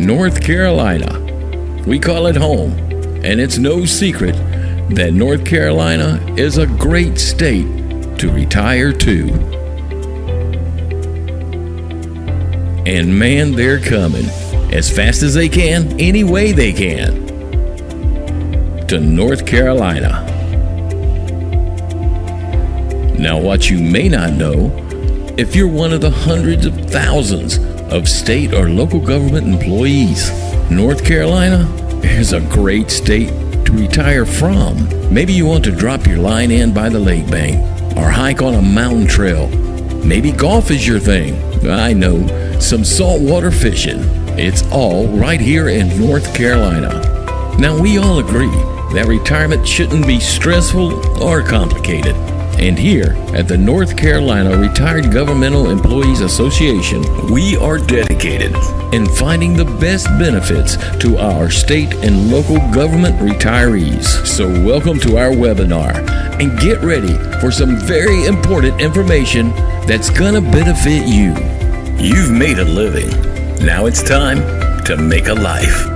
North Carolina. We call it home, and it's no secret that North Carolina is a great state to retire to. And man, they're coming as fast as they can, any way they can, to North Carolina. Now, what you may not know, if you're one of the hundreds of thousands of state or local government employees, North Carolina is a great state to retire from. Maybe you want to drop your line in by the lake bank or hike on a mountain trail. Maybe golf is your thing. I know, some saltwater fishing. It's all right here in North Carolina. Now, we all agree that retirement shouldn't be stressful or complicated. And here at the North Carolina Retired Governmental Employees Association, we are dedicated in finding the best benefits to our state and local government retirees. So welcome to our webinar and get ready for some very important information that's gonna benefit you. You've made a living. Now it's time to make a life.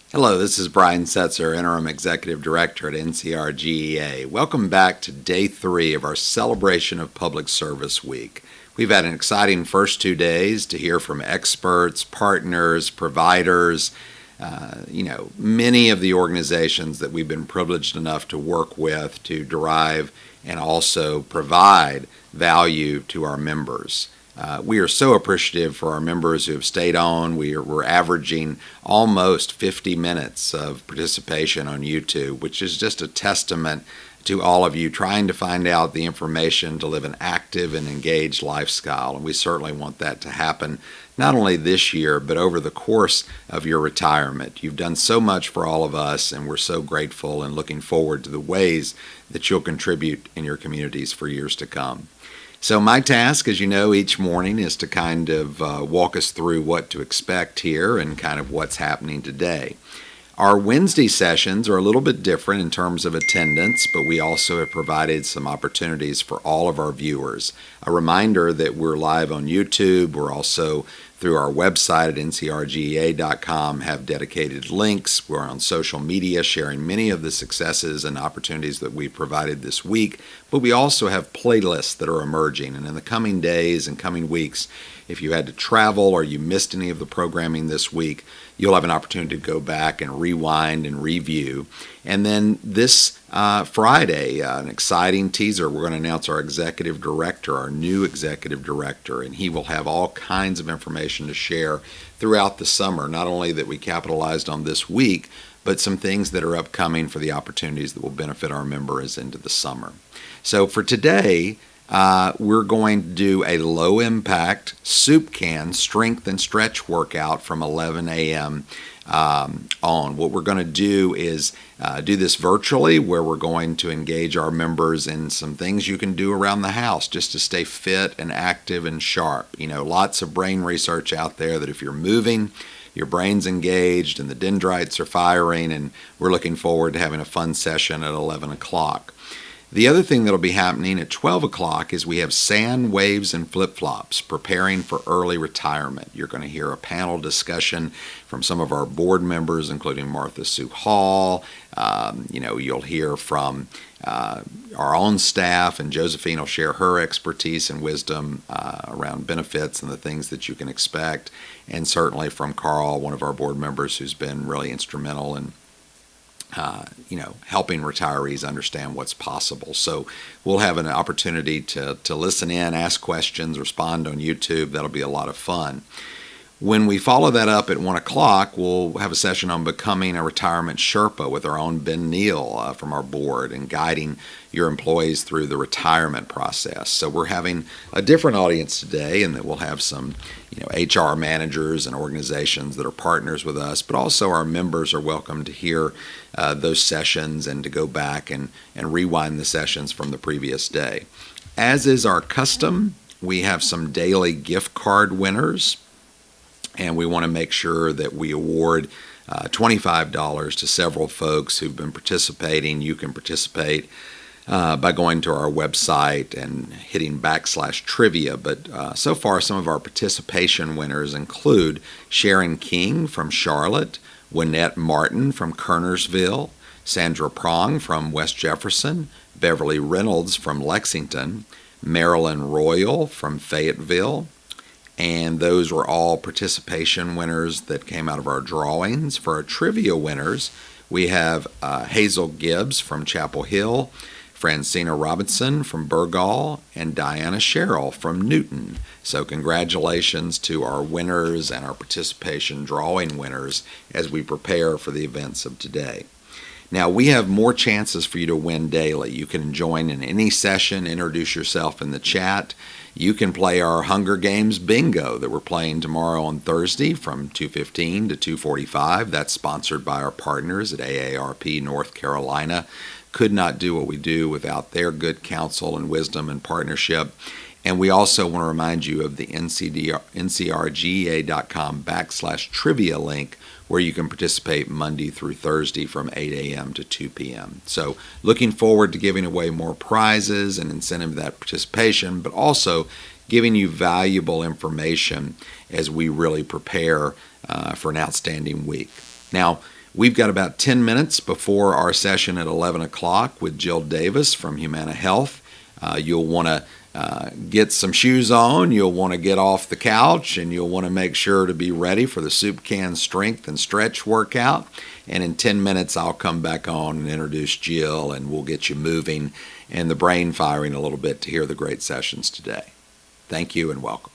Hello, this is Brian Setzer, Interim Executive Director at Ncrgea. Welcome back to Day 3 of our Celebration of Public Service Week. We've had an exciting first 2 days to hear from experts, partners, providers, many of the organizations that we've been privileged enough to work with to derive and also provide value to our members. We are so appreciative for our members who have stayed on. We're averaging almost 50 minutes of participation on YouTube, which is just a testament to all of you trying to find out the information to live an active and engaged lifestyle. And we certainly want that to happen not only this year, but over the course of your retirement. You've done so much for all of us, and we're so grateful and looking forward to the ways that you'll contribute in your communities for years to come. So my task, as you know, each morning is to kind of walk us through what to expect here and kind of what's happening today. Our Wednesday sessions are a little bit different in terms of attendance, but we also have provided some opportunities for all of our viewers. A reminder that we're live on YouTube. We're also through our website at ncrgea.com have dedicated links. We're on social media sharing many of the successes and opportunities that we provided this week, but we also have playlists that are emerging. And in the coming days and coming weeks, if you had to travel or you missed any of the programming this week, you'll have an opportunity to go back and rewind and review. And then this Friday, an exciting teaser, we're going to announce our executive director, our new executive director, and he will have all kinds of information to share throughout the summer, not only that we capitalized on this week, but some things that are upcoming for the opportunities that will benefit our members into the summer. So for today, we're going to do a low-impact soup can strength and stretch workout from 11 a.m. on. What we're going to do is do this virtually, where we're going to engage our members in some things you can do around the house just to stay fit and active and sharp. You know, lots of brain research out there that if you're moving, your brain's engaged and the dendrites are firing, and we're looking forward to having a fun session at 11 o'clock. The other thing that'll be happening at 12 o'clock is we have sand, waves, and flip-flops, preparing for early retirement. You're going to hear a panel discussion from some of our board members, including Martha Sue Hall. You'll hear from our own staff, and Josephine will share her expertise and wisdom around benefits and the things that you can expect, and certainly from Carl, one of our board members who's been really instrumental in helping retirees understand what's possible. So we'll have an opportunity to listen in, ask questions, respond on YouTube. That'll be a lot of fun. When we follow that up at 1 o'clock, we'll have a session on becoming a retirement Sherpa with our own Ben Neal from our board and guiding your employees through the retirement process. So we're having a different audience today, and that we'll have some HR managers and organizations that are partners with us, but also our members are welcome to hear those sessions and to go back and rewind the sessions from the previous day. As is our custom, we have some daily gift card winners, and we want to make sure that we award $25 to several folks who've been participating. You can participate by going to our website and hitting /trivia. But so far, some of our participation winners include Sharon King from Charlotte, Wynette Martin from Kernersville, Sandra Prong from West Jefferson, Beverly Reynolds from Lexington, Marilyn Royal from Fayetteville, and those were all participation winners that came out of our drawings. For our trivia winners, we have Hazel Gibbs from Chapel Hill, Francina Robinson from Burgall, and Diana Sherrill from Newton. So congratulations to our winners and our participation drawing winners as we prepare for the events of today. Now, we have more chances for you to win daily. You can join in any session, introduce yourself in the chat. You can play our Hunger Games bingo that we're playing tomorrow on Thursday from 2:15 to 2:45. That's sponsored by our partners at AARP North Carolina. Could not do what we do without their good counsel and wisdom and partnership. And we also want to remind you of the Ncrgea.com /trivia link, where you can participate Monday through Thursday from 8 a.m. to 2 p.m. So looking forward to giving away more prizes and incentive that participation, but also giving you valuable information as we really prepare for an outstanding week. Now, we've got about 10 minutes before our session at 11 o'clock with Jill Davis from Humana Health. You'll want to get some shoes on, you'll want to get off the couch, and you'll want to make sure to be ready for the soup can strength and stretch workout. And in 10 minutes, I'll come back on and introduce Jill, and we'll get you moving and the brain firing a little bit to hear the great sessions today. Thank you and welcome.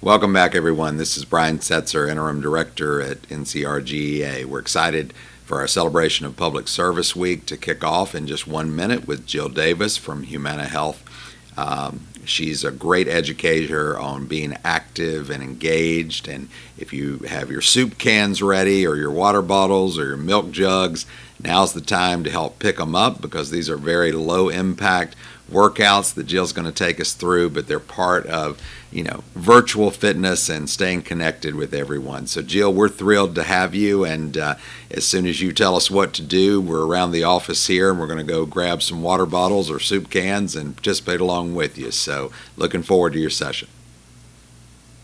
Welcome back, everyone. This is Brian Setzer, Interim Director at Ncrgea. We're excited for our celebration of Public Service Week to kick off in just 1 minute with Jill Davis from Humana Health. She's a great educator on being active and engaged, and if you have your soup cans ready or your water bottles or your milk jugs, now's the time to help pick them up because these are very low impact workouts that Jill's going to take us through, but they're part of, virtual fitness and staying connected with everyone. So Jill, we're thrilled to have you, and as soon as you tell us what to do, we're around the office here and we're going to go grab some water bottles or soup cans and participate along with you. So looking forward to your session.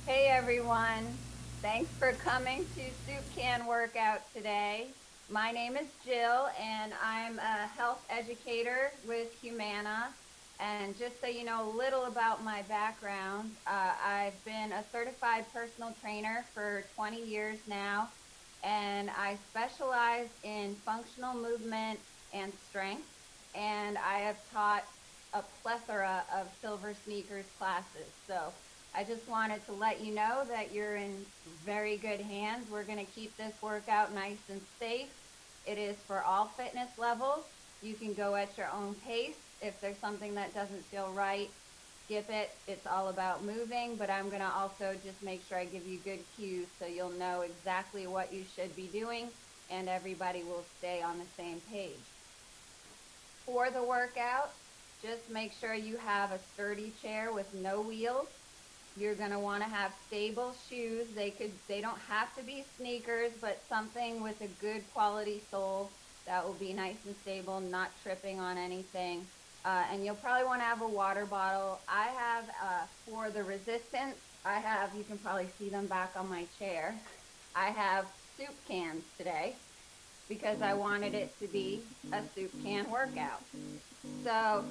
Hey everyone, thanks for coming to Soup Can Workout today. My name is Jill and I'm a health educator with Humana. And just so you know a little about my background, I've been a certified personal trainer for 20 years now, and I specialize in functional movement and strength, and I have taught a plethora of Silver Sneakers classes. So I just wanted to let you know that you're in very good hands. We're going to keep this workout nice and safe. It is for all fitness levels. You can go at your own pace. If there's something that doesn't feel right, skip it. It's all about moving, but I'm going to also just make sure I give you good cues so you'll know exactly what you should be doing and everybody will stay on the same page. For the workout, just make sure you have a sturdy chair with no wheels. You're going to want to have stable shoes. They don't have to be sneakers, but something with a good quality sole that will be nice and stable, not tripping on anything. And you'll probably want to have a water bottle. I have, for the resistance, you can probably see them back on my chair. I have soup cans today because I wanted it to be a soup can workout. So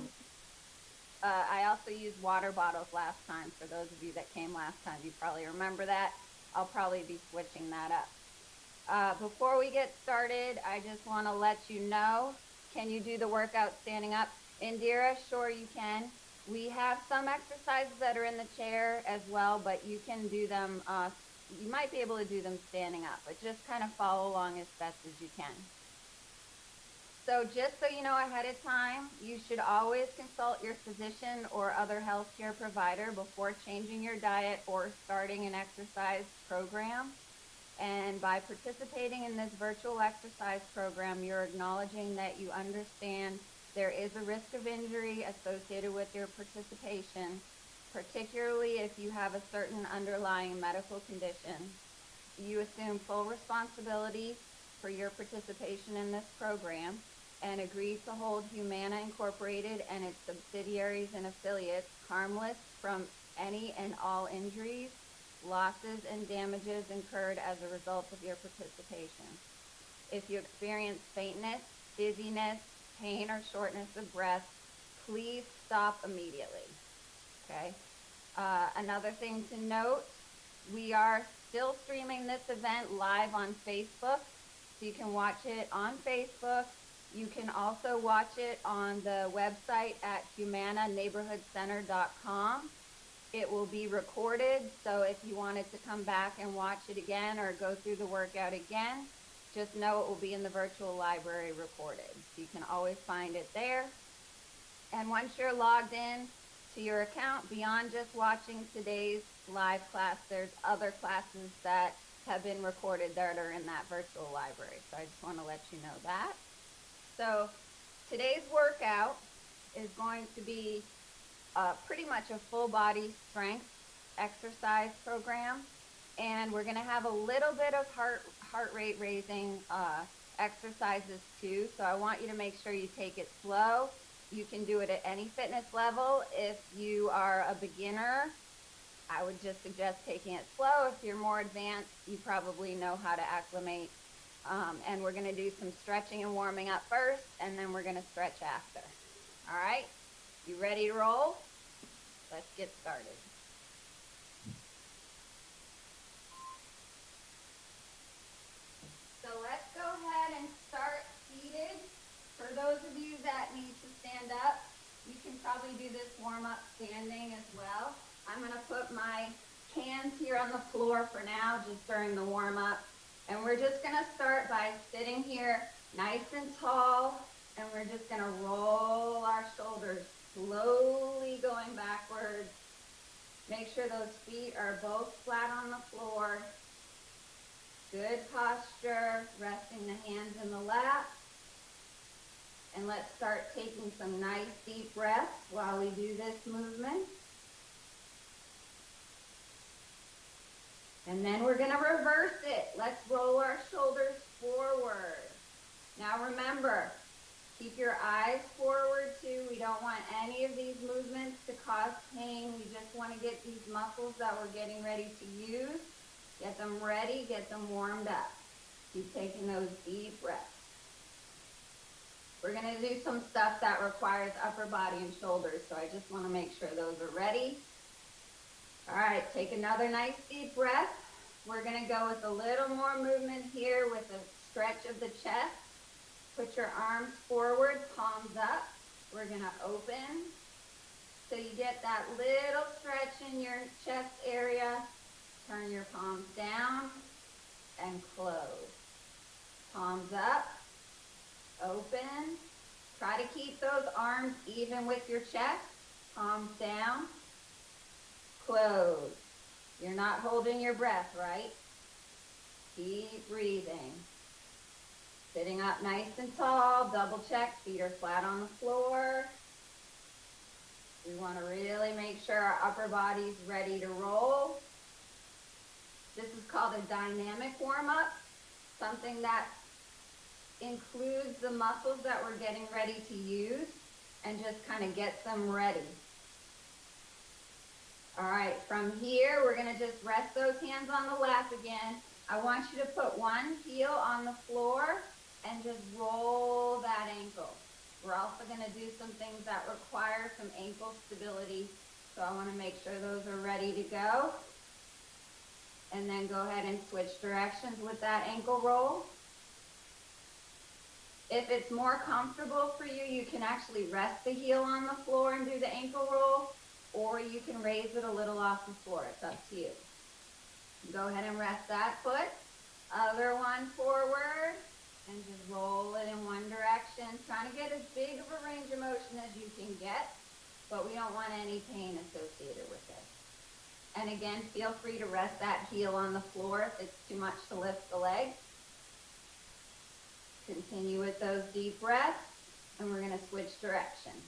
I also used water bottles last time. For those of you that came last time, you probably remember that. I'll probably be switching that up. Before we get started, I just want to let you know, can you do the workout standing up? Indira, sure you can. We have some exercises that are in the chair as well, but you can do them, you might be able to do them standing up, but just kind of follow along as best as you can. So just so you know ahead of time, you should always consult your physician or other healthcare provider before changing your diet or starting an exercise program. And by participating in this virtual exercise program, you're acknowledging that you understand there is a risk of injury associated with your participation, particularly if you have a certain underlying medical condition. You assume full responsibility for your participation in this program and agree to hold Humana Incorporated and its subsidiaries and affiliates harmless from any and all injuries, losses, and damages incurred as a result of your participation. If you experience faintness, dizziness, pain, or shortness of breath, please stop immediately. Okay. Another thing to note, we are still streaming this event live on Facebook, so you can watch it on Facebook. You can also watch it on the website at humananeighborhoodcenter.com. It will be recorded, so if you wanted to come back and watch it again or go through the workout again, just know it will be in the virtual library recorded. So you can always find it there. And once you're logged in to your account, beyond just watching today's live class, there's other classes that have been recorded that are in that virtual library. So I just want to let you know that. So today's workout is going to be pretty much a full body strength exercise program. And we're going to have a little bit of heart rate raising exercises too. So I want you to make sure you take it slow. You can do it at any fitness level. If you are a beginner, I would just suggest taking it slow. If you're more advanced, you probably know how to acclimate. And we're going to do some stretching and warming up first, and then we're going to stretch after. All right? You ready to roll? Let's get started. So let's go ahead and start seated. For those of you that need to stand up, you can probably do this warm-up standing as well. I'm going to put my hands here on the floor for now, just during the warm up. And we're just gonna start by sitting here nice and tall, and we're just gonna roll our shoulders, slowly going backwards. Make sure those feet are both flat on the floor. Good posture, resting the hands in the lap. And let's start taking some nice deep breaths while we do this movement. And then we're gonna reverse it. Let's roll our shoulders forward. Now remember, keep your eyes forward too. We don't want any of these movements to cause pain. We just wanna get these muscles that we're getting ready to use, get them ready, get them warmed up. Keep taking those deep breaths. We're gonna do some stuff that requires upper body and shoulders, so I just wanna make sure those are ready. All right, take another nice deep breath. We're gonna go with a little more movement here with a stretch of the chest. Put your arms forward, palms up. We're gonna open. So you get that little stretch in your chest area. Turn your palms down and close. Palms up, open. Try to keep those arms even with your chest. Palms down. Close. You're not holding your breath, right? Keep breathing. Sitting up nice and tall, double check, feet are flat on the floor. We want to really make sure our upper body's ready to roll. This is called a dynamic warm-up, something that includes the muscles that we're getting ready to use and just kind of gets them ready. All right, from here, we're gonna just rest those hands on the lap again. I want you to put one heel on the floor and just roll that ankle. We're also gonna do some things that require some ankle stability, so I wanna make sure those are ready to go. And then go ahead and switch directions with that ankle roll. If it's more comfortable for you, you can actually rest the heel on the floor and do the ankle roll, or you can raise it a little off the floor. It's up to you. Go ahead and rest that foot. Other one forward, and just roll it in one direction. Trying to get as big of a range of motion as you can get, but we don't want any pain associated with this. And again, feel free to rest that heel on the floor if it's too much to lift the leg. Continue with those deep breaths, and we're gonna switch directions.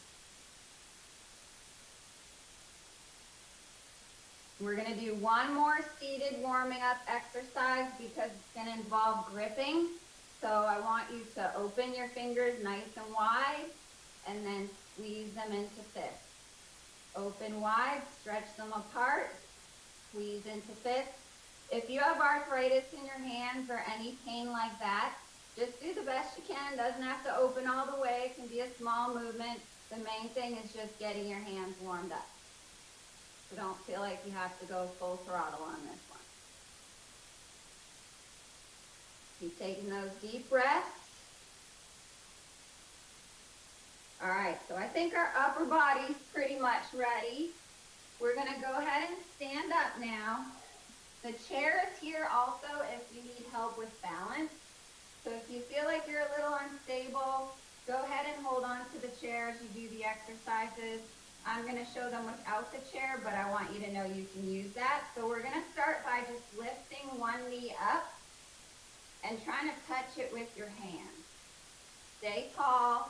We're gonna do one more seated warming up exercise because it's gonna involve gripping. So I want you to open your fingers nice and wide and then squeeze them into fists. Open wide, stretch them apart, squeeze into fists. If you have arthritis in your hands or any pain like that, just do the best you can. Doesn't have to open all the way. It can be a small movement. The main thing is just getting your hands warmed up. So don't feel like you have to go full throttle on this one. Keep taking those deep breaths. All right, so I think our upper body's pretty much ready. We're gonna go ahead and stand up now. The chair is here also if you need help with balance. So if you feel like you're a little unstable, go ahead and hold on to the chair as you do the exercises. I'm gonna show them without the chair, but I want you to know you can use that. So we're gonna start by just lifting one knee up and trying to touch it with your hands. Stay tall,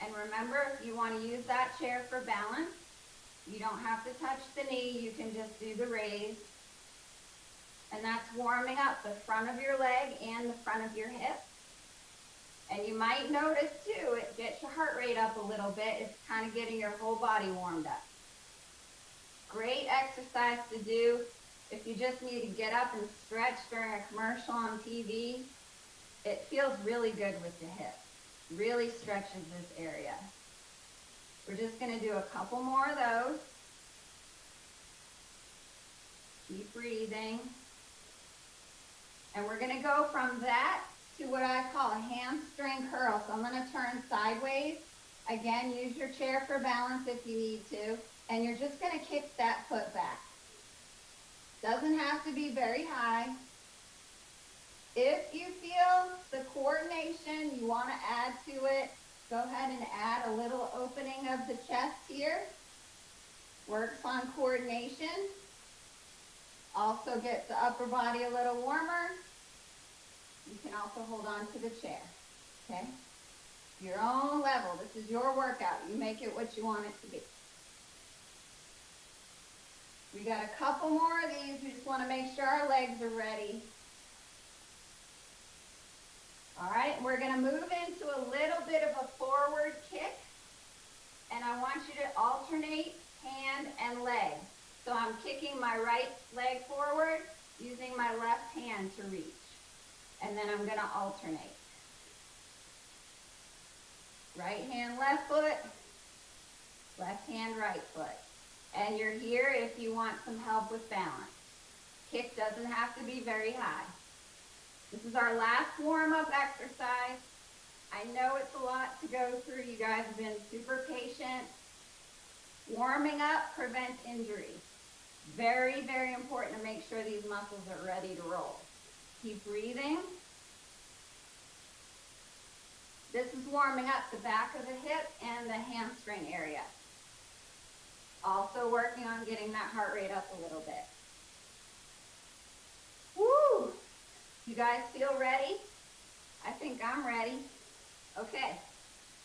and remember, if you wanna use that chair for balance, you don't have to touch the knee, you can just do the raise. And that's warming up the front of your leg and the front of your hip. And you might notice too, it gets your heart rate up a little bit. It's kind of getting your whole body warmed up. Great exercise to do if you just need to get up and stretch during a commercial on TV. It feels really good with the hip. Really stretches this area. We're just gonna do a couple more of those. Keep breathing. And we're gonna go from that to what I call a hamstring curl. So I'm gonna turn sideways. Again, use your chair for balance if you need to. And you're just gonna kick that foot back. Doesn't have to be very high. If you feel the coordination you want to add to it, go ahead and add a little opening of the chest here. Works on coordination. Also gets the upper body a little warmer. You can also hold on to the chair, okay? Your own level. This is your workout. You make it what you want it to be. We got a couple more of these. We just want to make sure our legs are ready. All right, we're going to move into a little bit of a forward kick. And I want you to alternate hand and leg. So I'm kicking my right leg forward, using my left hand to reach. And then I'm going to alternate. Right hand, left foot. Left hand, right foot. And you're here if you want some help with balance. Kick doesn't have to be very high. This is our last warm-up exercise. I know it's a lot to go through. You guys have been super patient. Warming up prevents injury. Very, very important to make sure these muscles are ready to roll. Keep breathing. This is warming up the back of the hip and the hamstring area. Also working on getting that heart rate up a little bit. Woo! You guys feel ready? I think I'm ready. Okay,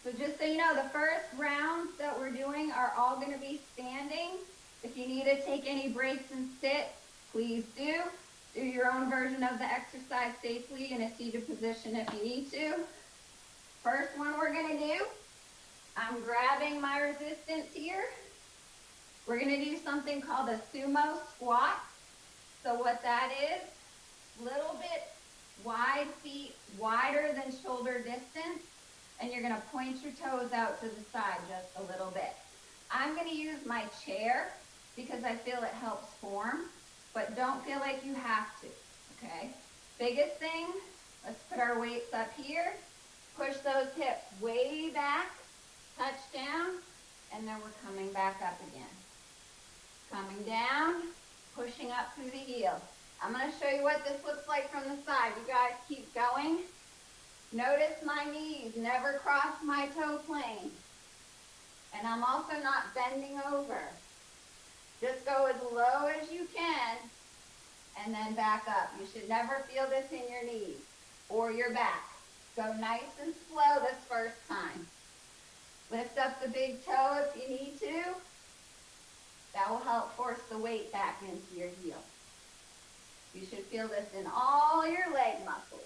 so just so you know, the first rounds that we're doing are all going to be standing. If you need to take any breaks and sit, please do. Do your own version of the exercise safely in a seated position if you need to. First one we're going to do, I'm grabbing my resistance here. We're going to do something called a Sumo Squat. So what that is, little bit wide feet, wider than shoulder distance, and you're going to point your toes out to the side just a little bit. I'm going to use my chair because I feel it helps form, but don't feel like you have to, okay? Biggest thing, let's put our weights up here, push those hips way back, touch down, and then we're coming back up again. Coming down, pushing up through the heel. I'm going to show you what this looks like from the side. You guys keep going. Notice my knees never cross my toe plane. And I'm also not bending over. Just go as low as you can and then back up. You should never feel this in your knees or your back. Go nice and slow this first time. Lift up the big toe if you need to. That will help force the weight back into your heel. You should feel this in all your leg muscles.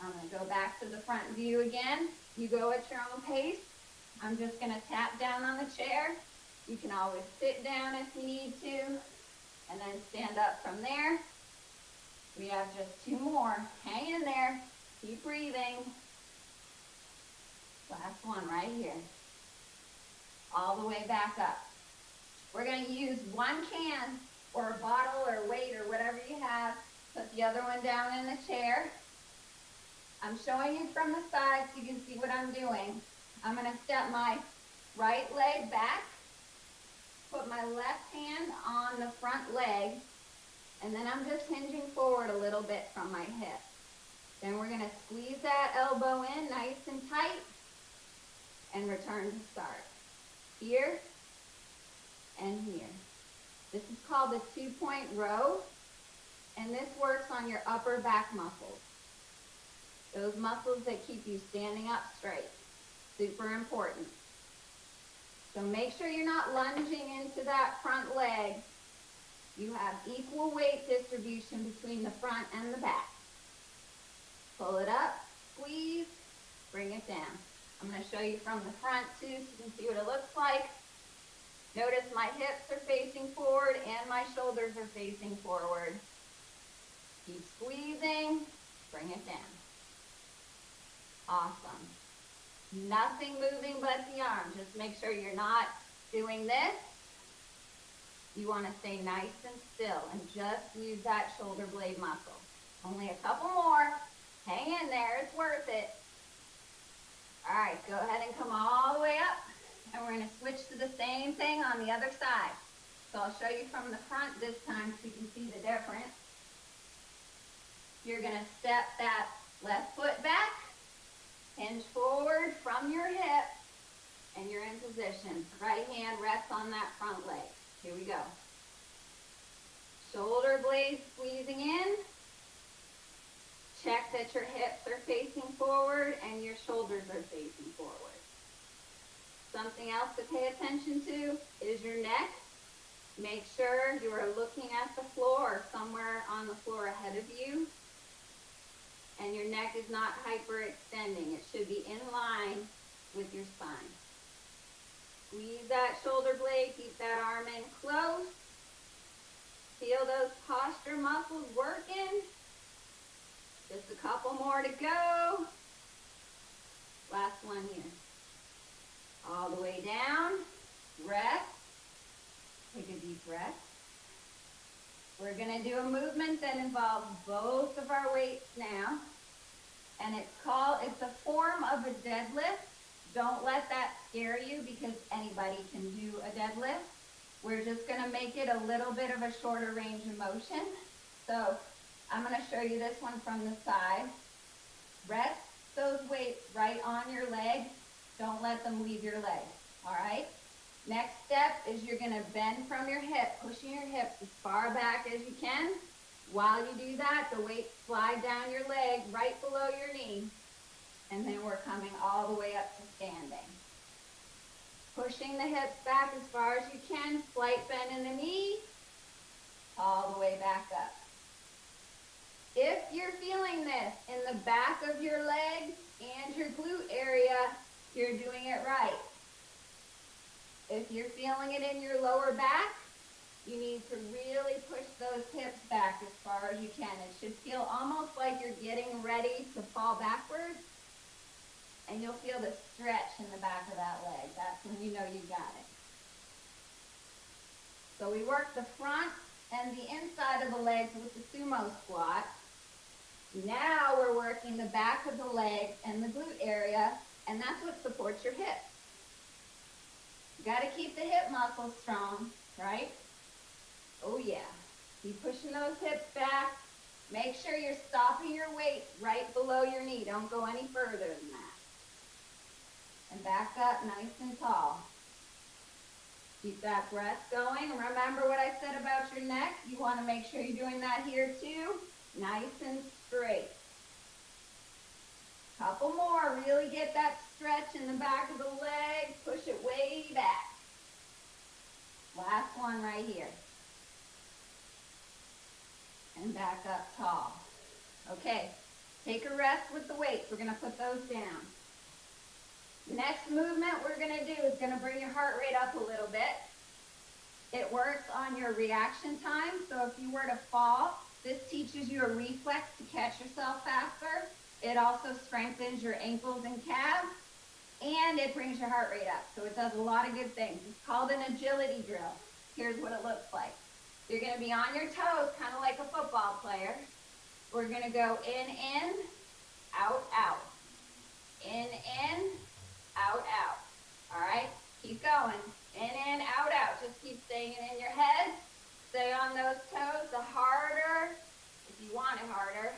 I'm going to go back to the front view again. You go at your own pace. I'm just going to tap down on the chair. You can always sit down if you need to, and then stand up from there. We have just two more. Hang in there. Keep breathing. Last one right here. All the way back up. We're going to use one can or a bottle or weight or whatever you have. Put the other one down in the chair. I'm showing you from the side so you can see what I'm doing. I'm going to step my right leg back, put my left hand on the front leg, and then I'm just hinging forward a little bit from my hip. Then we're going to squeeze that elbow in nice and tight and return to start. Here and here. This is called the 2-point row, and this works on your upper back muscles. Those muscles that keep you standing up straight. Super important. So make sure you're not lunging into that front leg. You have equal weight distribution between the front and the back. Pull it up, squeeze, bring it down. I'm going to show you from the front too so you can see what it looks like. Notice my hips are facing forward and my shoulders are facing forward. Keep squeezing, bring it down. Awesome. Nothing moving but the arm. Just make sure you're not doing this. You want to stay nice and still and just use that shoulder blade muscle. Only a couple more. Hang in there. It's worth it. All right, go ahead and come all the way up. And we're going to switch to the same thing on the other side. So I'll show you from the front this time so you can see the difference. You're gonna step that left foot back, hinge forward from your hip, and you're in position. Right hand rests on that front leg. Here we go. Shoulder blades squeezing in. Check that your hips are facing forward and your shoulders are facing forward. Something else to pay attention to is your neck. Make sure you are looking at the floor or somewhere on the floor ahead of you. And your neck is not hyperextending. It should be in line with your spine. Squeeze that shoulder blade, keep that arm in close. Feel those posture muscles working. Just a couple more to go. Last one here. All the way down. Rest. Take a deep breath. We're going to do a movement that involves both of our weights now. And it's a form of a deadlift. Don't let that scare you because anybody can do a deadlift. We're just going to make it a little bit of a shorter range of motion. So I'm going to show you this one from the side. Rest those weights right on your leg. Don't let them leave your leg. All right? Next step is you're going to bend from your hip, pushing your hips as far back as you can. While you do that, the weights slide down your leg right below your knee. And then we're coming all the way up to standing. Pushing the hips back as far as you can, slight bend in the knee, all the way back up. If you're feeling this in the back of your legs and your glute area, you're doing it right. If you're feeling it in your lower back, you need to really push those hips back as far as you can. It should feel almost like you're getting ready to fall backwards, and you'll feel the stretch in the back of that leg. That's when you know you got it. So we work the front and the inside of the legs with the Sumo Squat. Now we're working the back of the leg and the glute area, and that's what supports your hips. You got to keep the hip muscles strong, right? Oh yeah. Keep pushing those hips back. Make sure you're stopping your weight right below your knee. Don't go any further than that. And back up nice and tall. Keep that breath going. Remember what I said about your neck? You want to make sure you're doing that here too. Nice and straight. Couple more. Really get that stretch in the back of the leg. Push it way back. Last one right here. And back up tall. Okay, take a rest with the weights. We're going to put those down. The next movement we're going to do is going to bring your heart rate up a little bit. It works on your reaction time. So if you were to fall, this teaches you a reflex to catch yourself faster. It also strengthens your ankles and calves, and it brings your heart rate up. So it does a lot of good things. It's called an agility drill. Here's what it looks like. You're going to be on your toes, kind of like a football player. We're going to go in, out, out. In, out, out. All right? Keep going. In, out, out. Just keep saying it in your head. Stay on those toes. The harder, if you want it harder,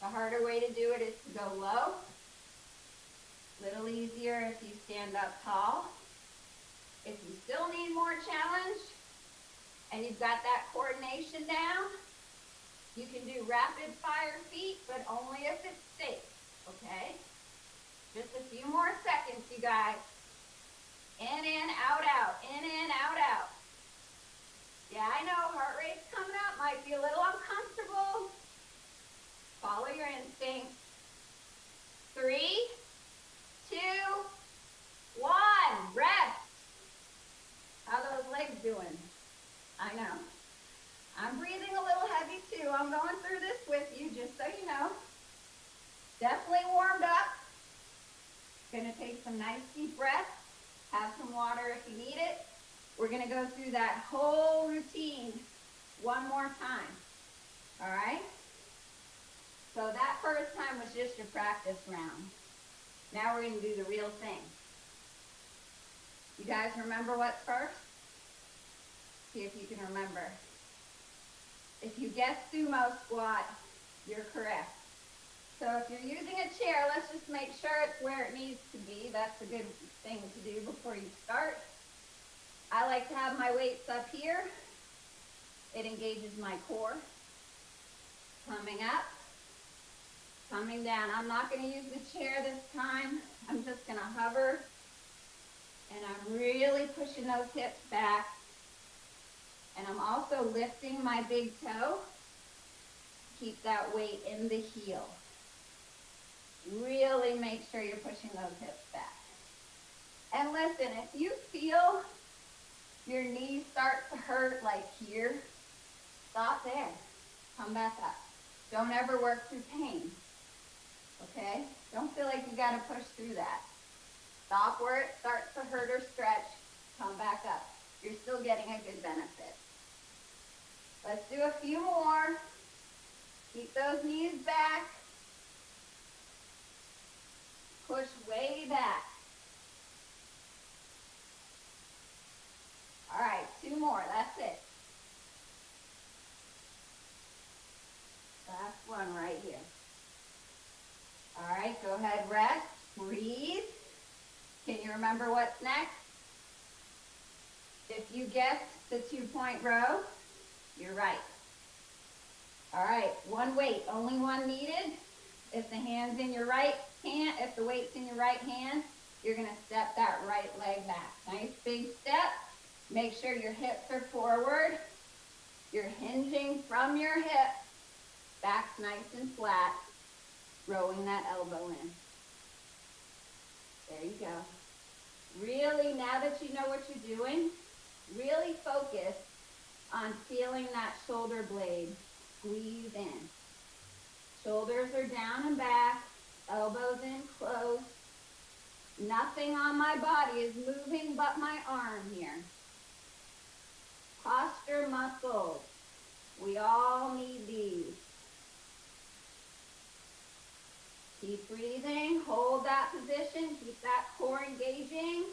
the harder way to do it is to go low. Little easier if you stand up tall. If you still need more challenge and you've got that coordination down, you can do rapid fire feet, but only if it's safe, okay? Just a few more seconds, you guys. In, out, out. In, out, out. Yeah, I know, heart rate's coming up. Might be a little uncomfortable. Follow your instincts. 3, 2, 1. Rest. How are those legs doing? I know. I'm breathing a little heavy too. I'm going through this with you, just so you know. Definitely warmed up. Gonna take some nice deep breaths. Have some water if you need it. We're gonna go through that whole routine one more time. All right? So that first time was just your practice round. Now we're gonna do the real thing. You guys remember what's first? See if you can remember. If you guessed Sumo Squat, you're correct. So if you're using a chair, let's just make sure it's where it needs to be. That's a good thing to do before you start. I like to have my weights up here. It engages my core. Coming up, coming down. I'm not going to use the chair this time. I'm just going to hover. And I'm really pushing those hips back. And I'm also lifting my big toe. Keep that weight in the heel. Really make sure you're pushing those hips back. And listen, if you feel your knees start to hurt like here, stop there. Come back up. Don't ever work through pain. Okay? Don't feel like you got to push through that. Stop where it starts to hurt or stretch. Come back up. You're still getting a good benefit. Let's do a few more. Keep those knees back. Push way back. All right, 2 more. That's it. Last one right here. All right, go ahead, rest, breathe. Can you remember what's next? If you guessed the 2-point row, you're right. All right, one weight, only one needed. If the hand's in your right hand, if the weight's in your right hand, you're gonna step that right leg back. Nice big step. Make sure your hips are forward. You're hinging from your hips. Back's nice and flat. Rowing that elbow in. There you go. Really, now that you know what you're doing, really focus on feeling that shoulder blade squeeze in. Shoulders are down and back, elbows in close. Nothing on my body is moving but my arm here. Posture muscles. We all need these. Keep breathing, hold that position, keep that core engaging.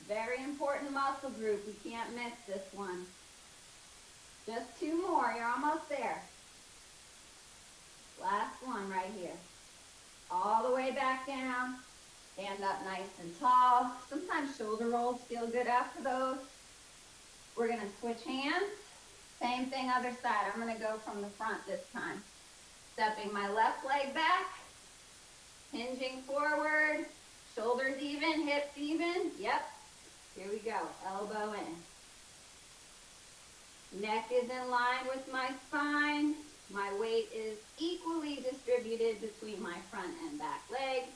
Very important muscle group, we can't miss this one. Just 2 more, you're almost there. Last one right here. All the way back down, stand up nice and tall. Sometimes shoulder rolls feel good after those. We're gonna switch hands. Same thing other side. I'm gonna go from the front this time. Stepping my left leg back, hinging forward, shoulders even, hips even. Yep, here we go, elbow in. Neck is in line with my spine. My weight is equally distributed between my front and back legs.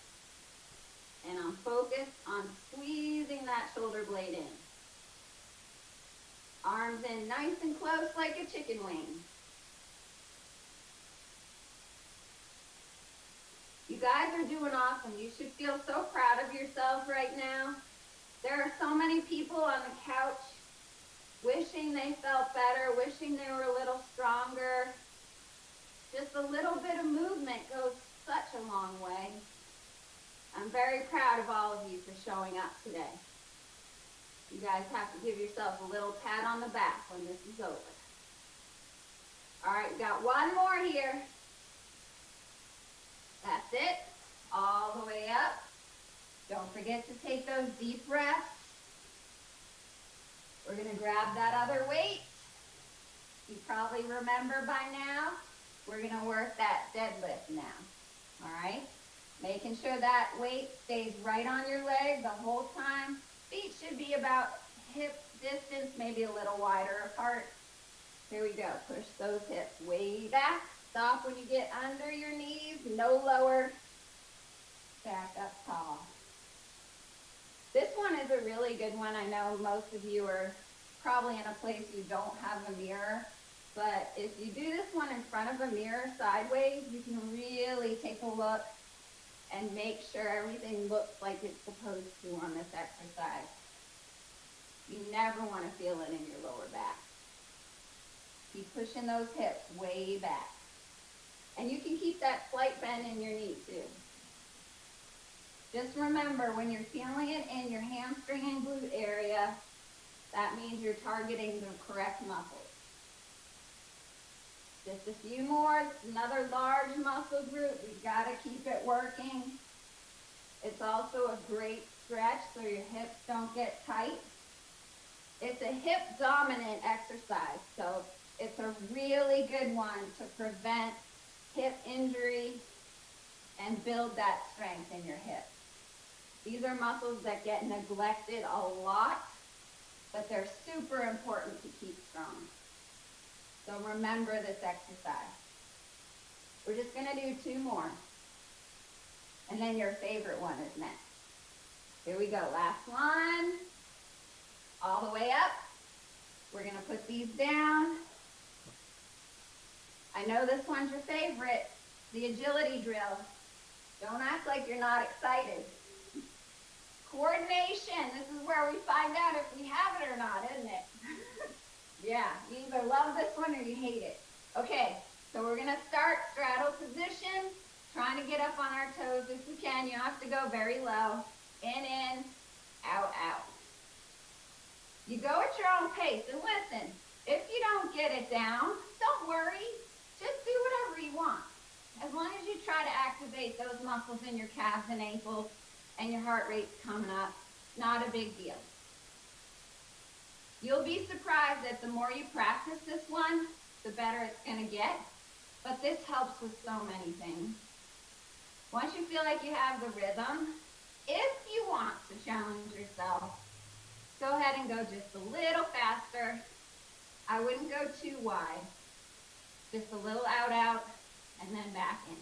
And I'm focused on squeezing that shoulder blade in. Arms in nice and close like a chicken wing. You guys are doing awesome. You should feel so proud of yourself right now. There are so many people on the couch wishing they felt better, wishing they were a little stronger. Just a little bit of movement goes such a long way. I'm very proud of all of you for showing up today. You guys have to give yourself a little pat on the back when this is over. All right, got one more here. That's it, all the way up. Don't forget to take those deep breaths. We're gonna grab that other weight. You probably remember by now, we're gonna work that deadlift now, all right? Making sure that weight stays right on your leg the whole time. Feet should be about hip distance, maybe a little wider apart. Here we go, push those hips way back. Stop when you get under your knees, no lower. Back up tall. This one is a really good one. I know most of you are probably in a place you don't have a mirror, but if you do this one in front of a mirror sideways, you can really take a look and make sure everything looks like it's supposed to on this exercise. You never want to feel it in your lower back. Keep pushing those hips way back. And you can keep that slight bend in your knee too. Just remember, when you're feeling it in your hamstring and glute area, That means you're targeting the correct muscles. Just a few more. It's another large muscle group. We've got to keep it working. It's also a great stretch so your hips don't get tight. It's a hip dominant exercise, so it's a really good one to prevent hip injury and build that strength in your hips. These are muscles that get neglected a lot, but they're super important to keep strong. So remember this exercise. We're just gonna do 2 more. And then your favorite one is next. Here we go, last one. All the way up. We're gonna put these down. I know this one's your favorite, the agility drill. Don't act like you're not excited. Coordination, this is where we find out if we have it or not, isn't it? Yeah, you either love this one or you hate it. Okay, so we're gonna start straddle position, trying to get up on our toes if we can. You don't have to go very low. In, out, out. You go at your own pace, and listen, if you don't get it down, don't worry. Just do whatever you want. As long as you try to activate those muscles in your calves and ankles and your heart rate's coming up, not a big deal. You'll be surprised that the more you practice this one, the better it's gonna get. But this helps with so many things. Once you feel like you have the rhythm, if you want to challenge yourself, go ahead and go just a little faster. I wouldn't go too wide. Just a little out, out, and then back in.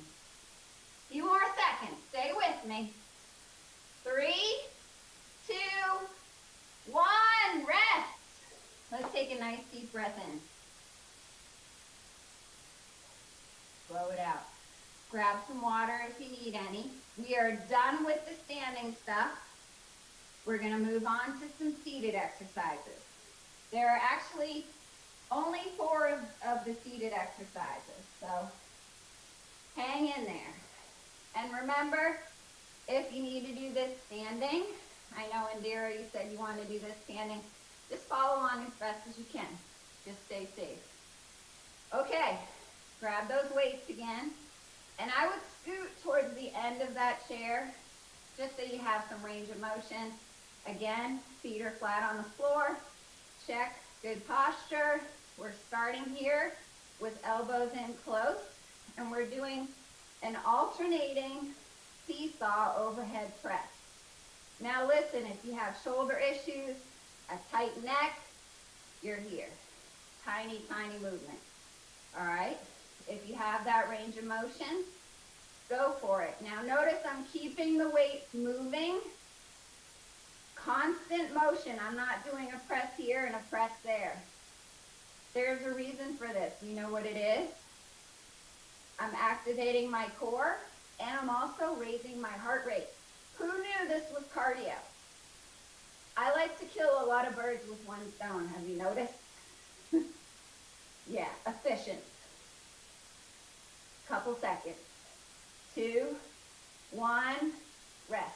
Few more seconds. Stay with me. 3, 2, 1. Rest. Let's take a nice deep breath in. Blow it out. Grab some water if you need any. We are done with the standing stuff. We're going to move on to some seated exercises. There are actually only 4 of the seated exercises, so hang in there. And remember, if you need to do this standing, I know Indira, you said you want to do this standing, just follow along as best as you can. Just stay safe. Okay, grab those weights again, and I would scoot towards the end of that chair, just so you have some range of motion. Again, feet are flat on the floor. Check, good posture. We're starting here with elbows in close, and we're doing an alternating seesaw overhead press. Now listen, if you have shoulder issues, a tight neck, you're here. Tiny, tiny movement. All right? If you have that range of motion, go for it. Now notice I'm keeping the weights moving. Constant motion. I'm not doing a press here and a press there. There's a reason for this. You know what it is? I'm activating my core, and I'm also raising my heart rate. Who knew this was cardio? I like to kill a lot of birds with one stone. Have you noticed? Yeah, efficient. Couple seconds. 2, 1, rest.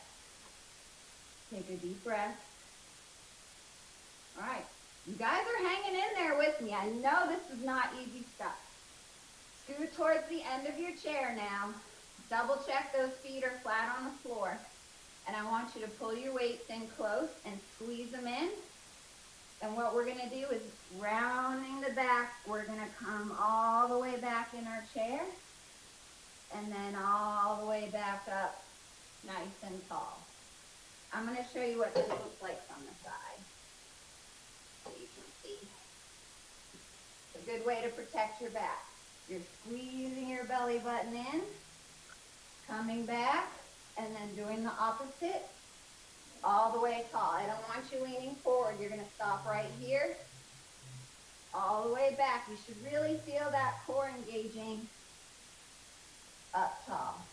Take a deep breath. All right, you guys are hanging in there with me. I know this is not easy stuff. Scoot towards the end of your chair now. Double check those feet are flat on the floor. And I want you to pull your weights in close and squeeze them in. And what we're gonna do is rounding the back, we're gonna come all the way back in our chair and then all the way back up nice and tall. I'm gonna show you what this looks like from the side so you can see. It's a good way to protect your back. You're squeezing your belly button in, coming back, and then doing the opposite, all the way tall. I don't want you leaning forward. You're gonna stop right here, all the way back. You should really feel that core engaging up tall.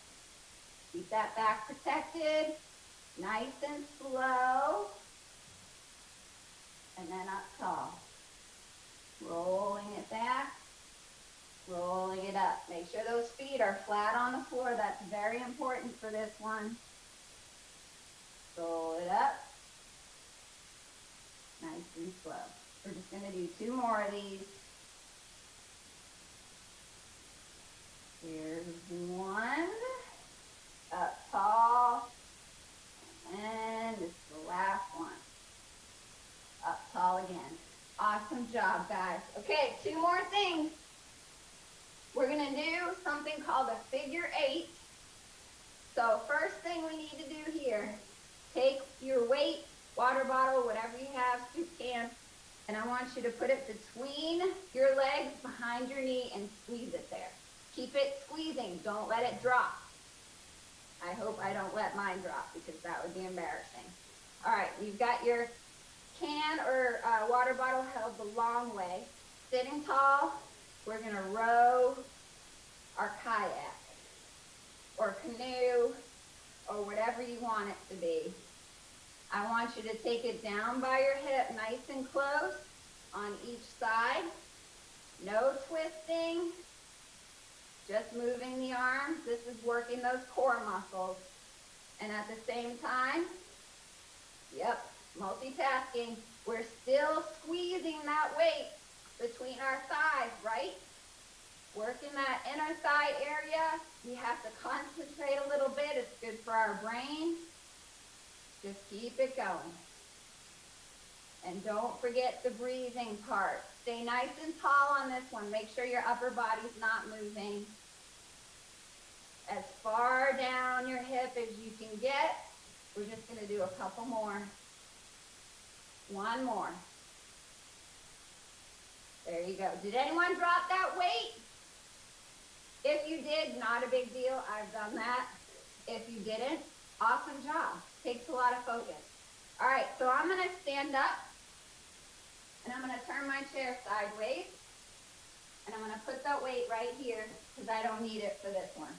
Keep that back protected, nice and slow, and then up tall. Rolling it back, rolling it up. Make sure those feet are flat on the floor. That's very important for this one. Roll it up. Nice nice and slow. We're just gonna do 2 more of these. Here's one, up tall, and this is the last one. Up tall again. Awesome job, guys. Okay, 2 more things. We're gonna do something called a figure 8. So first thing we need to do here, take your weight, water bottle, whatever you have, soup can, and I want you to put it between your legs behind your knee and squeeze it there. Keep it squeezing, don't let it drop. I hope I don't let mine drop because that would be embarrassing. All right, you've got your can or water bottle held the long way. Sitting tall, we're gonna row our kayak or canoe or whatever you want it to be. I want you to take it down by your hip nice and close on each side. No twisting, just moving the arms. This is working those core muscles. And at the same time, yep, multitasking, we're still squeezing that weight between our thighs, right? Working that inner thigh area. We have to concentrate a little bit. It's good for our brain. Just keep it going. And don't forget the breathing part. Stay nice and tall on this one. Make sure your upper body's not moving. As far down your hip as you can get. We're just gonna do a couple more. 1 more. There you go. Did anyone drop that weight? If you did, not a big deal. I've done that. If you didn't, awesome job. Takes a lot of focus. All right, so I'm gonna stand up and I'm gonna turn my chair sideways and I'm gonna put that weight right here because I don't need it for this one.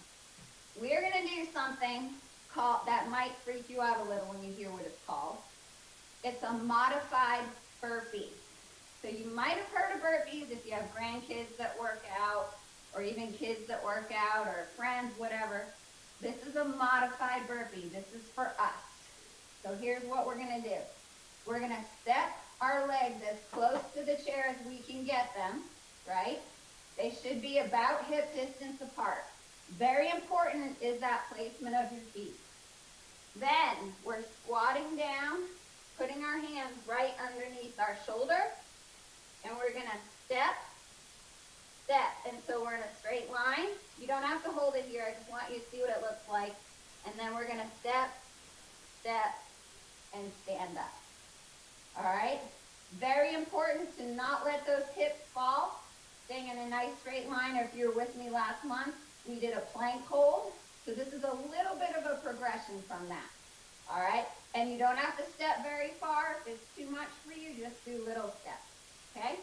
We're gonna do something called, that might freak you out a little when you hear what it's called. It's a modified burpee. So you might have heard of burpees if you have grandkids that work out or even kids that work out or friends, whatever. This is a modified burpee. This is for us. So here's what we're gonna do. We're gonna step our legs as close to the chair as we can get them, right? They should be about hip distance apart. Very important is that placement of your feet. Then we're squatting down, putting our hands right underneath our shoulder, and we're gonna step, step. And so we're in a straight line. You don't have to hold it here. I just want you to see what it looks like. And then we're gonna step, step, and stand up. All right? Very important to not let those hips fall. Staying in a nice straight line. Or if you were with me last month, we did a plank hold. So this is a little bit of a progression from that. All right? And you don't have to step very far. If it's too much for you, just do little steps. Okay?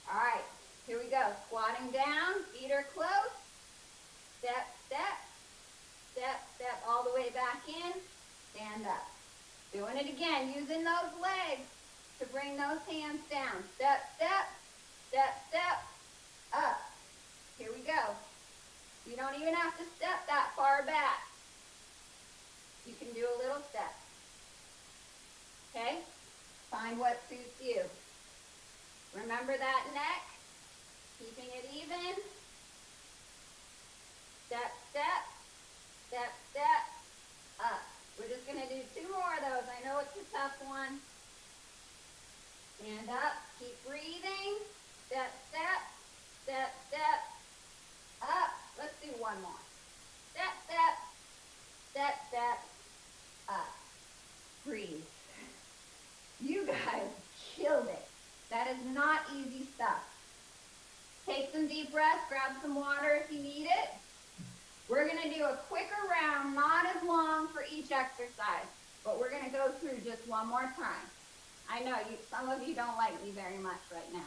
All right. Here we go. Squatting down. Feet are close. Step, step. Step, step all the way back in. Stand up. Doing it again. Using those legs to bring those hands down. Step, step. Step, step. Up. Here we go. You don't even have to step that far back. You can do a little step. Okay? Find what suits you. Remember that neck. Keeping it even. Step, step. Step, step. Up. We're just going to do 2 more of those. I know it's a tough one. Stand up. Keep breathing. Step, step. Step, step. Up. Let's do 1 more. Step, step. Step, step. Up. Breathe. You guys killed it. That is not easy stuff. Take some deep breaths. Grab some water if you need it. We're going to do a quicker round, not as long for each exercise, but we're going to go through just 1 more time. I know some of you don't like me very much right now,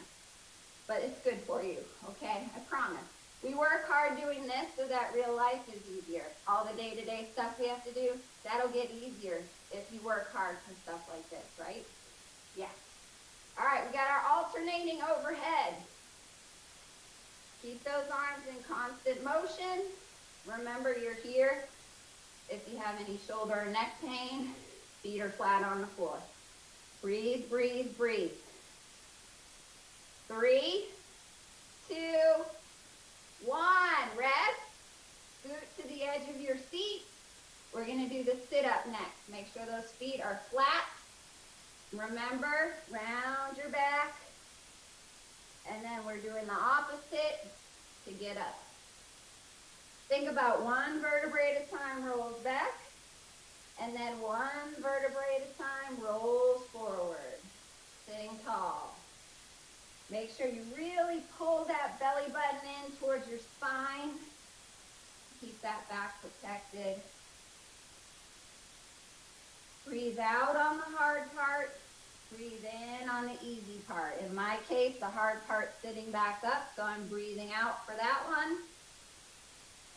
but it's good for you, okay? I promise. We work hard doing this so that real life is easier. All the day-to-day stuff we have to do, that'll get easier if you work hard for stuff like this, right? Yeah. All right, we got our alternating overhead. Keep those arms in constant motion. Remember, you're here. If you have any shoulder or neck pain, feet are flat on the floor. Breathe, breathe, breathe. 3, 2, 1. Rest. Scoot to the edge of your seat. We're going to do the sit-up next. Make sure those feet are flat. Remember, round your back. And then we're doing the opposite to get up. Think about one vertebrae at a time rolls back. And then one vertebrae at a time rolls forward. Sitting tall. Make sure you really pull that belly button in towards your spine. Keep that back protected. Breathe out on the hard part. Breathe in on the easy part. In my case, the hard part's sitting back up, so I'm breathing out for that one.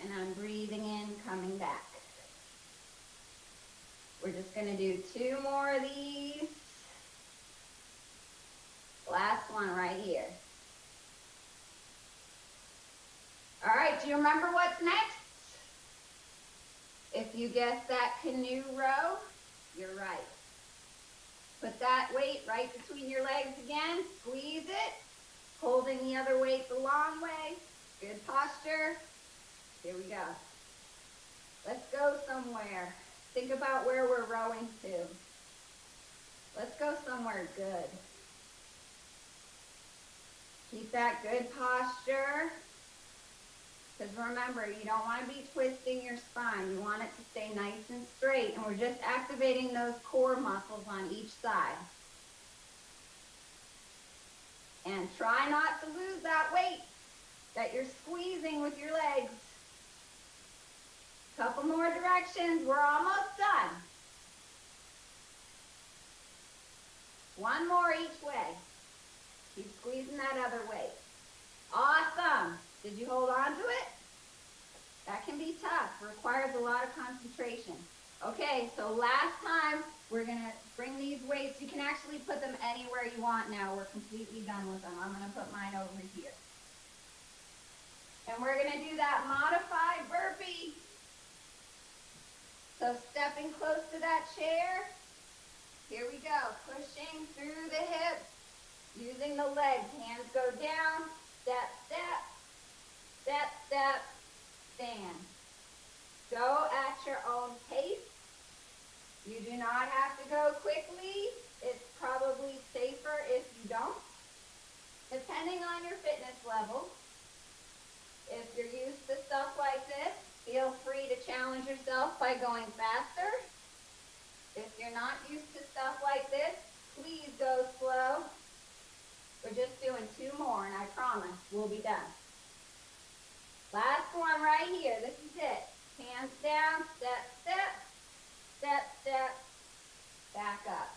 And I'm breathing in, coming back. We're just going to do 2 more of these. Last one right here. All right, do you remember what's next? If you guessed that canoe row, you're right. Put that weight right between your legs again. Squeeze it. Holding the other weight the long way. Good posture. Here we go. Let's go somewhere. Think about where we're rowing to. Let's go somewhere good. Keep that good posture. Because remember, you don't want to be twisting your spine. You want it to stay nice and straight. And we're just activating those core muscles on each side. And try not to lose that weight that you're squeezing with your legs. Couple more directions. We're almost done. One more each way. Keep squeezing that other weight. Awesome. Did you hold on to it? That can be tough. Requires a lot of concentration. Okay, so last time we're going to bring these weights. You can actually put them anywhere you want now. We're completely done with them. I'm going to put mine over here. And we're going to do that modified burpee. So stepping close to that chair. Here we go. Pushing through the hips. Using the legs. Hands go down. Step, step. Step, step. Stand. Go at your own pace. You do not have to go quickly. It's probably safer if you don't. Depending on your fitness level. If you're used to stuff like this, feel free to challenge yourself by going faster. If you're not used to stuff like this, please go slow. We're just doing 2 more, and I promise we'll be done. Last one right here. This is it. Hands down, step, step, step, step, back up.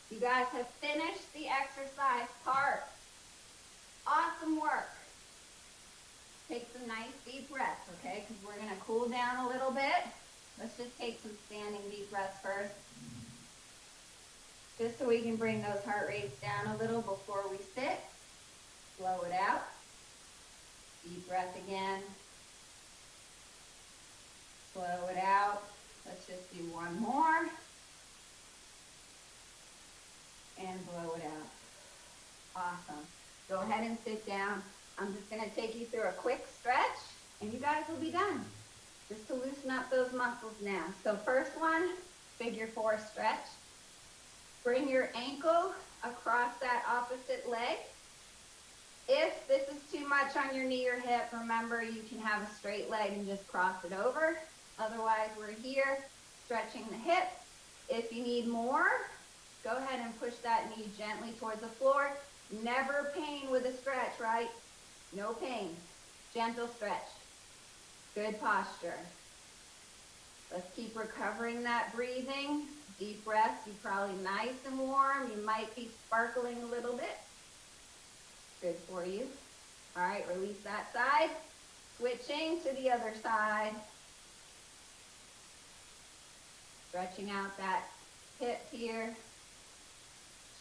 You guys have finished the exercise part. Awesome work. Take some nice deep breaths, okay? Because we're going to cool down a little bit. Let's just take some standing deep breaths first. Just so we can bring those heart rates down a little before we sit. Slow it out. Deep breath again. Slow it out. Let's just do one more. And blow it out. Awesome. Go ahead and sit down. I'm just going to take you through a quick stretch, and you guys will be done. Just to loosen up those muscles now. So first one, figure 4 stretch. Bring your ankle across that opposite leg. If this is too much on your knee or hip, remember you can have a straight leg and just cross it over. Otherwise, we're here stretching the hip. If you need more, go ahead and push that knee gently towards the floor. Never pain with a stretch, right? No pain. Gentle stretch. Good posture. Let's keep recovering that breathing. Deep breaths. You're probably nice and warm. You might be sparkling a little bit. Good for you. All right, release that side. Switching to the other side. Stretching out that hip here.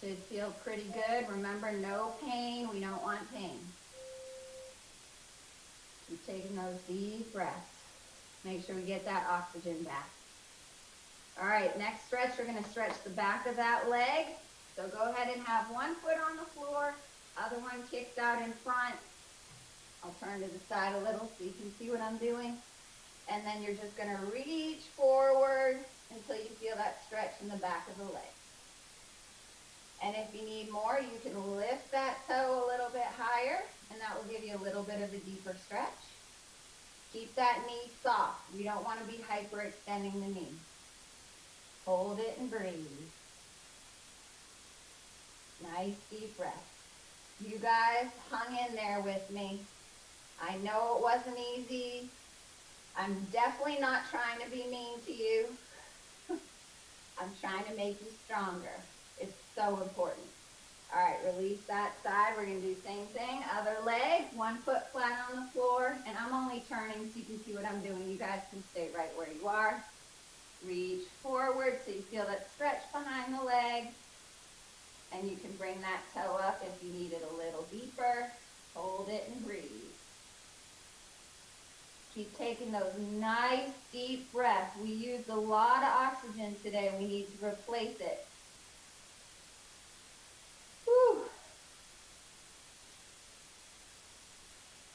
Should feel pretty good. Remember, no pain. We don't want pain. Keep taking those deep breaths. Make sure we get that oxygen back. All right, next stretch, we're gonna stretch the back of that leg. So go ahead and have one foot on the floor, other one kicked out in front. I'll turn to the side a little so you can see what I'm doing. And then you're just gonna reach forward until you feel that stretch in the back of the leg. And if you need more, you can lift that toe a little bit higher, and that will give you a little bit of a deeper stretch. Keep that knee soft. We don't want to be hyperextending the knee. Hold it and breathe. Nice deep breath. You guys hung in there with me. I know it wasn't easy. I'm definitely not trying to be mean to you. I'm trying to make you stronger. It's so important. All right, release that side. We're gonna do the same thing. Other leg, one foot flat on the floor, and I'm only turning so you can see what I'm doing. You guys can stay right where you are. Reach forward so you feel that stretch behind the leg, and you can bring that toe up if you need it a little deeper. Hold it and breathe. Keep taking those nice deep breaths. We used a lot of oxygen today. We need to replace it. Whew.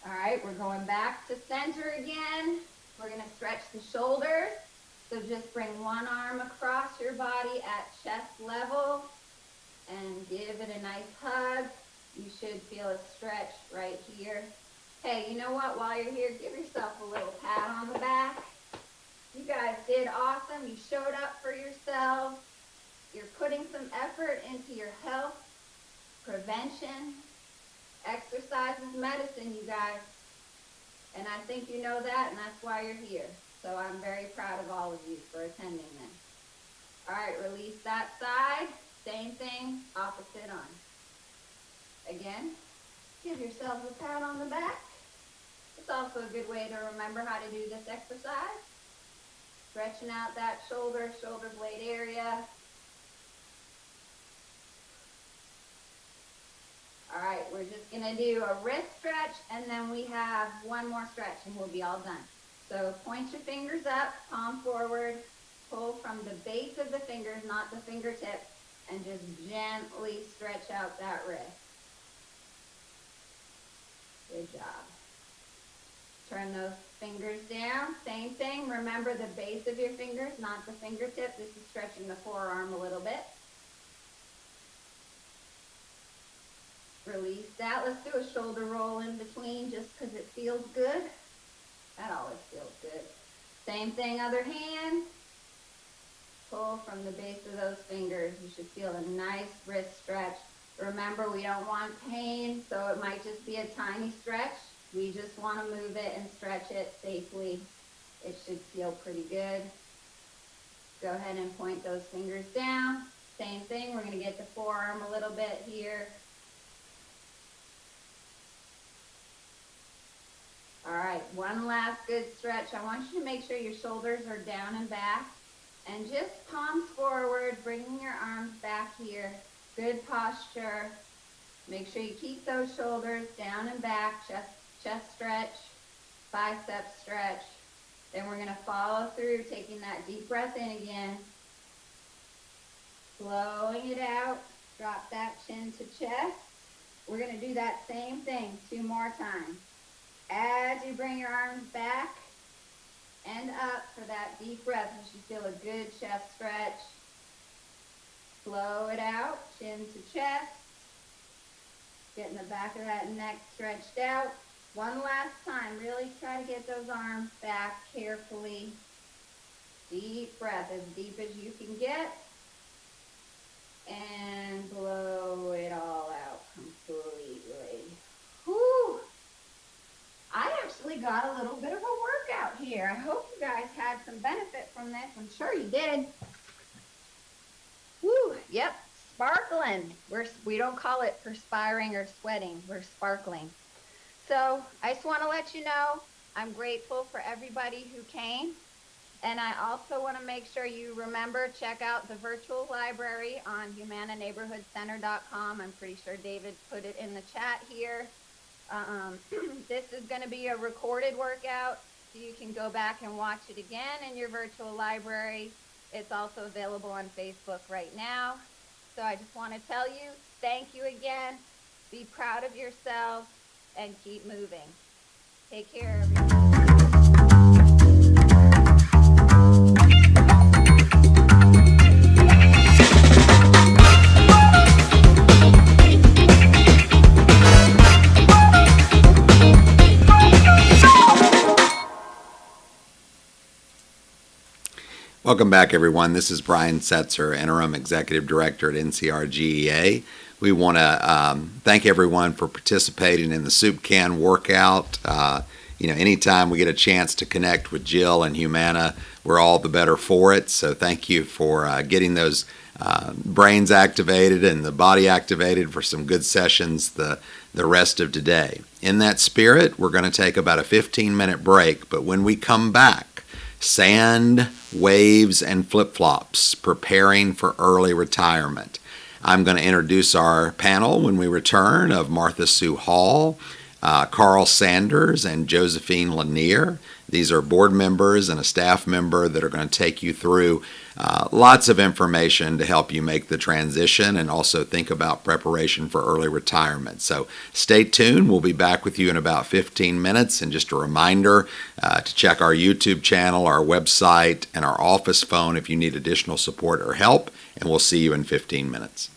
All right, we're going back to center again. We're gonna stretch the shoulders. So just bring one arm across your body at chest level and give it a nice hug. You should feel a stretch right here. Hey, you know what? While you're here, give yourself a little pat on the back. You guys did awesome. You showed up for yourselves. You're putting some effort into your health, prevention. Exercise is medicine, you guys. And I think you know that, and that's why you're here. So I'm very proud of all of you for attending this. All right, release that side. Same thing, opposite arm. Again, give yourselves a pat on the back. It's also a good way to remember how to do this exercise. Stretching out that shoulder blade area. All right, we're just gonna do a wrist stretch, and then we have one more stretch and we'll be all done. So point your fingers up, palm forward, pull from the base of the fingers, not the fingertips, and just gently stretch out that wrist. Good job. Turn those fingers down, same thing. Remember the base of your fingers, not the fingertip. This is stretching the forearm a little bit. Release that. Let's do a shoulder roll in between just because it feels good. That always feels good. Same thing, other hand. Pull from the base of those fingers. You should feel a nice wrist stretch. Remember, we don't want pain, so it might just be a tiny stretch. We just want to move it and stretch it safely. It should feel pretty good. Go ahead and point those fingers down. Same thing, we're going to get the forearm a little bit here. All right, one last good stretch. I want you to make sure your shoulders are down and back. And just palms forward, bringing your arms back here. Good posture. Make sure you keep those shoulders down and back, chest stretch, bicep stretch. Then we're gonna follow through, taking that deep breath in again. Blowing it out, drop that chin to chest. We're gonna do that same thing 2 more times. As you bring your arms back and up for that deep breath, you should feel a good chest stretch. Blow it out, chin to chest. Getting the back of that neck stretched out. One last time, really try to get those arms back carefully. Deep breath, as deep as you can get. And blow it all out completely. Whew. I actually got a little bit of a workout here. I hope you guys had some benefit from this. I'm sure you did. Woo, yep, sparkling. We don't call it perspiring or sweating. We're sparkling. So I just want to let you know, I'm grateful for everybody who came. And I also want to make sure you remember, check out the virtual library on humananeighborhoodcenter.com. I'm pretty sure David put it in the chat here. This is going to be a recorded workout, so you can go back and watch it again in your virtual library. It's also available on Facebook right now. So I just want to tell you, thank you again. Be proud of yourselves and keep moving. Take care, everyone. Welcome back, everyone. This is Brian Setzer, Interim Executive Director at Ncrgea. We want to thank everyone for participating in the soup can workout. Anytime we get a chance to connect with Jill and Humana, we're all the better for it. So thank you for getting those brains activated and the body activated for some good sessions the rest of today. In that spirit, we're going to take about a 15-minute break, but when we come back, sand, waves, and flip-flops, preparing for early retirement. I'm going to introduce our panel when we return of Martha Sue Hall, Carl Sanders, and Josephine Lanier. These are board members and a staff member that are going to take you through lots of information to help you make the transition and also think about preparation for early retirement. So stay tuned. We'll be back with you in about 15 minutes. And just a reminder to check our YouTube channel, our website, and our office phone if you need additional support or help. And we'll see you in 15 minutes.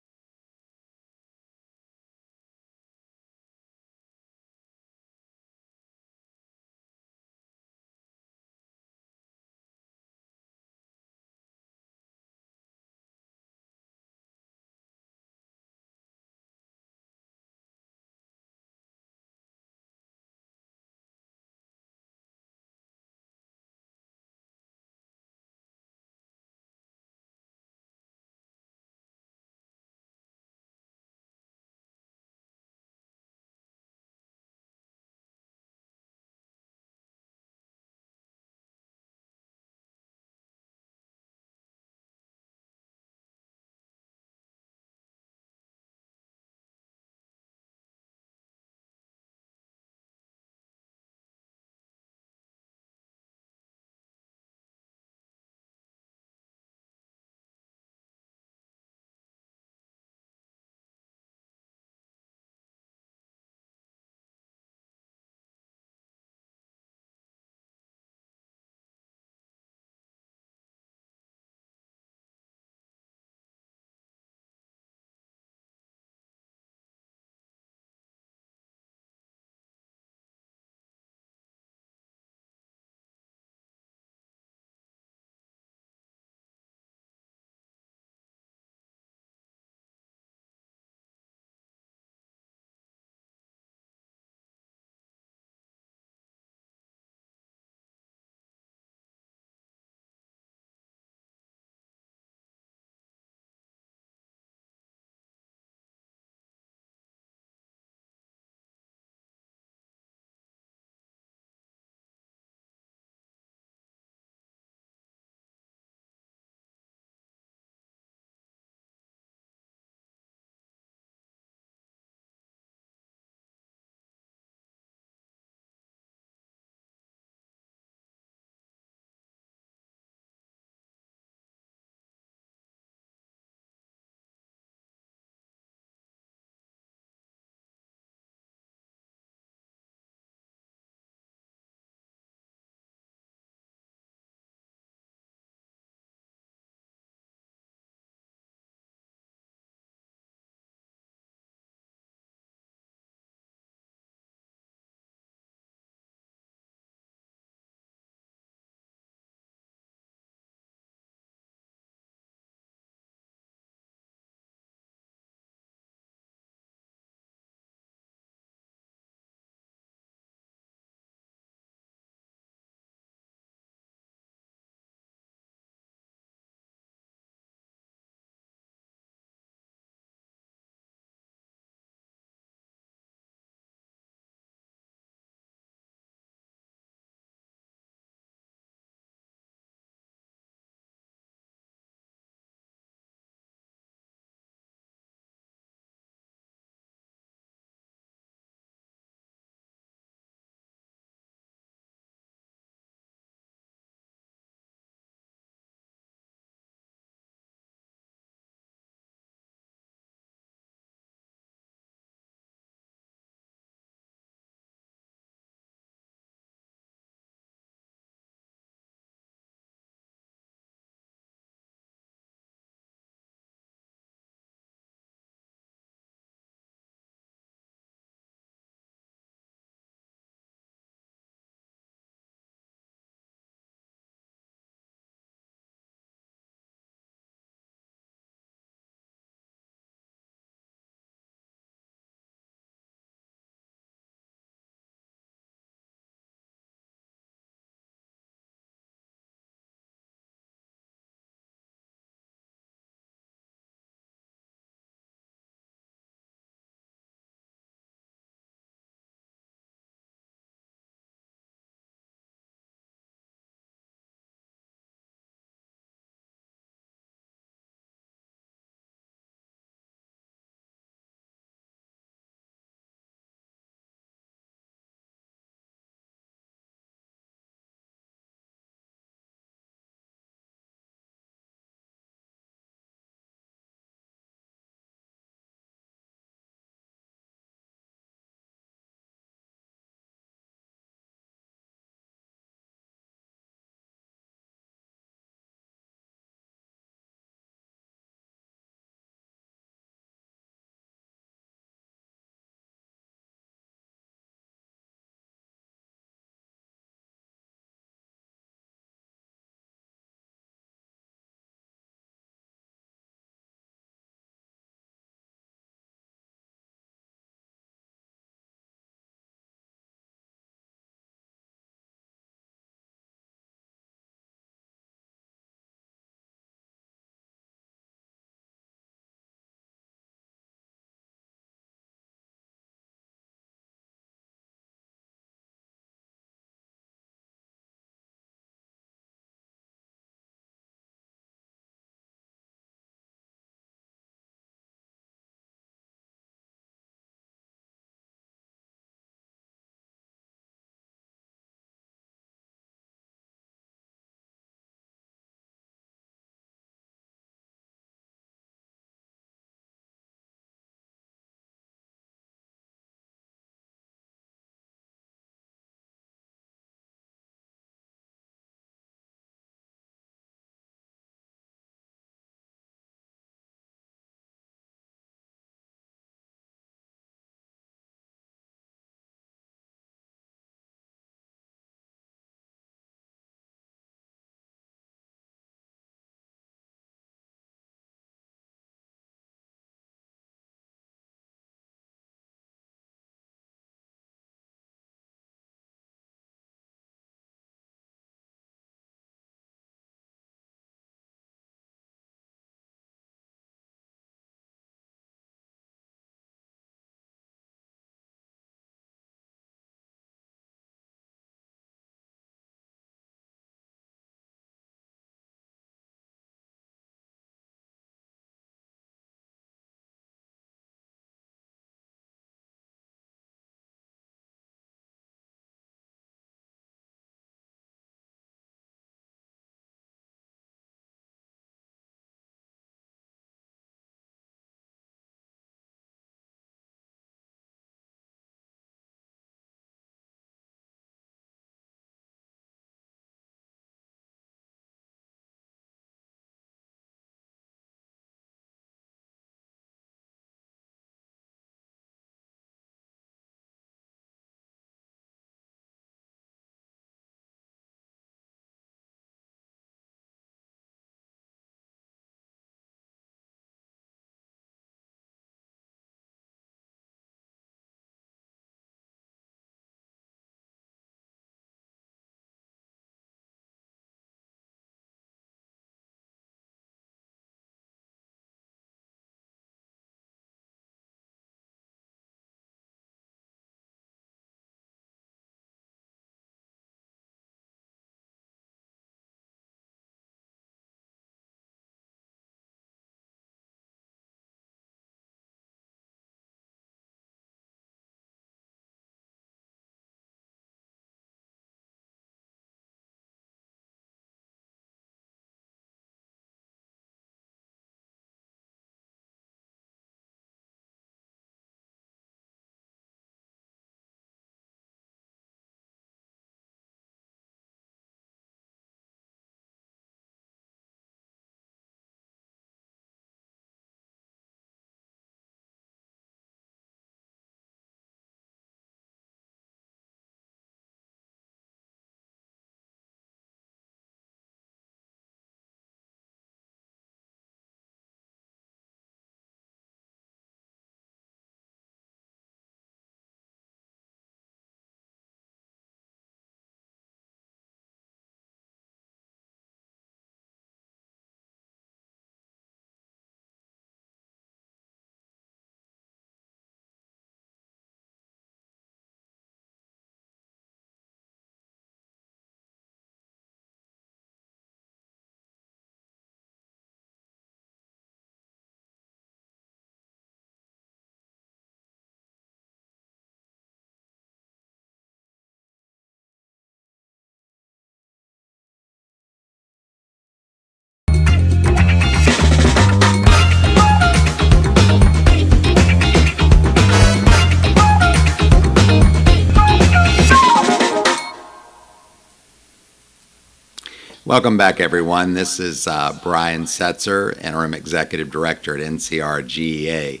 Welcome back, everyone. This is Brian Setzer, Interim Executive Director at Ncrgea.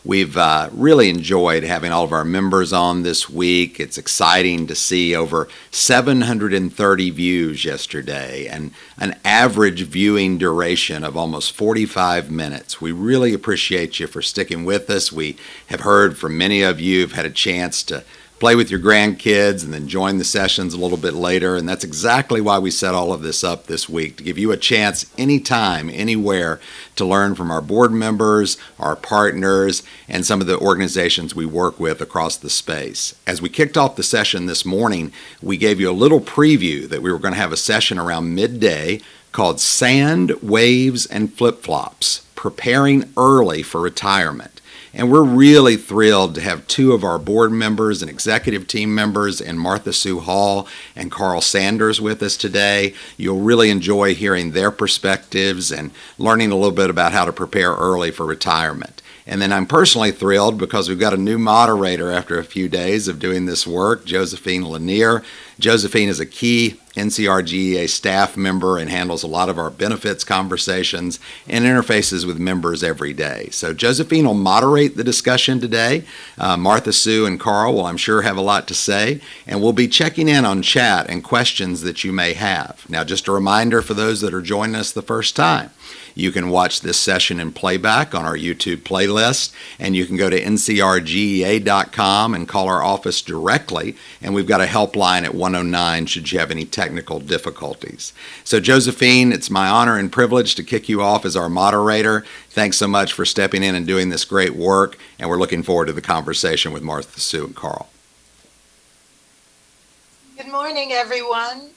We've really enjoyed having all of our members on this week. It's exciting to see over 730 views yesterday and an average viewing duration of almost 45 minutes. We really appreciate you for sticking with us. We have heard from many of you who've had a chance to play with your grandkids and then join the sessions a little bit later. And that's exactly why we set all of this up this week, to give you a chance anytime, anywhere, to learn from our board members, our partners, and some of the organizations we work with across the space. As we kicked off the session this morning, we gave you a little preview that we were going to have a session around midday called Sand, Waves, and Flip-Flops, Preparing Early for Retirement. And we're really thrilled to have two of our board members and executive team members in Martha Sue Hall and Carl Sanders with us today. You'll really enjoy hearing their perspectives and learning a little bit about how to prepare early for retirement. And then I'm personally thrilled because we've got a new moderator after a few days of doing this work, Josephine Lanier. Josephine is a key Ncrgea staff member and handles a lot of our benefits conversations and interfaces with members every day. So Josephine will moderate the discussion today. Martha Sue and Carl will, I'm sure, have a lot to say, and we'll be checking in on chat and questions that you may have. Now, just a reminder for those that are joining us the first time, you can watch this session in playback on our YouTube playlist, and you can go to ncrgea.com and call our office directly, and we've got a helpline at 109 should you have any technical difficulties. So Josephine, it's my honor and privilege to kick you off as our moderator. Thanks so much for stepping in and doing this great work, and we're looking forward to the conversation with Martha Sue and Carl. Good morning, everyone.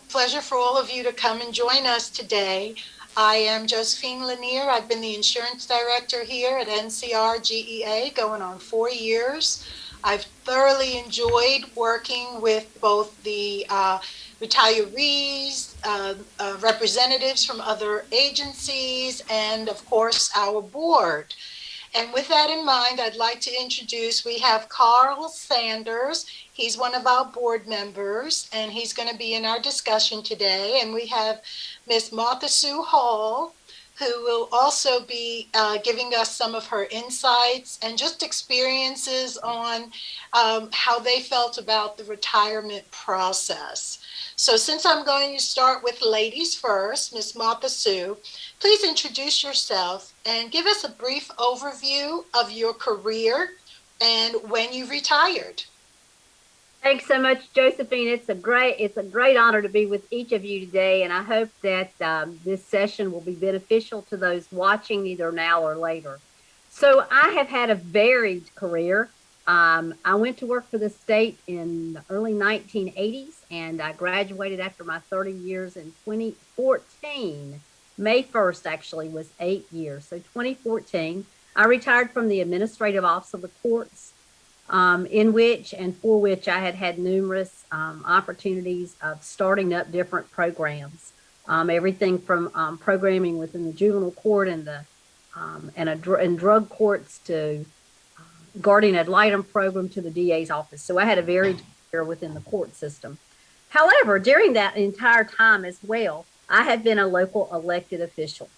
Pleasure for all of you to come and join us today. I am Josephine Lanier. I've been the insurance director here at Ncrgea going on 4 years. I've thoroughly enjoyed working with both the retirees, representatives from other agencies, and of course our board. And with that in mind, I'd like to introduce, we have Carl Sanders. He's one of our board members, and he's going to be in our discussion today. And we have Miss Martha Sue Hall, who will also be giving us some of her insights and just experiences on how they felt about the retirement process. So since I'm going to start with ladies first, Miss Martha Sue, please introduce yourself and give us a brief overview of your career and when you retired. Thanks so much, Josephine. It's a great honor to be with each of you today, and I hope that this session will be beneficial to those watching either now or later. So I have had a varied career. I went to work for the state in the early 1980s, and I graduated after my 30 years in 2014. May 1st actually was 8 years. So 2014, I retired from the administrative office of the courts, in which and for which I had numerous opportunities of starting up different programs, everything from programming within the juvenile court and and drug courts to guardian ad litem program to the DA's office. So I had a varied career within the court system. However, during that entire time as well, I have been a local elected official.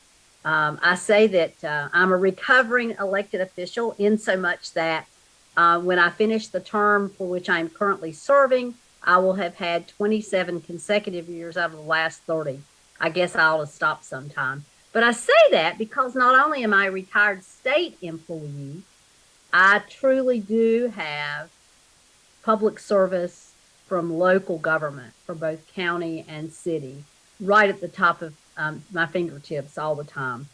I say that I'm a recovering elected official in so much that when I finish the term for which I'm currently serving, I will have had 27 consecutive years out of the last 30. I guess I ought to stop sometime. But I say that because not only am I a retired state employee, I truly do have public service from local government, for both county and city, right at the top of my fingertips all the time.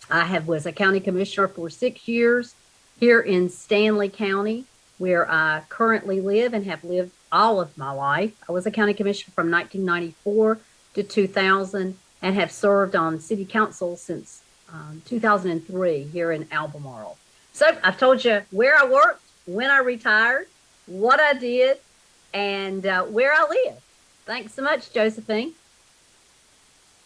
I was a county commissioner for 6 years here in Stanley County, where I currently live and have lived all of my life. I was a county commissioner from 1994 to 2000 and have served on city council since 2003 here in Albemarle. So I've told you where I worked, when I retired, what I did, and where I live. Thanks so much, Josephine.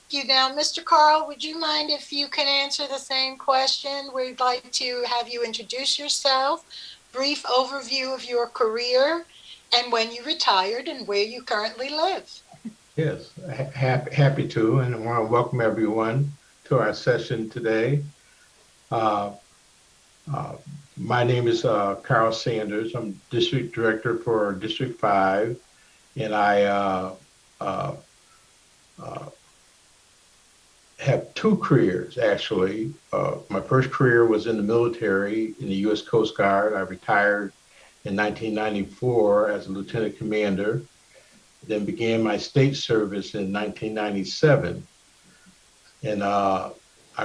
Thank you. Now, Mr. Carl, would you mind if you can answer the same question? We'd like to have you introduce yourself, brief overview of your career, and when you retired and where you currently live. Yes, happy to, and I want to welcome everyone to our session today. Uh, uh, my name is Carl Sanders. I'm District Director for District 5, and I uh, uh, have two careers, actually. My first career was in the military in the U.S. Coast Guard. I retired in 1994 as a lieutenant commander, then began my state service in 1997. And I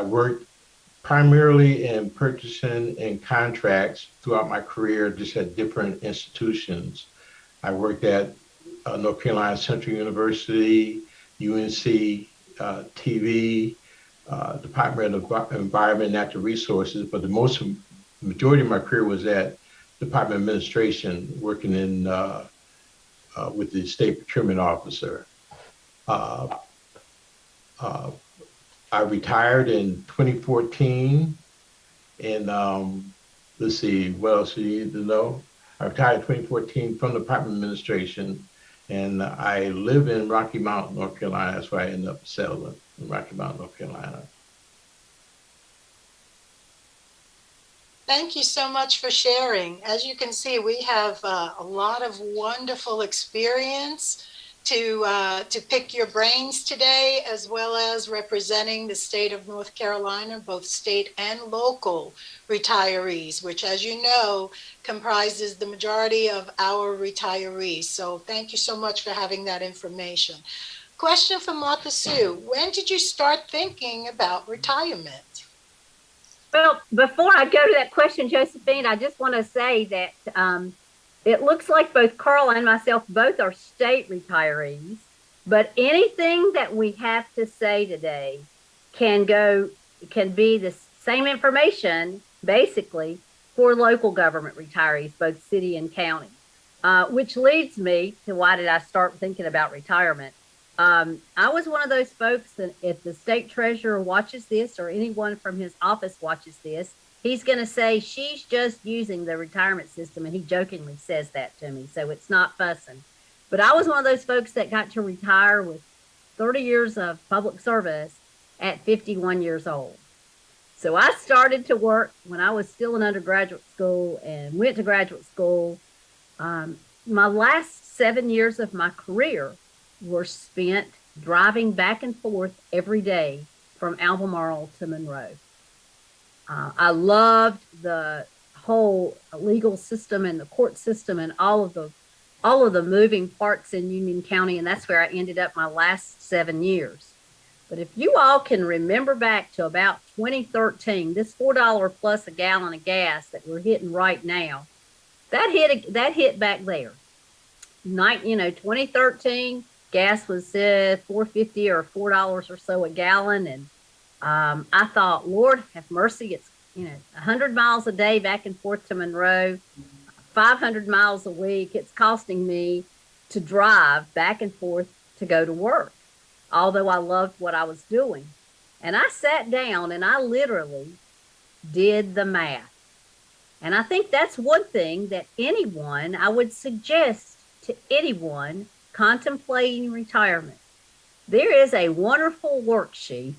worked primarily in purchasing and contracts throughout my career, just at different institutions. I worked at North Carolina Central University, UNC TV, Department of Environment and Natural Resources, but the majority of my career was at Department of Administration, working in with the state procurement officer. Uh, uh, I retired in 2014, and let's see, what else do you need to know? I retired in 2014 from the Department of Administration, and I live in Rocky Mount, North Carolina. That's where I ended up settling, in Rocky Mount, North Carolina. Thank you so much for sharing. As you can see, we have a lot of wonderful experience to pick your brains today, as well as representing the state of North Carolina, both state and local retirees, which, as you know, comprises the majority of our retirees. So thank you so much for having that information. Question for Martha Sue. When did you start thinking about retirement? Well, before I go to that question, Josephine, I just want to say that it looks like both Carl and myself both are state retirees, but anything that we have to say today can be the same information, basically, for local government retirees, both city and county, which leads me to why did I start thinking about retirement? I was one of those folks that if the state treasurer watches this or anyone from his office watches this, he's going to say she's just using the retirement system. And he jokingly says that to me. So it's not fussing. But I was one of those folks that got to retire with 30 years of public service at 51 years old. So I started to work when I was still in undergraduate school and went to graduate school. My last 7 years of my career were spent driving back and forth every day from Albemarle to Monroe. I loved the whole legal system and the court system and all of the moving parts in Union County, and that's where I ended up my last 7 years. But if you all can remember back to about 2013, this $4 plus a gallon of gas that we're hitting right now, that hit back there. 2013. Gas was $4.50 or $4 or so a gallon, and I thought, Lord have mercy, it's 100 miles a day back and forth to Monroe, 500 miles a week. It's costing me to drive back and forth to go to work, although I loved what I was doing. And I sat down and I literally did the math. And I think that's one thing that I would suggest to anyone contemplating retirement. There is a wonderful worksheet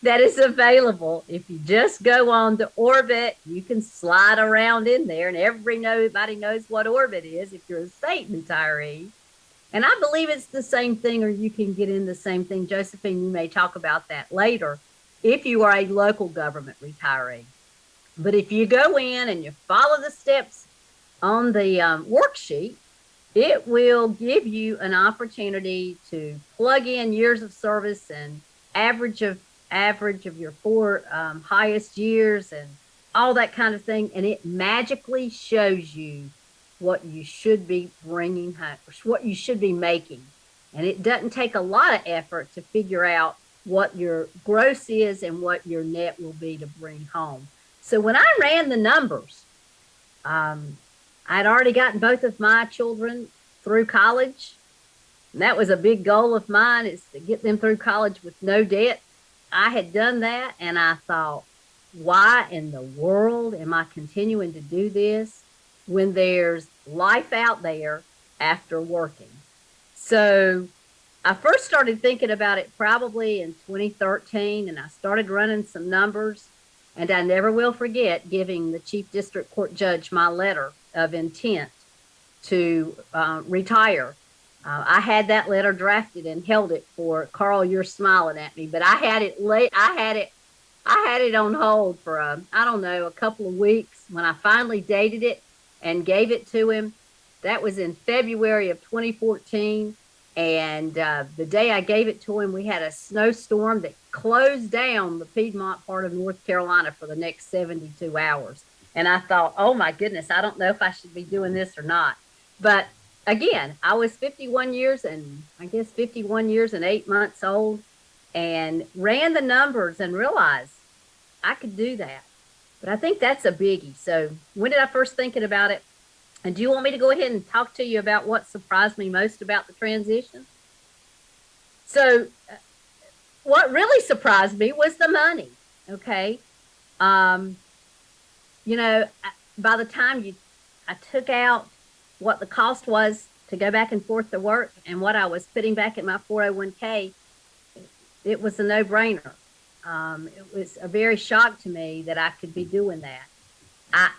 that is available. If you just go on to Orbit, you can slide around in there, and everybody knows what Orbit is if you're a state retiree. And I believe it's the same thing, or you can get in the same thing. Josephine, you may talk about that later if you are a local government retiree. But if you go in and you follow the steps on the worksheet, it will give you an opportunity to plug in years of service and average of your four highest years and all that kind of thing. And it magically shows you what you should be bringing home, what you should be making. And it doesn't take a lot of effort to figure out what your gross is and what your net will be to bring home. So when I ran the numbers, I'd already gotten both of my children through college. And that was a big goal of mine, is to get them through college with no debt. I had done that, and I thought, why in the world am I continuing to do this when there's life out there after working? So I first started thinking about it probably in 2013, and I started running some numbers. And I never will forget giving the Chief District Court Judge my letter of intent to retire. I had that letter drafted and held it for Carl. You're smiling at me, but I had it late. I had it on hold for I don't know, a couple of weeks. When I finally dated it and gave it to him, that was in February of 2014. And the day I gave it to him, we had a snowstorm that closed down the Piedmont part of North Carolina for the next 72 hours. And I thought, oh my goodness, I don't know if I should be doing this or not. But again, I was 51 years and 8 months old, and ran the numbers and realized I could do that. But I think that's a biggie. So when did I first thinking about it? And do you want me to go ahead and talk to you about what surprised me most about the transition? So what really surprised me was the money. Okay. You know, by the time I took out what the cost was to go back and forth to work and what I was putting back in my 401k, it was a no-brainer. It was a very shock to me that I could be doing that.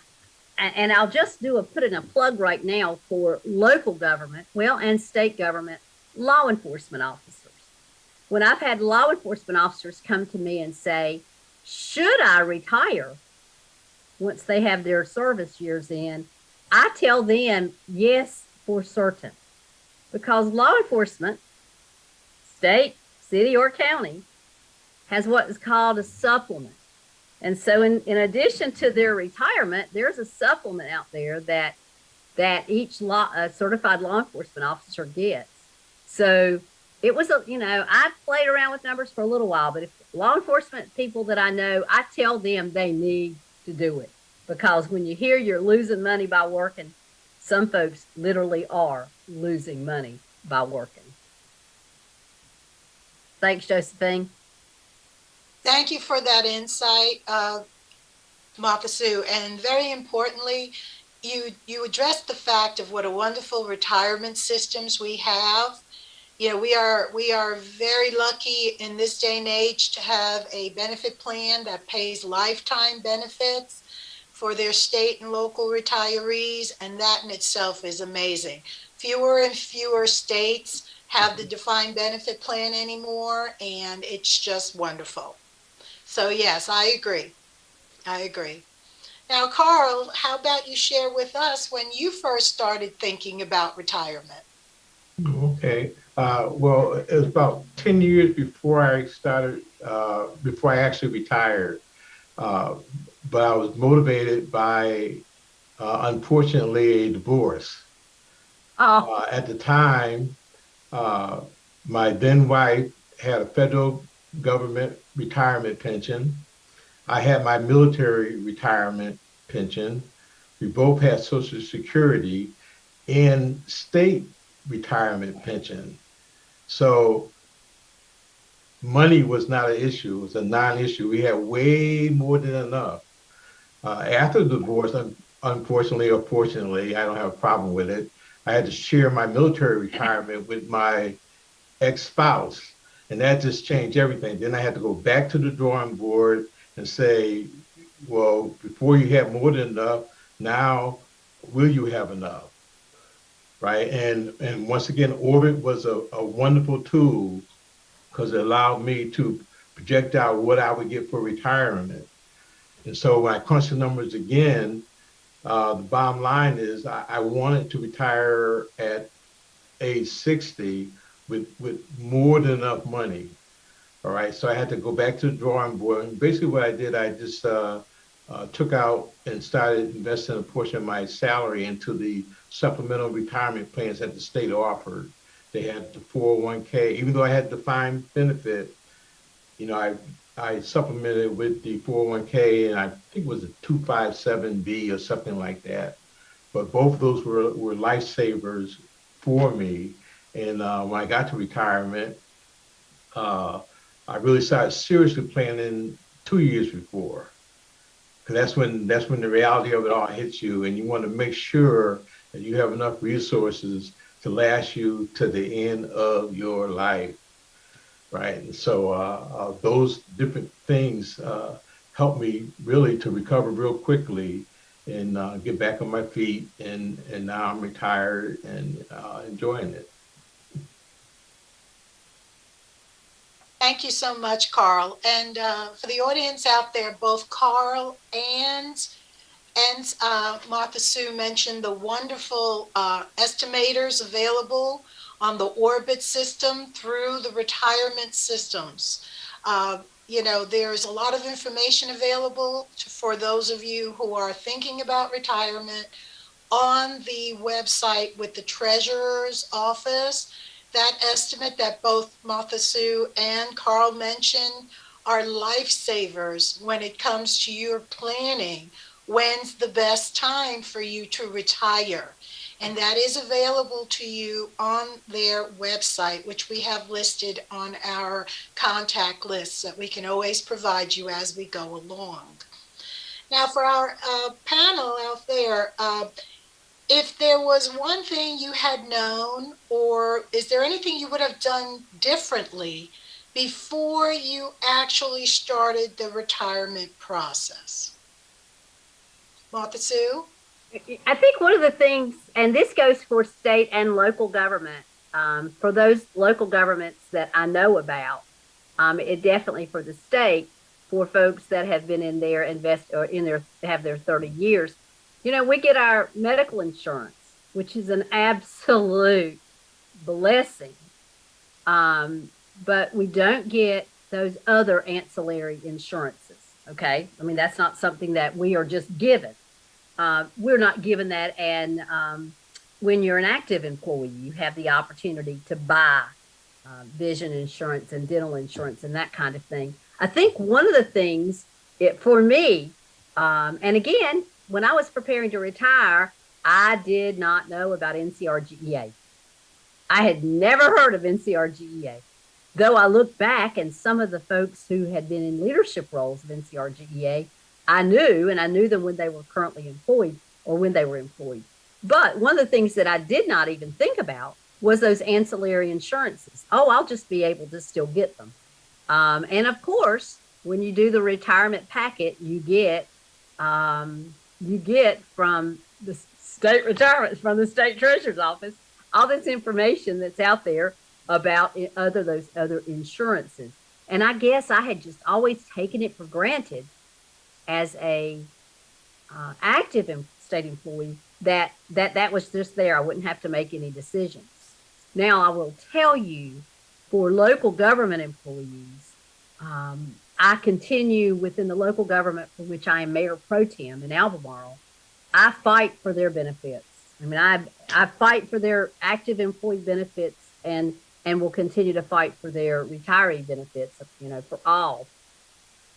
And I'll just put in a plug right now for local government, and state government law enforcement officers. When I've had law enforcement officers come to me and say, should I retire once they have their service years in, I tell them yes, for certain. Because law enforcement, state, city, or county, has what is called a supplement. And so in addition to their retirement, there's a supplement out there that each certified law enforcement officer gets. So it was, I played around with numbers for a little while, but if law enforcement people that I know, I tell them they need to do it. Because when you hear you're losing money by working, some folks literally are losing money by working. Thanks, Josephine. Thank you for that insight, Martha Sue. And very importantly, you addressed the fact of what a wonderful retirement systems we have. You know, we are very lucky in this day and age to have a benefit plan that pays lifetime benefits for their state and local retirees, and that in itself is amazing. Fewer and fewer states have the defined benefit plan anymore, and it's just wonderful. So yes, I agree. Now, Carl, how about you share with us when you first started thinking about retirement? Okay. Well, it was about 10 years before I started, before I actually retired. But I was motivated by, unfortunately, a divorce. At the time, my then wife had a federal government retirement pension. I had my military retirement pension. We both had Social Security and state retirement pension. So money was not an issue. It was a non-issue. We had way more than enough. After the divorce, unfortunately or fortunately, I don't have a problem with it. I had to share my military retirement with my ex-spouse, and that just changed everything. Then I had to go back to the drawing board and say, well, before you had more than enough, now will you have enough? Right? And once again, Orbit was a wonderful tool because it allowed me to project out what I would get for retirement. And so when I crunched the numbers again, the bottom line is I wanted to retire at age 60 with more than enough money. All right, so I had to go back to the drawing board. And basically what I did, I just took out and started investing a portion of my salary into the supplemental retirement plans that the state offered. They had the 401k, even though I had defined benefit, I supplemented with the 401k, and I think it was a 257B or something like that. But both of those were lifesavers for me. And when I got to retirement, I really started seriously planning 2 years before. Because that's when the reality of it all hits you, and you want to make sure that you have enough resources to last you to the end of your life, right? And so those different things helped me really to recover real quickly and get back on my feet. And now I'm retired and enjoying it. Thank you so much, Carl. And for the audience out there, both Carl and Martha Sue mentioned the wonderful estimators available on the Orbit system through the retirement systems. There's a lot of information available for those of you who are thinking about retirement on the website with the treasurer's office. That estimate that both Martha Sue and Carl mentioned are lifesavers when it comes to your planning. When's the best time for you to retire? And that is available to you on their website, which we have listed on our contact lists that we can always provide you as we go along. Now, for our panel out there, if there was one thing you had known, or is there anything you would have done differently before you actually started the retirement process? Martha Sue? I think one of the things, and this goes for state and local government, for those local governments that I know about, it definitely for the state, for folks that have been in there have their 30 years. We get our medical insurance, which is an absolute blessing. But we don't get those other ancillary insurances. Okay. I mean, that's not something that we are just given. We're not given that. And when you're an active employee, you have the opportunity to buy vision insurance and dental insurance and that kind of thing. I think one of the things for me, and again, when I was preparing to retire, I did not know about Ncrgea. I had never heard of Ncrgea. Though I look back and some of the folks who had been in leadership roles of Ncrgea, I knew, and I knew them when they were currently employed or when they were employed. But one of the things that I did not even think about was those ancillary insurances. Oh, I'll just be able to still get them. And of course, when you do the retirement packet, you get from the state retirement, from the state treasurer's office, all this information that's out there about those other insurances. And I guess I had just always taken it for granted as a active state employee that was just there. I wouldn't have to make any decisions. Now, I will tell you, for local government employees, I continue within the local government for which I am mayor pro tem in Albemarle. I fight for their benefits. I mean, I fight for their active employee benefits and will continue to fight for their retiree benefits, for all.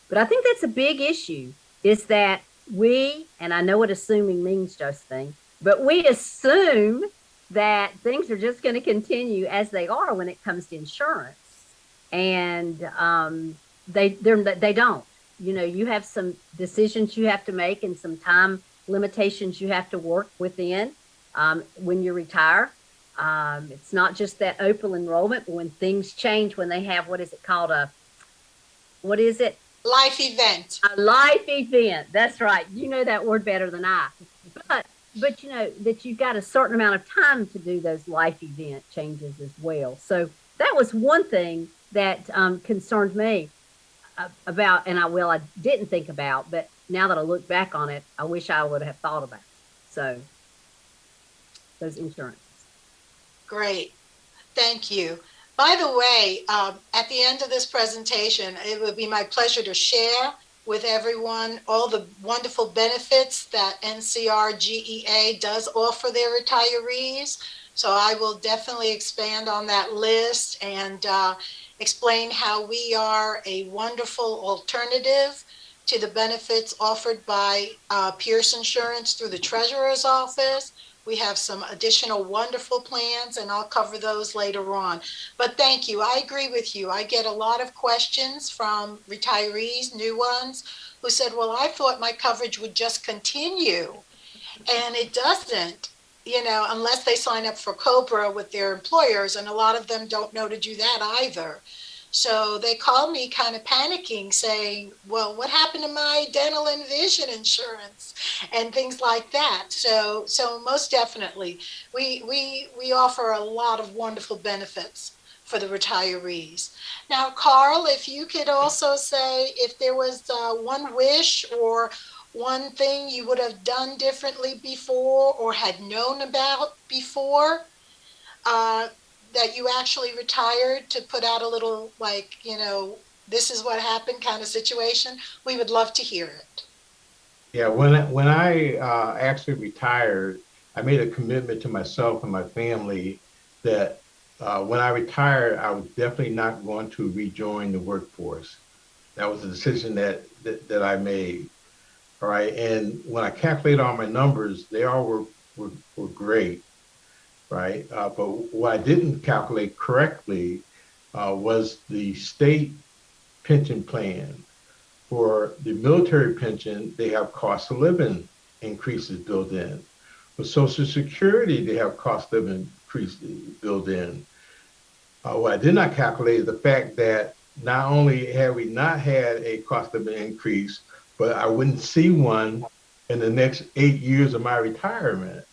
But I think that's a big issue, is that and I know what assuming means, Josephine, but we assume that things are just going to continue as they are when it comes to insurance. And they don't. You have some decisions you have to make and some time limitations you have to work within when you retire. It's not just that open enrollment, but when things change, when they have, what is it called? Life event. A life event. That's right. You know that word better than I. But that you've got a certain amount of time to do those life event changes as well. So that was one thing that concerned me about, and I didn't think about, but now that I look back on it, I wish I would have thought about it. So those insurances. Great. Thank you. By the way, at the end of this presentation, it would be my pleasure to share with everyone all the wonderful benefits that Ncrgea does offer their retirees. So I will definitely expand on that list and explain how we are a wonderful alternative to the benefits offered by Pierce Insurance through the Treasurer's Office. We have some additional wonderful plans, and I'll cover those later on. But thank you. I agree with you. I get a lot of questions from retirees, new ones, who said, well, I thought my coverage would just continue. And it doesn't. unless they sign up for COBRA with their employers, and a lot of them don't know to do that either. So they called me kind of panicking, saying, well, what happened to my dental and vision insurance and things like that? So most definitely, we offer a lot of wonderful benefits for the retirees. Now, Carl, if you could also say if there was one wish or one thing you would have done differently before or had known about before, that you actually retired, to put out a little, this is what happened kind of situation, we would love to hear it. Yeah, when I actually retired, I made a commitment to myself and my family that when I retired, I was definitely not going to rejoin the workforce. That was a decision that I made. All right, and when I calculated all my numbers, they all were great, right? But what I didn't calculate correctly was the state pension plan. For the military pension, they have cost of living increases built in. For Social Security, they have cost of living increases built in. What I did not calculate is the fact that not only have we not had a cost of living increase, but I wouldn't see one in the next 8 years of my retirement,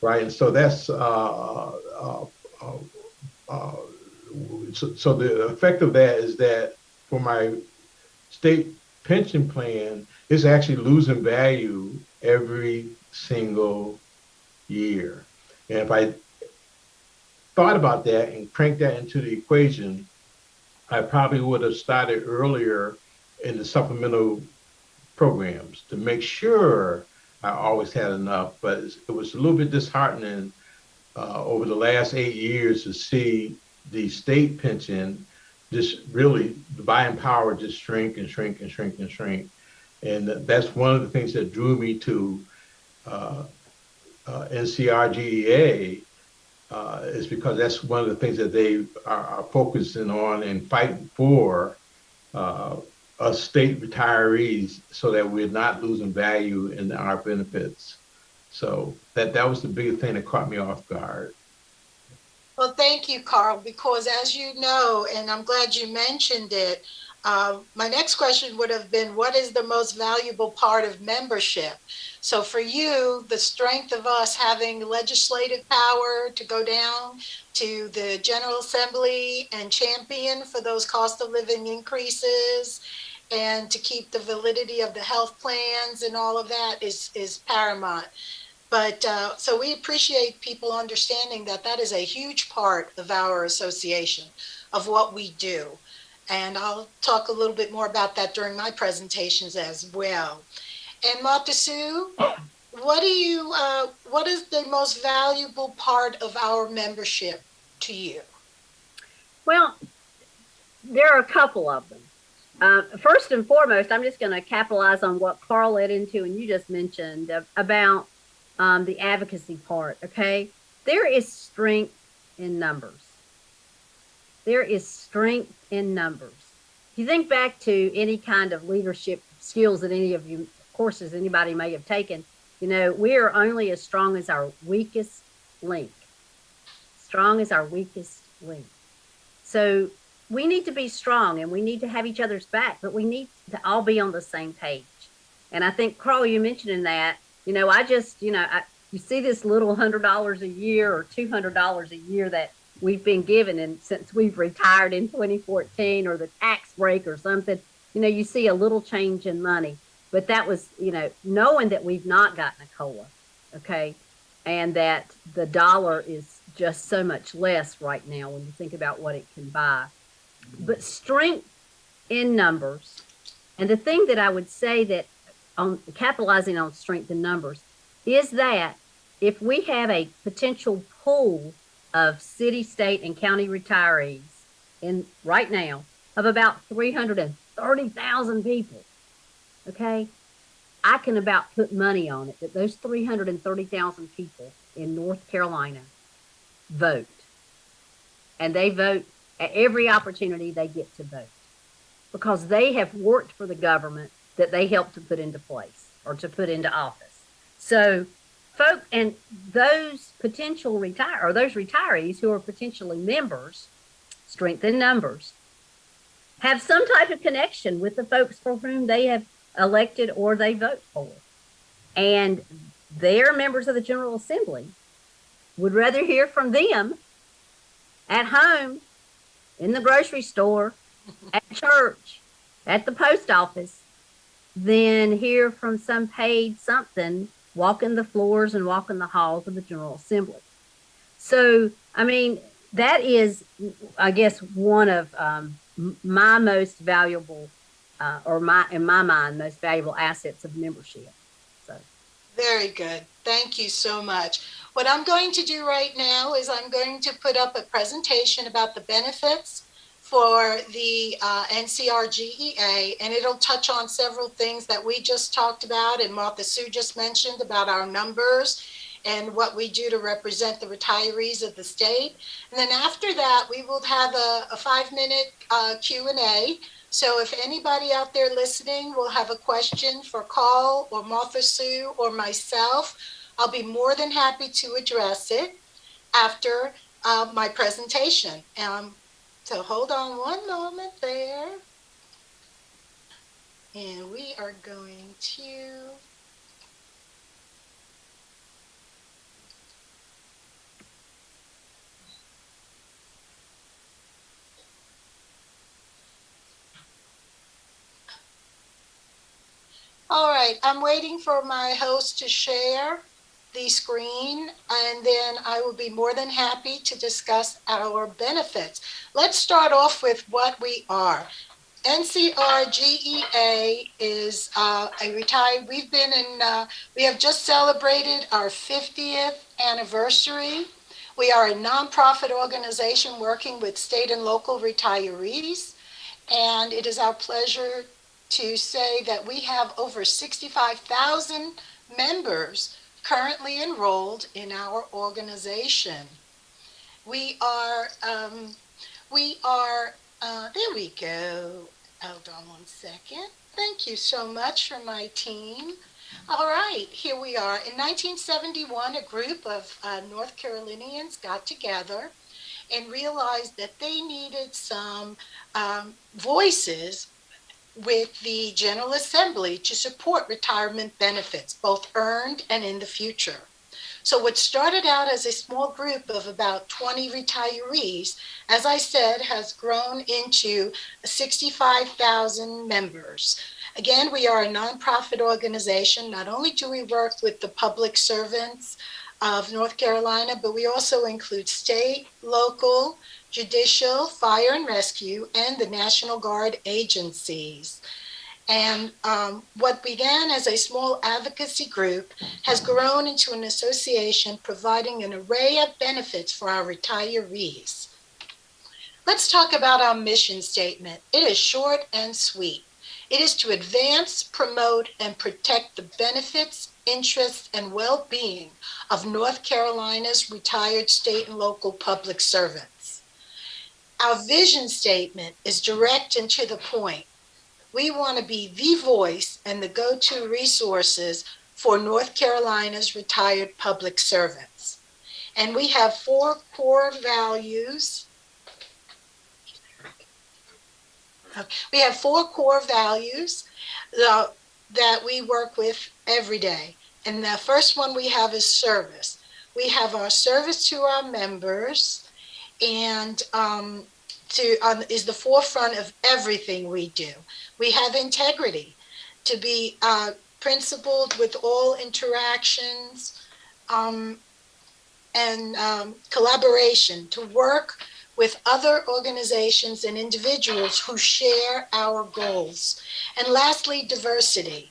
right? And so that's so the effect of that is that for my state pension plan, it's actually losing value every single year. And if I thought about that and cranked that into the equation, I probably would have started earlier in the supplemental programs to make sure I always had enough. But it was a little bit disheartening over the last 8 years to see the state pension just really, the buying power just shrink and shrink and shrink and shrink. And that's one of the things that drew me to Ncrgea, is because that's one of the things that they are focusing on and fighting for, us state retirees, so that we're not losing value in our benefits. So that was the biggest thing that caught me off guard. Well, thank you, Carl, because as you know, and I'm glad you mentioned it, my next question would have been, what is the most valuable part of membership? So for you, the strength of us having legislative power to go down to the General Assembly and champion for those cost of living increases and to keep the validity of the health plans and all of that is paramount. But so we appreciate people understanding that that is a huge part of our association, of what we do. And I'll talk a little bit more about that during my presentations as well. And Matasu, what is the most valuable part of our membership to you? Well, there are a couple of them. First and foremost, I'm just going to capitalize on what Carl led into and you just mentioned about the advocacy part, okay? There is strength in numbers. There is strength in numbers. If you think back to any kind of leadership skills that any of you, courses anybody may have taken, we are only as strong as our weakest link. Strong as our weakest link. So we need to be strong and we need to have each other's back, but we need to all be on the same page. And I think, Carl, you mentioned that, you see this little $100 a year or $200 a year that we've been given, and since we've retired in 2014, or the tax break or something, you see a little change in money. But that was, knowing that we've not gotten a COLA, okay, and that the dollar is just so much less right now when you think about what it can buy. But strength in numbers, and the thing that I would say that on capitalizing on strength in numbers is that if we have a potential pool of city, state, and county retirees in right now of about 330,000 people, okay, I can about put money on it that those 330,000 people in North Carolina vote. And they vote at every opportunity they get to vote because they have worked for the government that they helped to put into place or to put into office. So those potential those retirees who are potentially members, strength in numbers, have some type of connection with the folks for whom they have elected or they vote for. And their members of the General Assembly would rather hear from them at home, in the grocery store, at church, at the post office, than hear from some paid something walking the floors and walking the halls of the General Assembly. So, I mean, that is, I guess, one of my most valuable, in my mind, most valuable assets of membership. So, very good. Thank you so much. What I'm going to do right now is I'm going to put up a presentation about the benefits for the Ncrgea, and it'll touch on several things that we just talked about and Martha Sue just mentioned about our numbers and what we do to represent the retirees of the state. And then after that, we will have a 5-minute Q&A. So if anybody out there listening will have a question for Carl or Martha Sue or myself, I'll be more than happy to address it after my presentation. So hold on one moment there. And we are going to... All right, I'm waiting for my host to share the screen, and then I will be more than happy to discuss our benefits. Let's start off with what we are. Ncrgea is a retired, we have just celebrated our 50th anniversary. We are a nonprofit organization working with state and local retirees, and it is our pleasure to say that we have over 65,000 members currently enrolled in our organization. We are, there we go. Hold on one second. Thank you so much for my team. All right, here we are. In 1971, a group of North Carolinians got together and realized that they needed some voices with the General Assembly to support retirement benefits, both earned and in the future. So what started out as a small group of about 20 retirees, as I said, has grown into 65,000 members. Again, we are a nonprofit organization. Not only do we work with the public servants of North Carolina, but we also include state, local, judicial, fire and rescue, and the National Guard agencies. And what began as a small advocacy group has grown into an association providing an array of benefits for our retirees. Let's talk about our mission statement. It is short and sweet. It is to advance, promote, and protect the benefits, interests, and well-being of North Carolina's retired state and local public servants. Our vision statement is direct and to the point. We want to be the voice and the go-to resources for North Carolina's retired public servants. And we have 4 core values. We have 4 core values that we work with every day. And the first one we have is service. We have our service to our members, and is the forefront of everything we do. We have integrity, to be principled with all interactions, and collaboration, to work with other organizations and individuals who share our goals. And lastly, diversity.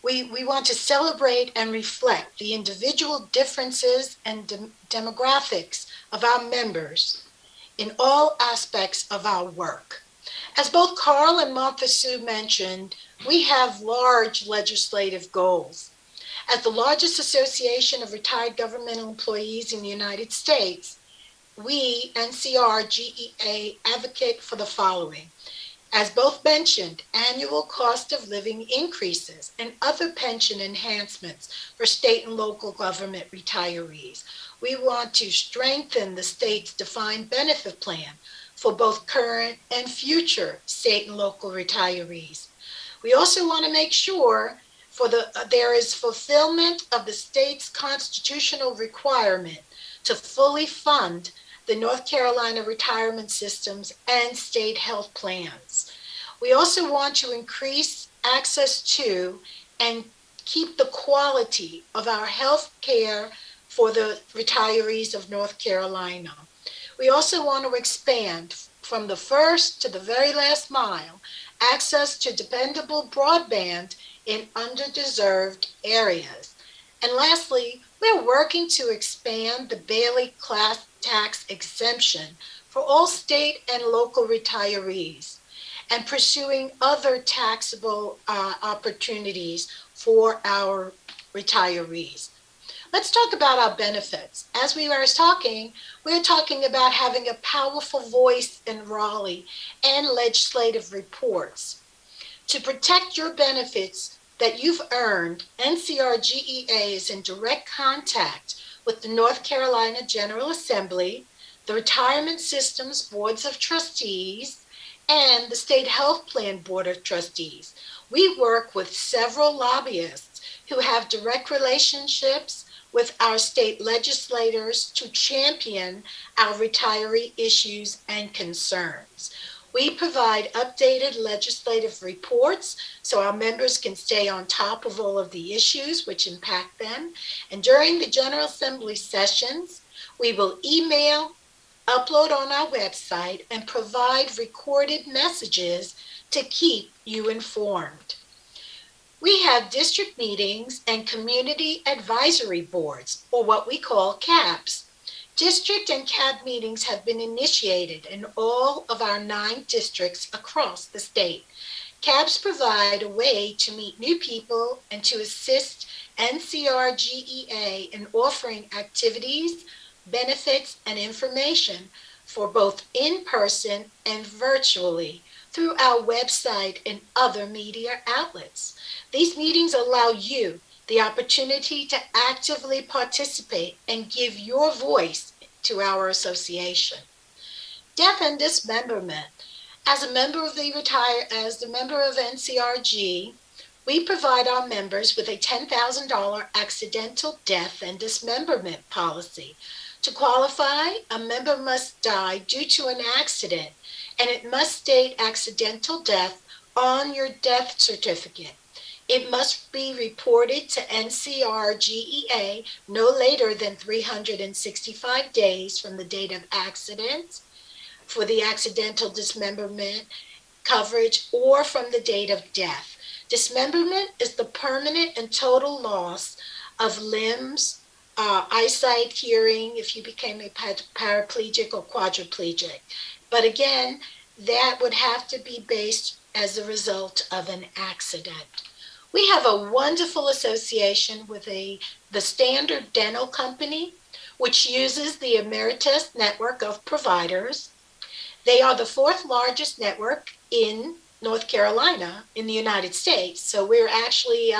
We want to celebrate and reflect the individual differences and demographics of our members in all aspects of our work. As both Carl and Martha Sue mentioned, we have large legislative goals. As the largest association of retired governmental employees in the United States, we, Ncrgea, advocate for the following. As both mentioned, annual cost of living increases and other pension enhancements for state and local government retirees. We want to strengthen the state's defined benefit plan for both current and future state and local retirees. We also want to make sure there is fulfillment of the state's constitutional requirement to fully fund the North Carolina retirement systems and state health plans. We also want to increase access to and keep the quality of our health care for the retirees of North Carolina. We also want to expand from the first to the very last mile access to dependable broadband in underdeserved areas. And lastly, we're working to expand the Bailey class tax exemption for all state and local retirees and pursuing other taxable opportunities for our retirees. Let's talk about our benefits. As we were talking, we're talking about having a powerful voice in Raleigh and legislative reports. To protect your benefits that you've earned, Ncrgea is in direct contact with the North Carolina General Assembly, the Retirement Systems Boards of Trustees, and the State Health Plan Board of Trustees. We work with several lobbyists who have direct relationships with our state legislators to champion our retiree issues and concerns. We provide updated legislative reports so our members can stay on top of all of the issues which impact them. And during the General Assembly sessions, we will email, upload on our website, and provide recorded messages to keep you informed. We have district meetings and community advisory boards, or what we call CABs. District and CAB meetings have been initiated in all of our 9 districts across the state. CABs provide a way to meet new people and to assist Ncrgea in offering activities, benefits, and information for both in-person and virtually through our website and other media outlets. These meetings allow you the opportunity to actively participate and give your voice to our association. Death and dismemberment. As a member of NCRG, we provide our members with a $10,000 accidental death and dismemberment policy. To qualify, a member must die due to an accident, and it must state accidental death on your death certificate. It must be reported to Ncrgea no later than 365 days from the date of accident for the accidental dismemberment coverage or from the date of death. Dismemberment is the permanent and total loss of limbs, eyesight, hearing, if you became a paraplegic or quadriplegic. But again, that would have to be based as a result of an accident. We have a wonderful association with the Standard Dental Company, which uses the Emeritus network of providers. They are the 4th largest network in North Carolina in the United States, so we're actually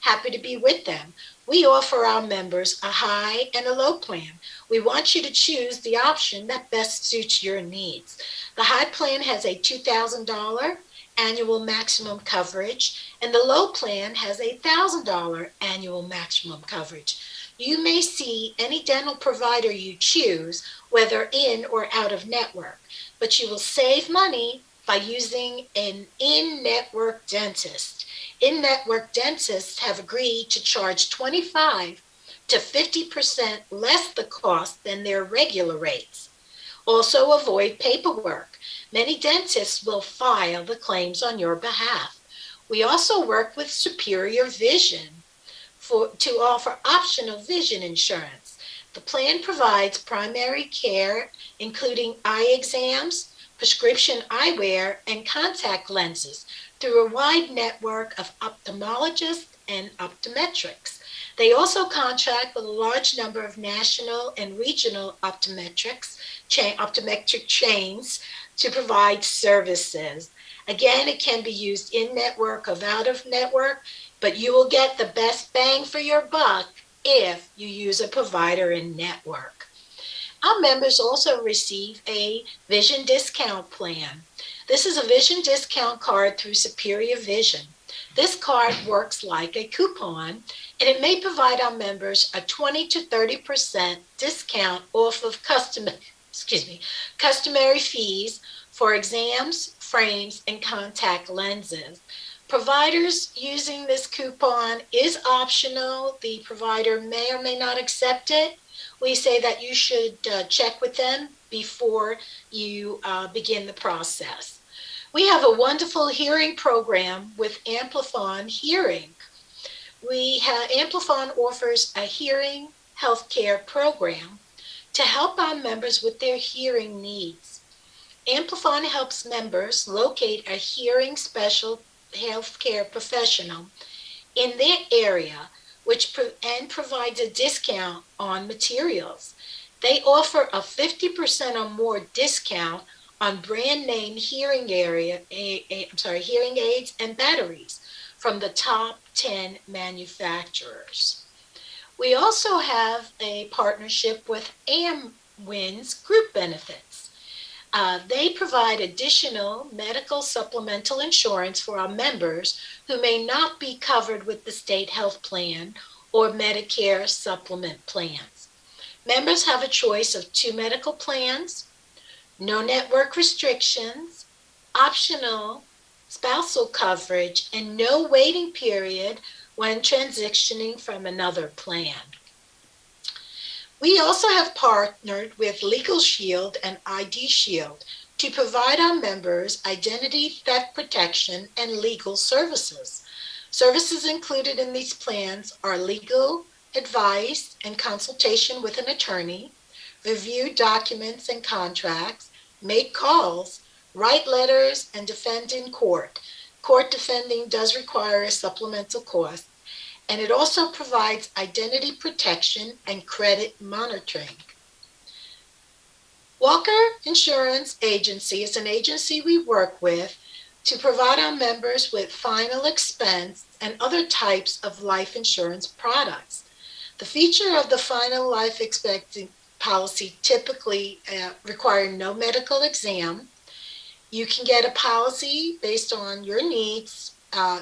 happy to be with them. We offer our members a high and a low plan. We want you to choose the option that best suits your needs. The high plan has a $2,000 annual maximum coverage, and the low plan has a $1,000 annual maximum coverage. You may see any dental provider you choose, whether in or out of network, but you will save money by using an in-network dentist. In-network dentists have agreed to charge 25 to 50% less the cost than their regular rates. Also avoid paperwork. Many dentists will file the claims on your behalf. We also work with Superior Vision to offer optional vision insurance. The plan provides primary care, including eye exams, prescription eyewear, and contact lenses through a wide network of ophthalmologists and optometrics. They also contract with a large number of national and regional optometric chains to provide services. Again, it can be used in network or out of network, but you will get the best bang for your buck if you use a provider in network. Our members also receive a vision discount plan. This is a vision discount card through Superior Vision. This card works like a coupon, and it may provide our members a 20 to 30% discount off of customary fees for exams, frames, and contact lenses. Providers using this coupon is optional. The provider may or may not accept it. We say that you should check with them before you begin the process. We have a wonderful hearing program with Amplifon Hearing. Amplifon offers a hearing healthcare program to help our members with their hearing needs. Amplifon helps members locate a hearing special healthcare professional in their area, and provides a discount on materials. They offer a 50% or more discount on brand name hearing aids and batteries from the top 10 manufacturers. We also have a partnership with AmWin's Group Benefits. They provide additional medical supplemental insurance for our members who may not be covered with the state health plan or Medicare supplement plans. Members have a choice of 2 medical plans, no network restrictions, optional spousal coverage, and no waiting period when transitioning from another plan. We also have partnered with Legal Shield and ID Shield to provide our members identity theft protection and legal services. Services included in these plans are legal advice and consultation with an attorney, review documents and contracts, make calls, write letters, and defend in court. Court defending does require a supplemental cost, and it also provides identity protection and credit monitoring. Walker Insurance Agency is an agency we work with to provide our members with final expense and other types of life insurance products. The feature of the final life expectancy policy typically require no medical exam. You can get a policy based on your needs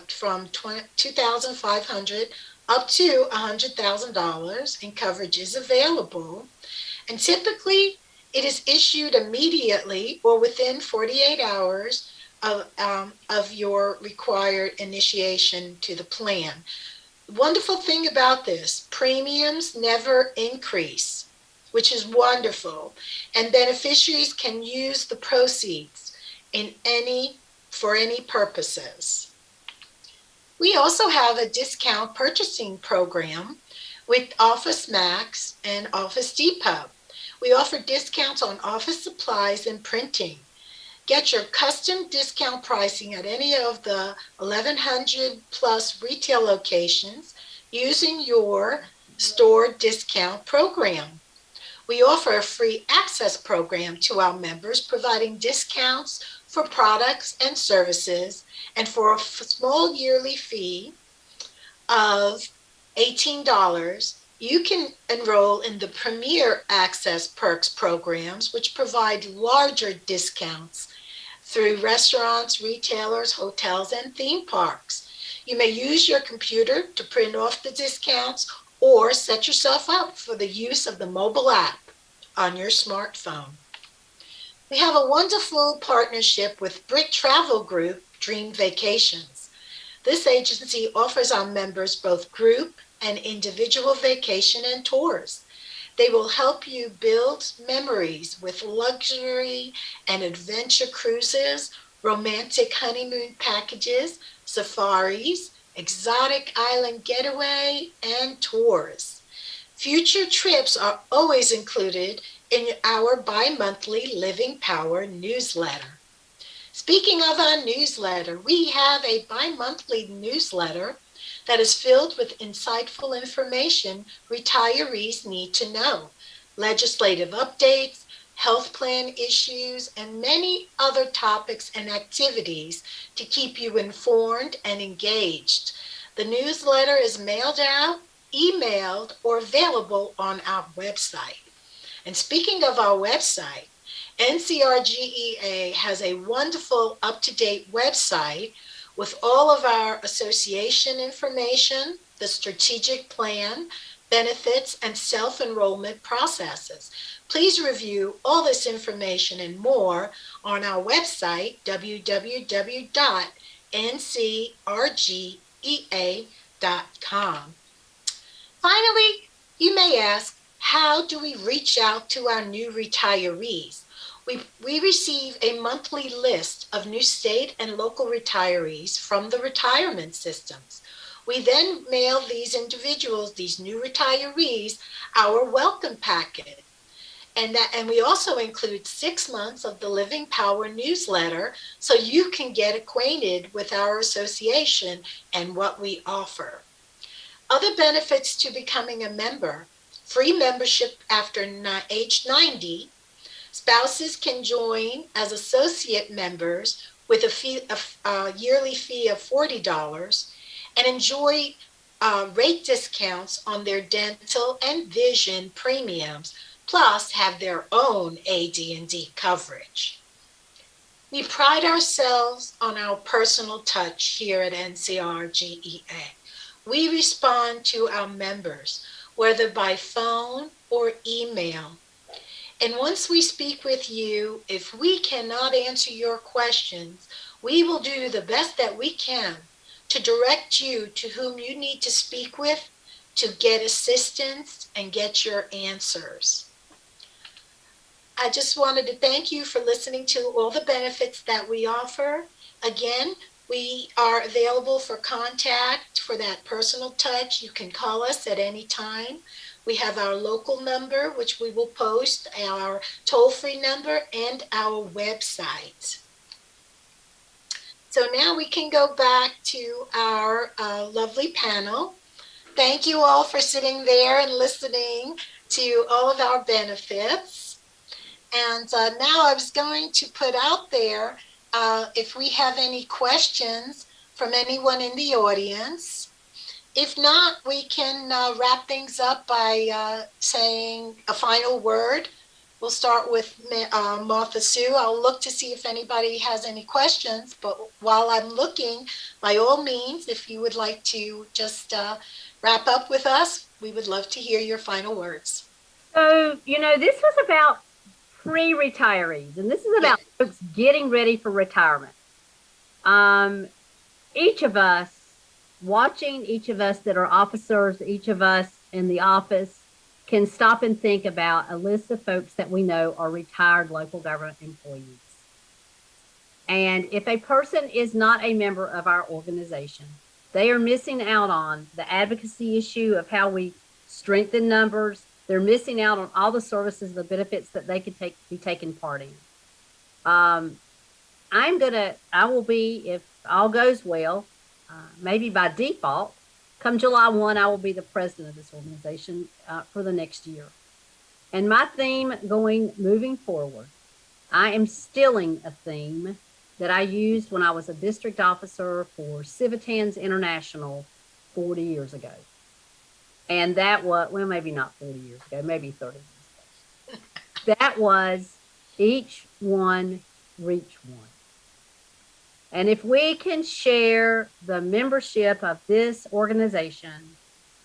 from $2,500 up to $100,000, and coverage is available. And typically, it is issued immediately or within 48 hours of your required initiation to the plan. The wonderful thing about this, premiums never increase, which is wonderful, and beneficiaries can use the proceeds for any purposes. We also have a discount purchasing program with Office Max and Office Depot. We offer discounts on office supplies and printing. Get your custom discount pricing at any of the 1,100 plus retail locations using your store discount program. We offer a free access program to our members, providing discounts for products and services, and for a small yearly fee of $18, you can enroll in the Premier Access Perks programs, which provide larger discounts through restaurants, retailers, hotels, and theme parks. You may use your computer to print off the discounts or set yourself up for the use of the mobile app on your smartphone. We have a wonderful partnership with Brit Travel Group, Dream Vacations. This agency offers our members both group and individual vacation and tours. They will help you build memories with luxury and adventure cruises, romantic honeymoon packages, safaris, exotic island getaway, and tours. Future trips are always included in our bi-monthly Living Power newsletter. Speaking of our newsletter, we have a bi-monthly newsletter that is filled with insightful information retirees need to know, legislative updates, health plan issues, and many other topics and activities to keep you informed and engaged. The newsletter is mailed out, emailed, or available on our website. And speaking of our website, Ncrgea has a wonderful up-to-date website with all of our association information, the strategic plan, benefits, and self-enrollment processes. Please review all this information and more on our website, www.ncrgea.com. Finally, you may ask, how do we reach out to our new retirees? We receive a monthly list of new state and local retirees from the retirement systems. We then mail these individuals, these new retirees, our welcome packet. And we also include 6 months of the Living Power newsletter so you can get acquainted with our association and what we offer. Other benefits to becoming a member: free membership after age 90. Spouses can join as associate members with a yearly fee of $40 and enjoy rate discounts on their dental and vision premiums, plus have their own AD&D coverage. We pride ourselves on our personal touch here at NCRGEA. We respond to our members, whether by phone or email. And once we speak with you, if we cannot answer your questions, we will do the best that we can to direct you to whom you need to speak with to get assistance and get your answers. I just wanted to thank you for listening to all the benefits that we offer. Again, we are available for contact for that personal touch. You can call us at any time. We have our local number, which we will post, our toll-free number, and our website. So now we can go back to our lovely panel. Thank you all for sitting there and listening to all of our benefits. And now I was going to put out there if we have any questions from anyone in the audience. If not, we can wrap things up by saying a final word. We'll start with Martha Sue. I'll look to see if anybody has any questions, but while I'm looking, by all means, if you would like to just wrap up with us, we would love to hear your final words. So, this was about pre-retirees, and this is about folks getting ready for retirement. Each of us that are officers, each of us in the office can stop and think about a list of folks that we know are retired local government employees. And if a person is not a member of our organization, they are missing out on the advocacy issue of how we strengthen numbers. They're missing out on all the services, the benefits that they could be taking part in. I will be, if all goes well, maybe by default, come July 1, I will be the president of this organization for the next year. And my theme moving forward, I am stealing a theme that I used when I was a district officer for Civitans International 40 years ago. And that was, well, maybe not 40 years ago, maybe 30 years ago. That was each one, reach one. And if we can share the membership of this organization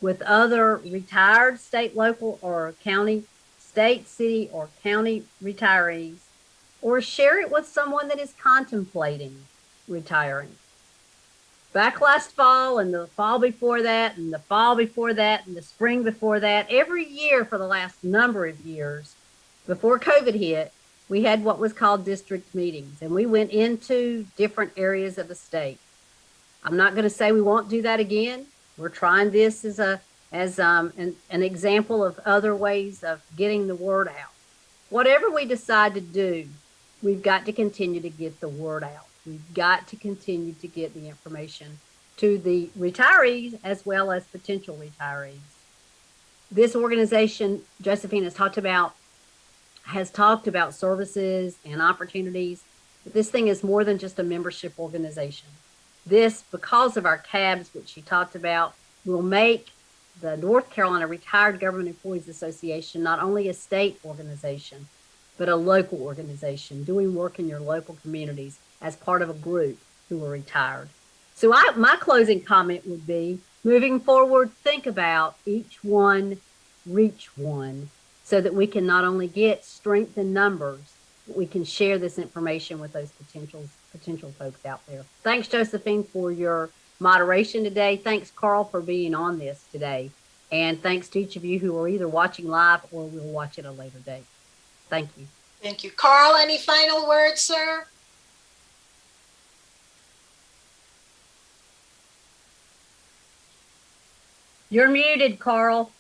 with other retired state, local, or county, state, city, or county retirees, or share it with someone that is contemplating retiring. Back last fall and the fall before that and the fall before that and the spring before that, every year for the last number of years before COVID hit, we had what was called district meetings, and we went into different areas of the state. I'm not going to say we won't do that again. We're trying this as an example of other ways of getting the word out. Whatever we decide to do, we've got to continue to get the word out. We've got to continue to get the information to the retirees as well as potential retirees. This organization, Josephine has talked about has talked about services and opportunities. But this thing is more than just a membership organization. This, because of our cabs, which she talked about, will make the North Carolina Retired Government Employees Association not only a state organization, but a local organization doing work in your local communities as part of a group who are retired. So my closing comment would be, moving forward, think about each one, reach one, so that we can not only get strength in numbers, but we can share this information with those potential folks out there. Thanks, Josephine, for your moderation today. Thanks, Carl, for being on this today. And thanks to each of you who are either watching live or will watch at a later date. Thank you. Thank you. Carl, any final words, sir? You're muted, Carl.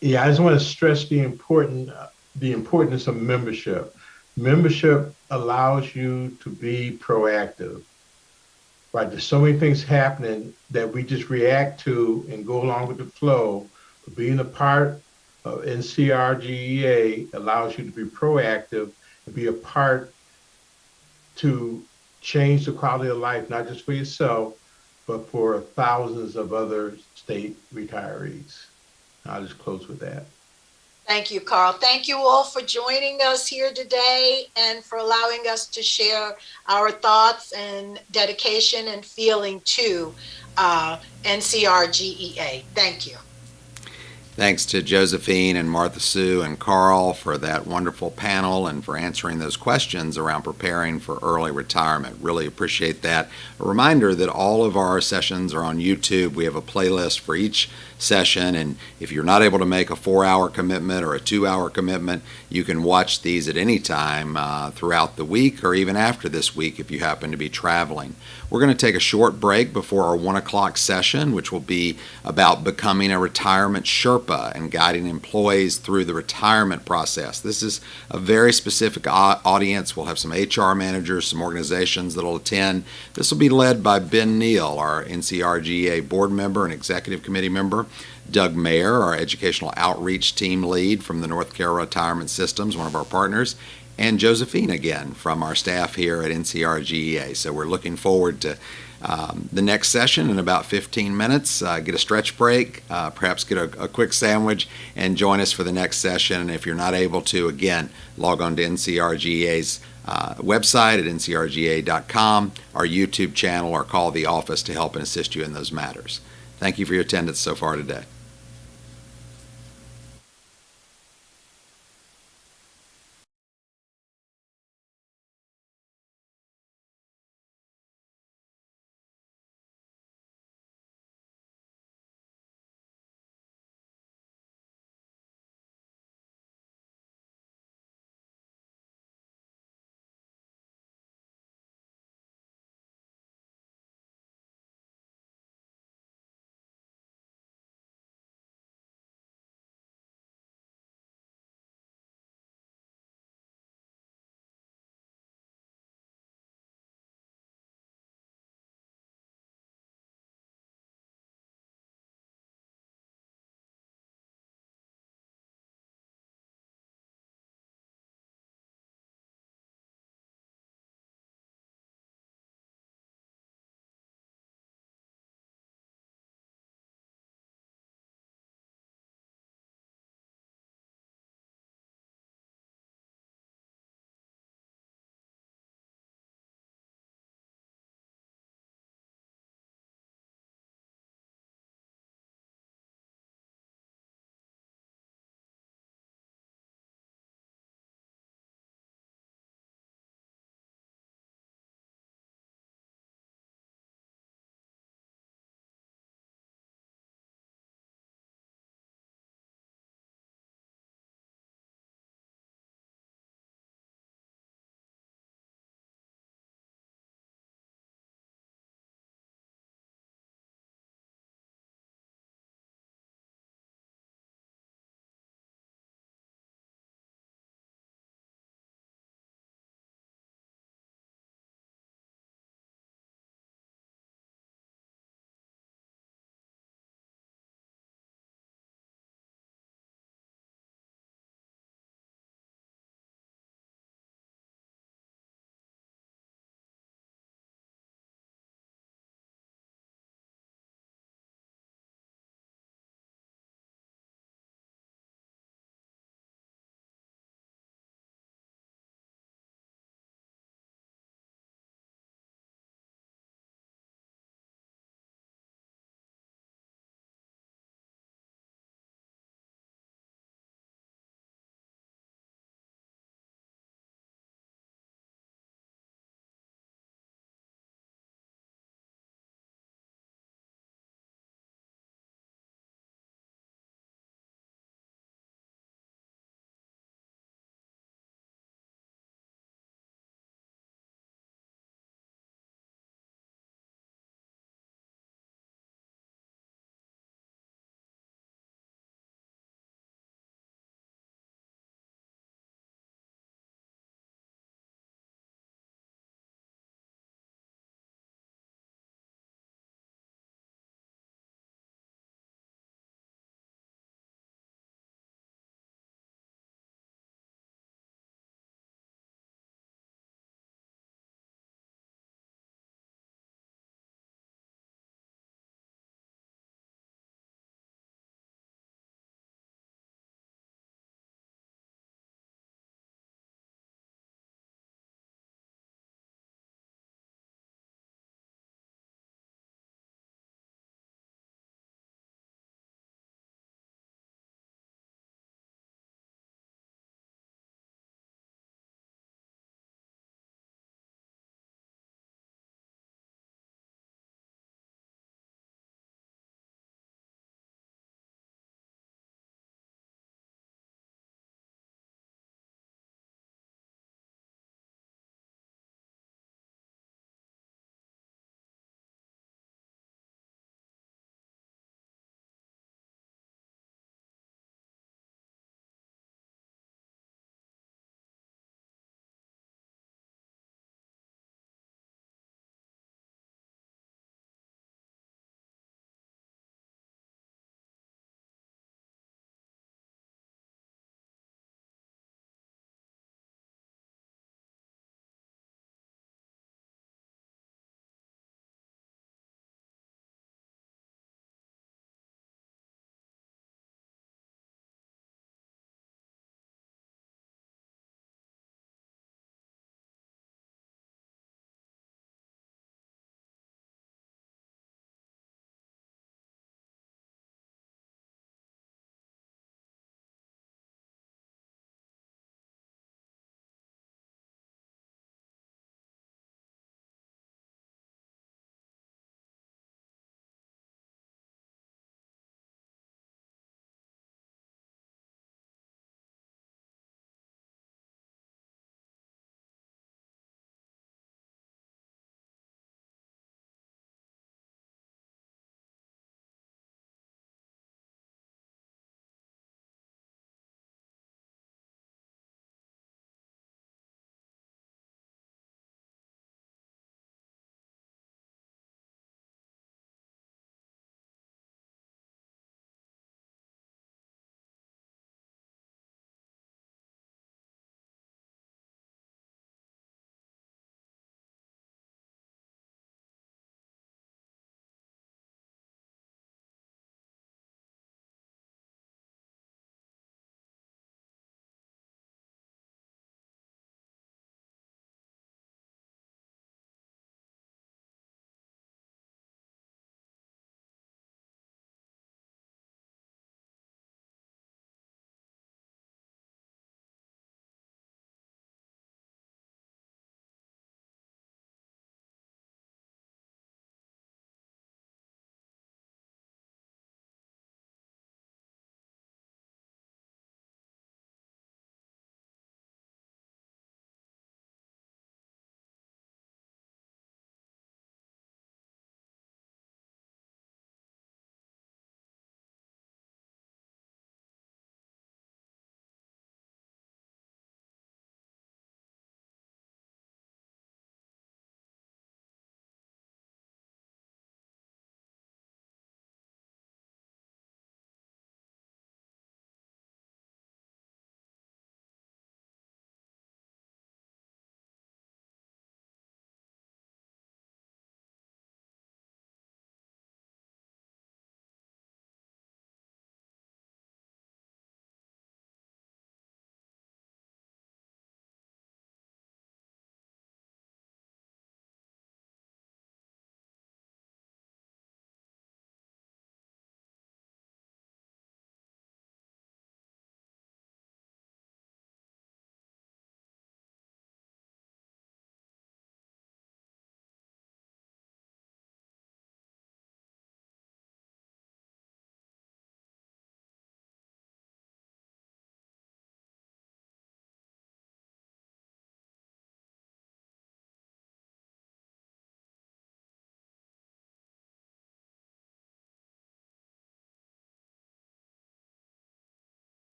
Yeah, I just want to stress the importance of membership. Membership allows you to be proactive. Right, there's so many things happening that we just react to and go along with the flow. But being a part of Ncrgea allows you to be proactive and be a part to change the quality of life, not just for yourself, but for thousands of other state retirees. I'll just close with that. Thank you, Carl. Thank you all for joining us here today and for allowing us to share our thoughts and dedication and feeling to Ncrgea. Thank you. Thanks to Josephine and Martha Sue and Carl for that wonderful panel and for answering those questions around preparing for early retirement. Really appreciate that. A reminder that all of our sessions are on YouTube. We have a playlist for each session, and if you're not able to make a 4-hour commitment or a 2-hour commitment, you can watch these at any time throughout the week or even after this week if you happen to be traveling. We're going to take a short break before our 1 o'clock session, which will be about becoming a retirement Sherpa and guiding employees through the retirement process. This is a very specific audience. We'll have some HR managers, some organizations that will attend. This will be led by Ben Neal, our Ncrgea board member and executive committee member, Doug Mayer, our educational outreach team lead from the North Carolina Retirement Systems, one of our partners, and Josephine again from our staff here at Ncrgea. So we're looking forward to the next session in about 15 minutes. Get a stretch break, perhaps get a quick sandwich, and join us for the next session. And if you're not able to, again, log on to Ncrgea's website at ncrgea.com, our YouTube channel, or call the office to help and assist you in those matters. Thank you for your attendance so far today.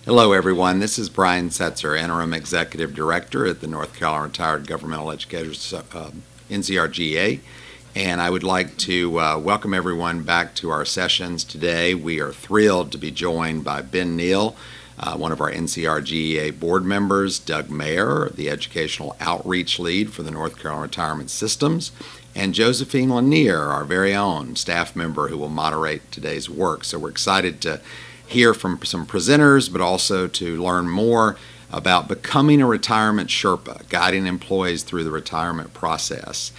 Hello, everyone. This is Brian Setzer, Interim Executive Director at the North Carolina Retired Governmental Educators, Ncrgea. And I would like to welcome everyone back to our sessions today. We are thrilled to be joined by Ben Neal, one of our Ncrgea board members, Doug Mayer, the Educational Outreach Lead for the North Carolina Retirement Systems, and Josephine Lanier, our very own staff member who will moderate today's work. So we're excited to hear from some presenters, but also to learn more about becoming a retirement Sherpa, guiding employees through the retirement process.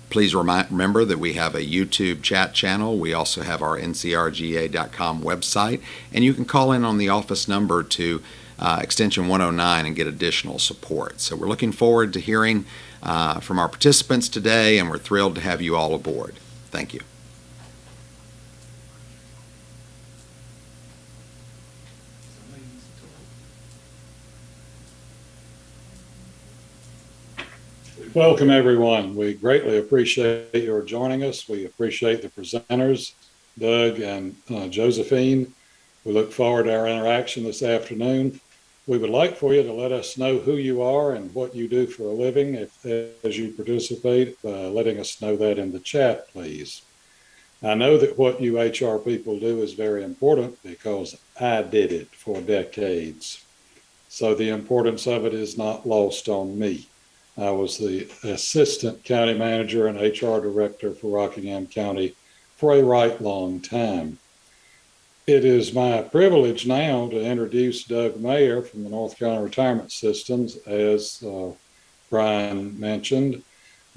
Please remember that we have a YouTube chat channel. We also have our ncrga.com website, and you can call in on the office number to extension 109 and get additional support. So we're looking forward to hearing from our participants today, and we're thrilled to have you all aboard. Thank you. Welcome, everyone. We greatly appreciate your joining us. We appreciate the presenters, Doug and Josephine. We look forward to our interaction this afternoon. We would like for you to let us know who you are and what you do for a living as you participate, letting us know that in the chat, please. I know that what you HR people do is very important because I did it for decades. So the importance of it is not lost on me. I was the assistant county manager and HR director for Rockingham County for a right long time. It is my privilege now to introduce Doug Mayer from the North Carolina Retirement Systems. As Brian mentioned,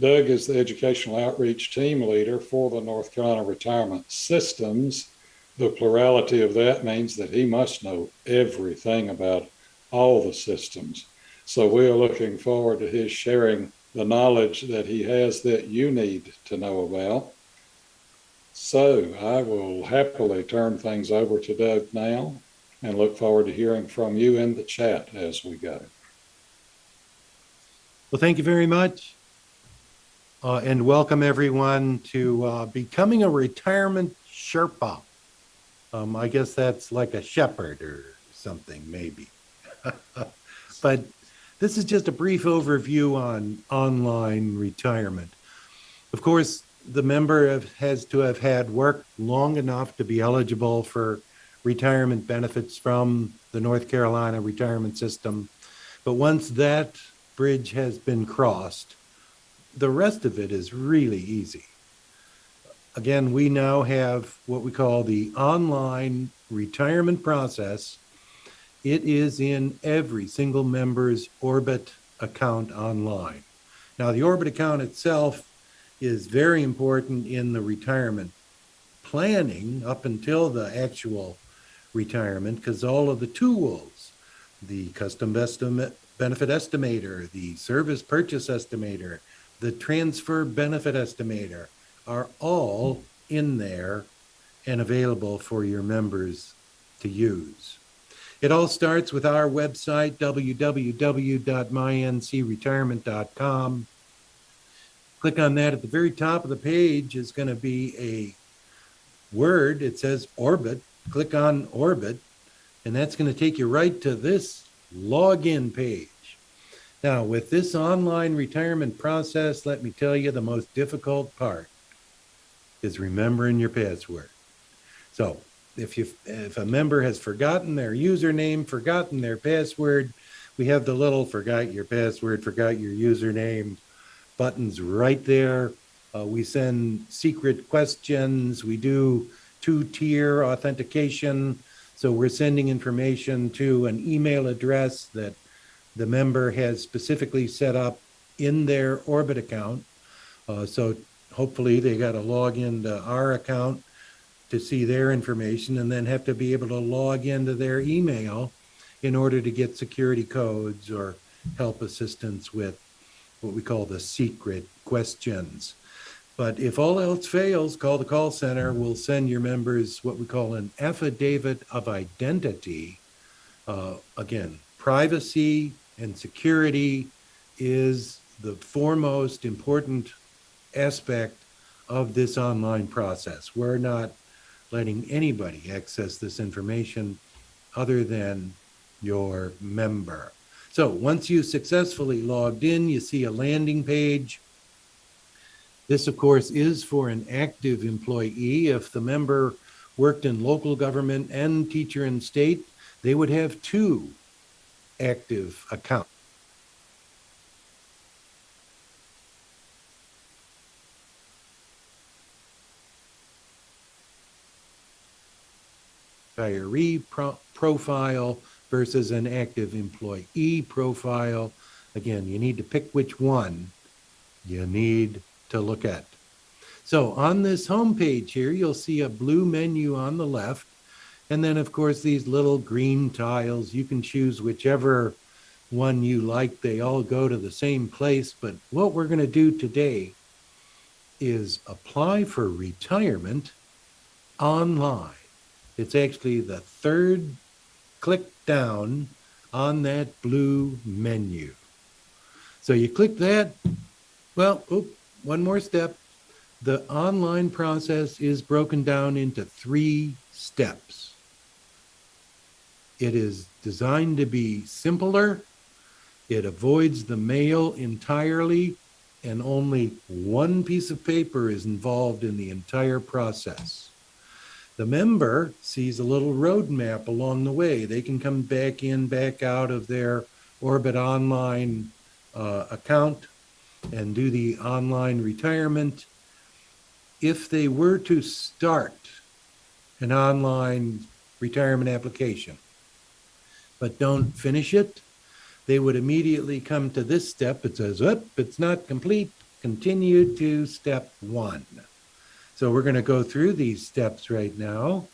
Doug is the educational outreach team leader for the North Carolina Retirement Systems. The plurality of that means that he must know everything about all the systems. So we are looking forward to his sharing the knowledge that he has that you need to know about. So I will happily turn things over to Doug now and look forward to hearing from you in the chat as we go. Well, thank you very much. And welcome everyone to becoming a retirement Sherpa. I guess that's like a shepherd or something, maybe. But this is just a brief overview on online retirement. Of course, the member has to have had worked long enough to be eligible for retirement benefits from the North Carolina retirement system. But once that bridge has been crossed, the rest of it is really easy. Again, we now have what we call the online retirement process. It is in every single member's Orbit account online. Now, the Orbit account itself is very important in the retirement planning up until the actual retirement, because all of the tools, the custom benefit estimator, the service purchase estimator, the transfer benefit estimator are all in there and available for your members to use. It all starts with our website, www.myncretirement.com. Click on that. At the very top of the page is going to be a word. It says Orbit. Click on Orbit, and that's going to take you right to this login page. Now, with this online retirement process, let me tell you, the most difficult part is remembering your password. So if a member has forgotten their username, forgotten their password, we have the little forgot your password, forgot your username buttons right there. We send secret questions. We do 2-tier authentication. So we're sending information to an email address that the member has specifically set up in their Orbit account. So hopefully they got to log into our account to see their information, and then have to be able to log into their email in order to get security codes or help assistance with what we call the secret questions. But if all else fails, call the call center. We'll send your members what we call an Affidavit of Identity. Again, privacy and security is the foremost important aspect of this online process. We're not letting anybody access this information other than your member. So once you successfully logged in, you see a landing page. This, of course, is for an active employee. If the member worked in local government and teacher in state, they would have 2 active accounts. Retiree profile versus an active employee profile. Again, you need to pick which one you need to look at. So on this home page here, you'll see a blue menu on the left. And then, of course, these little green tiles. You can choose whichever one you like. They all go to the same place. But what we're going to do today is apply for retirement online. It's actually the 3rd click down on that blue menu. So you click that. Well, one more step. The online process is broken down into 3 steps. It is designed to be simpler. It avoids the mail entirely, and only one piece of paper is involved in the entire process. The member sees a little roadmap along the way. They can come back in, back out of their Orbit Online account and do the online retirement. If they were to start an online retirement application, but don't finish it, they would immediately come to this step. It says, it's not complete. Continue to step 1. So we're going to go through these steps right now.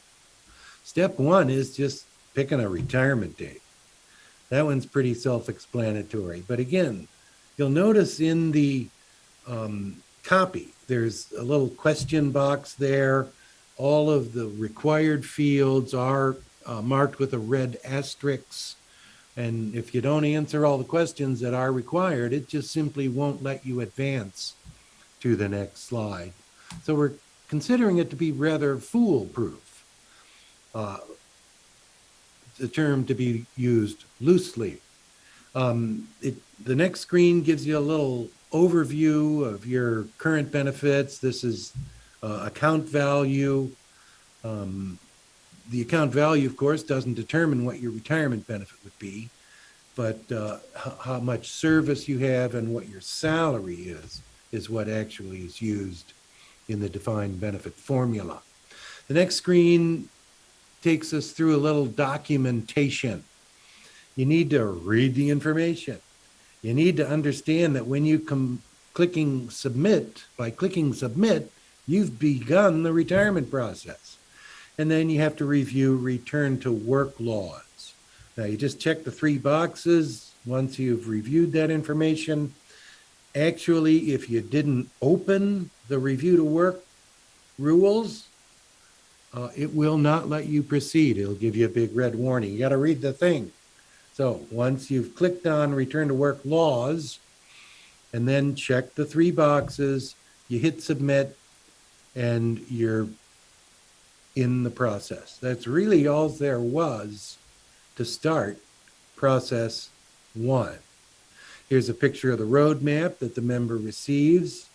Step 1 is just picking a retirement date. That one's pretty self-explanatory. But again, you'll notice in the copy, there's a little question box there. All of the required fields are marked with a red asterisk. And if you don't answer all the questions that are required, it just simply won't let you advance to the next slide. So we're considering it to be rather foolproof. The term to be used loosely. The next screen gives you a little overview of your current benefits. This is account value. The account value, of course, doesn't determine what your retirement benefit would be, but how much service you have and what your salary is what actually is used in the defined benefit formula. The next screen takes us through a little documentation. You need to read the information. You need to understand that when you clicking submit, you've begun the retirement process. And then you have to review return to work laws. Now you just check the 3 boxes once you've reviewed that information. Actually, if you didn't open the review to work rules, it will not let you proceed. It'll give you a big red warning. You got to read the thing. So once you've clicked on return to work laws and then check the 3 boxes, you hit submit and you're in the process. That's really all there was to start process 1. Here's a picture of the roadmap that the member receives.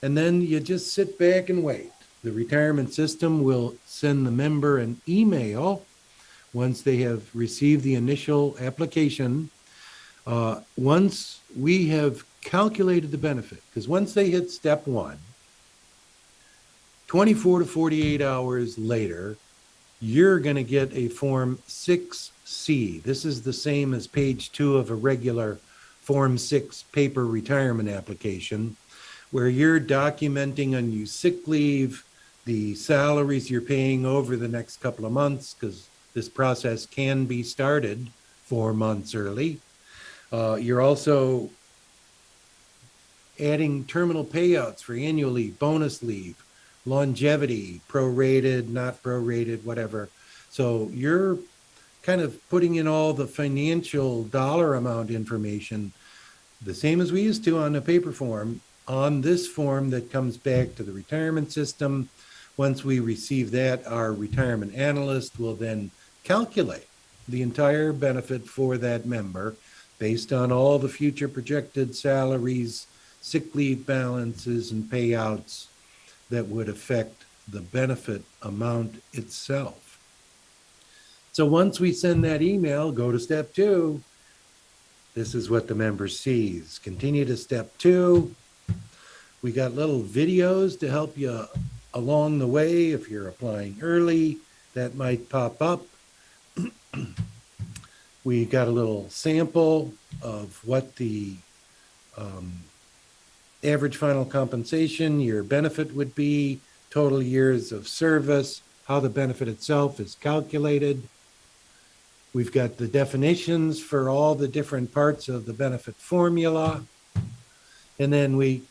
And then you just sit back and wait. The retirement system will send the member an email once they have received the initial application. Once we have calculated the benefit, because once they hit step 1, 24 to 48 hours later, you're going to get a Form 6C. This is the same as page 2 of a regular Form 6 paper retirement application, where you're documenting unused sick leave, the salaries you're paying over the next couple of months, because this process can be started 4 months early. You're also adding terminal payouts for annual leave, bonus leave, longevity, prorated, not prorated, whatever. So you're kind of putting in all the financial dollar amount information, the same as we used to on a paper form, on this form that comes back to the retirement system. Once we receive that, our retirement analyst will then calculate the entire benefit for that member based on all the future projected salaries, sick leave balances, and payouts that would affect the benefit amount itself. So once we send that email, go to step 2. This is what the member sees. Continue to step 2. We got little videos to help you along the way. If you're applying early, that might pop up. We got a little sample of what the average final compensation, your benefit would be, total years of service, how the benefit itself is calculated. We've got the definitions for all the different parts of the benefit formula. And then we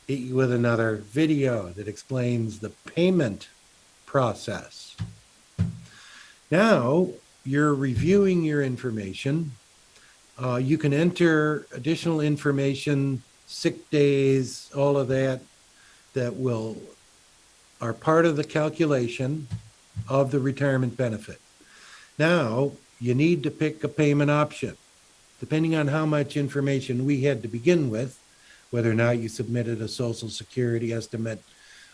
hit you with another video that explains the payment process. Now you're reviewing your information. You can enter additional information, sick days, all of that, that are part of the calculation of the retirement benefit. Now, you need to pick a payment option. Depending on how much information we had to begin with, whether or not you submitted a Social Security estimate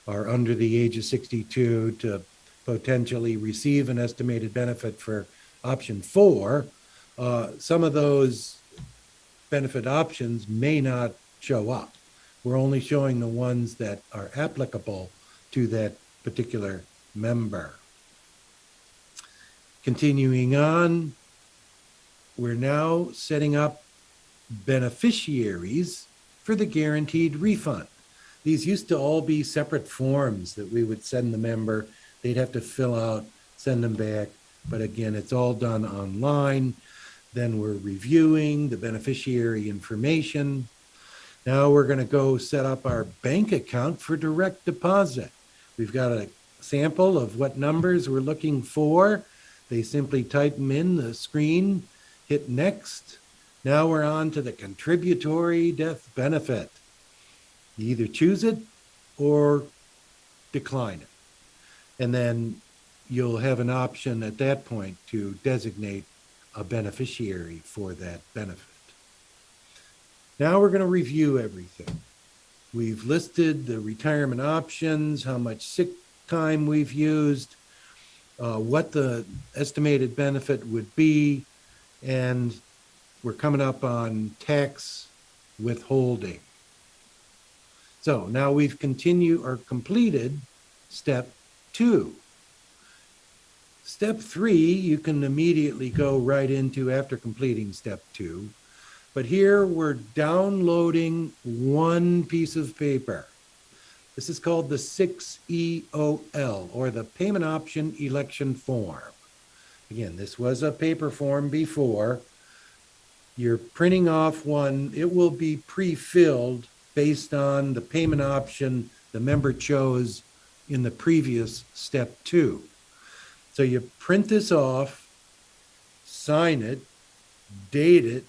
or under the age of 62 to potentially receive an estimated benefit for option 4, some of those benefit options may not show up. We're only showing the ones that are applicable to that particular member. Continuing on, we're now setting up beneficiaries for the guaranteed refund. These used to all be separate forms that we would send the member. They'd have to fill out, send them back. But again, it's all done online. Then we're reviewing the beneficiary information. Now we're going to go set up our bank account for direct deposit. We've got a sample of what numbers we're looking for. They simply type them in the screen, hit next. Now we're on to the contributory death benefit. You either choose it or decline it. And then you'll have an option at that point to designate a beneficiary for that benefit. Now we're going to review everything. We've listed the retirement options, how much sick time we've used, what the estimated benefit would be, and we're coming up on tax withholding. So now we've completed step 2. Step 3, you can immediately go right into after completing step 2. But here we're downloading one piece of paper. This is called the 6EOL, or the Payment Option Election Form. Again, this was a paper form before. You're printing off one. It will be pre-filled based on the payment option the member chose in the previous step 2. So you print this off, sign it, date it,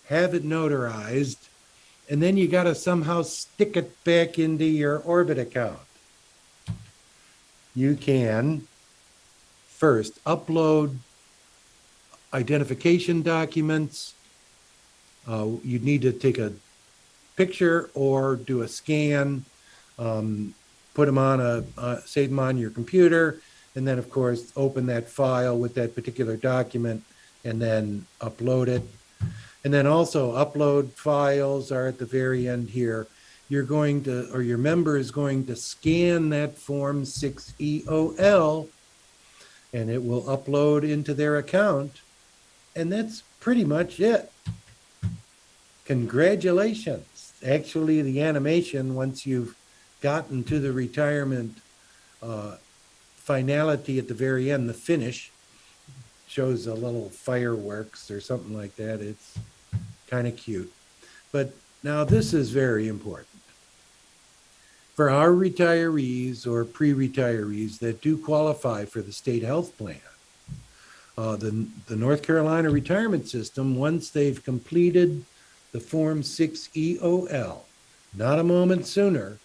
have it notarized, and then you got to somehow stick it back into your Orbit account. You can first upload identification documents. You need to take a picture or do a scan, put them on save them on your computer, and then of course open that file with that particular document and then upload it. And then also upload files are at the very end here. You're going to, or your member is going to scan that form 6EOL and it will upload into their account. And that's pretty much it. Congratulations. Actually, the animation, once you've gotten to the retirement finality at the very end, the finish, shows a little fireworks or something like that. It's kind of cute. But now this is very important. For our retirees or pre-retirees that do qualify for the state health plan, the North Carolina retirement system, once they've completed the Form 6EOL, not a moment sooner,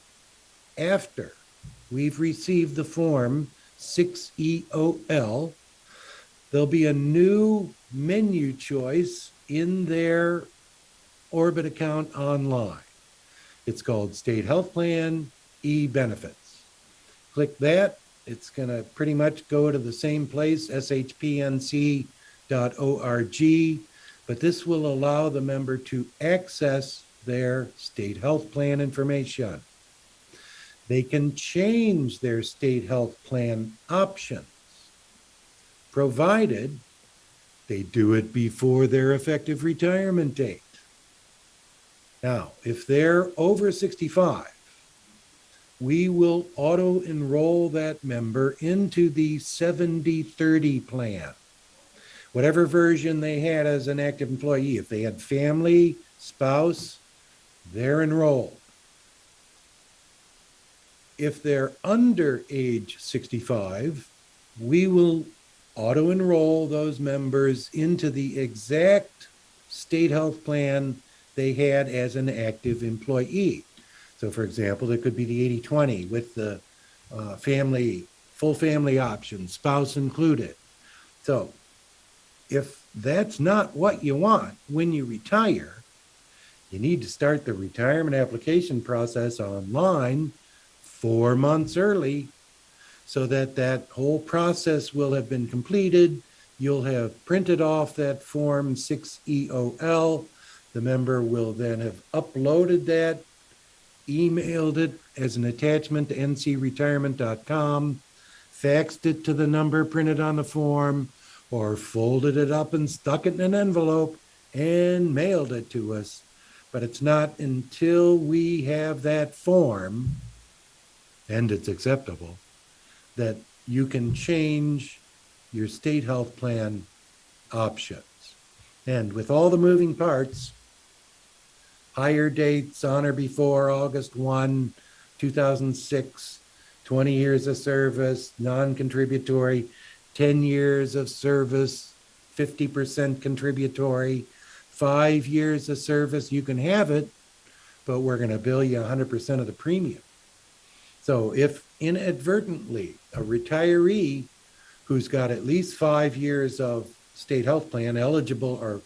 after we've received the Form 6EOL, there'll be a new menu choice in their Orbit account online. It's called State Health Plan e-Benefits. Click that. It's going to pretty much go to the same place, shpnc.org, but this will allow the member to access their state health plan information. They can change their state health plan options, provided they do it before their effective retirement date. Now, if they're over 65, we will auto-enroll that member into the 70/30 plan, whatever version they had as an active employee. If they had family, spouse, they're enrolled. If they're under age 65, we will auto-enroll those members into the exact state health plan they had as an active employee. So for example, there could be the 80/20 with the family, full family option, spouse included. So if that's not what you want when you retire, you need to start the retirement application process online 4 months early so that that whole process will have been completed. You'll have printed off that form 6EOL. The member will then have uploaded that, emailed it as an attachment to ncretirement.com, faxed it to the number printed on the form, or folded it up and stuck it in an envelope and mailed it to us. But it's not until we have that form, and it's acceptable, that you can change your state health plan options. And with all the moving parts, hire dates on or before August 1, 2006, 20 years of service, non-contributory, 10 years of service, 50% contributory, 5 years of service, you can have it, but we're going to bill you 100% of the premium. So if inadvertently a retiree who's got at least 5 years of state health plan eligible or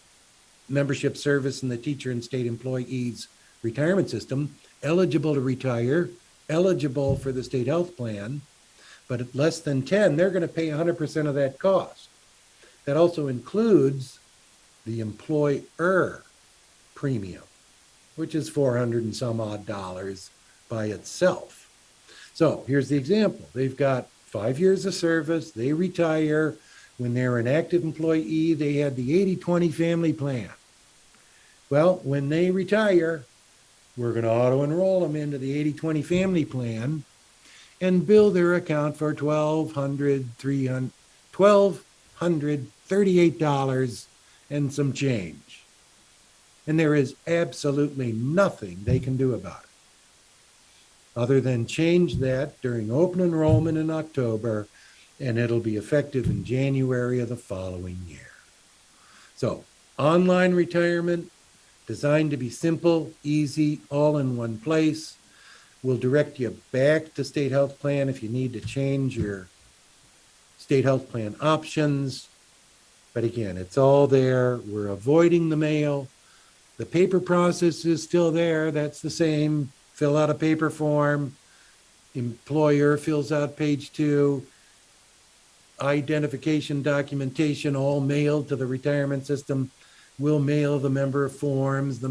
membership service in the teacher and state employees retirement system, eligible to retire, eligible for the state health plan, but at less than 10, they're going to pay 100% of that cost. That also includes the employer premium, which is $400 and some odd by itself. So here's the example. They've got 5 years of service, they retire. When they're an active employee, they had the 80/20 family plan. Well, when they retire, we're going to auto-enroll them into the 80/20 family plan and bill their account for $1,238 and some change. And there is absolutely nothing they can do about it other than change that during open enrollment in October, and it'll be effective in January of the following year. So, online retirement, designed to be simple, easy, all in one place. We'll direct you back to state health plan if you need to change your state health plan options. But again, it's all there. We're avoiding the mail. The paper process is still there. That's the same. Fill out a paper form. Employer fills out page 2. Identification documentation all mailed to the retirement system. We'll mail the member forms. The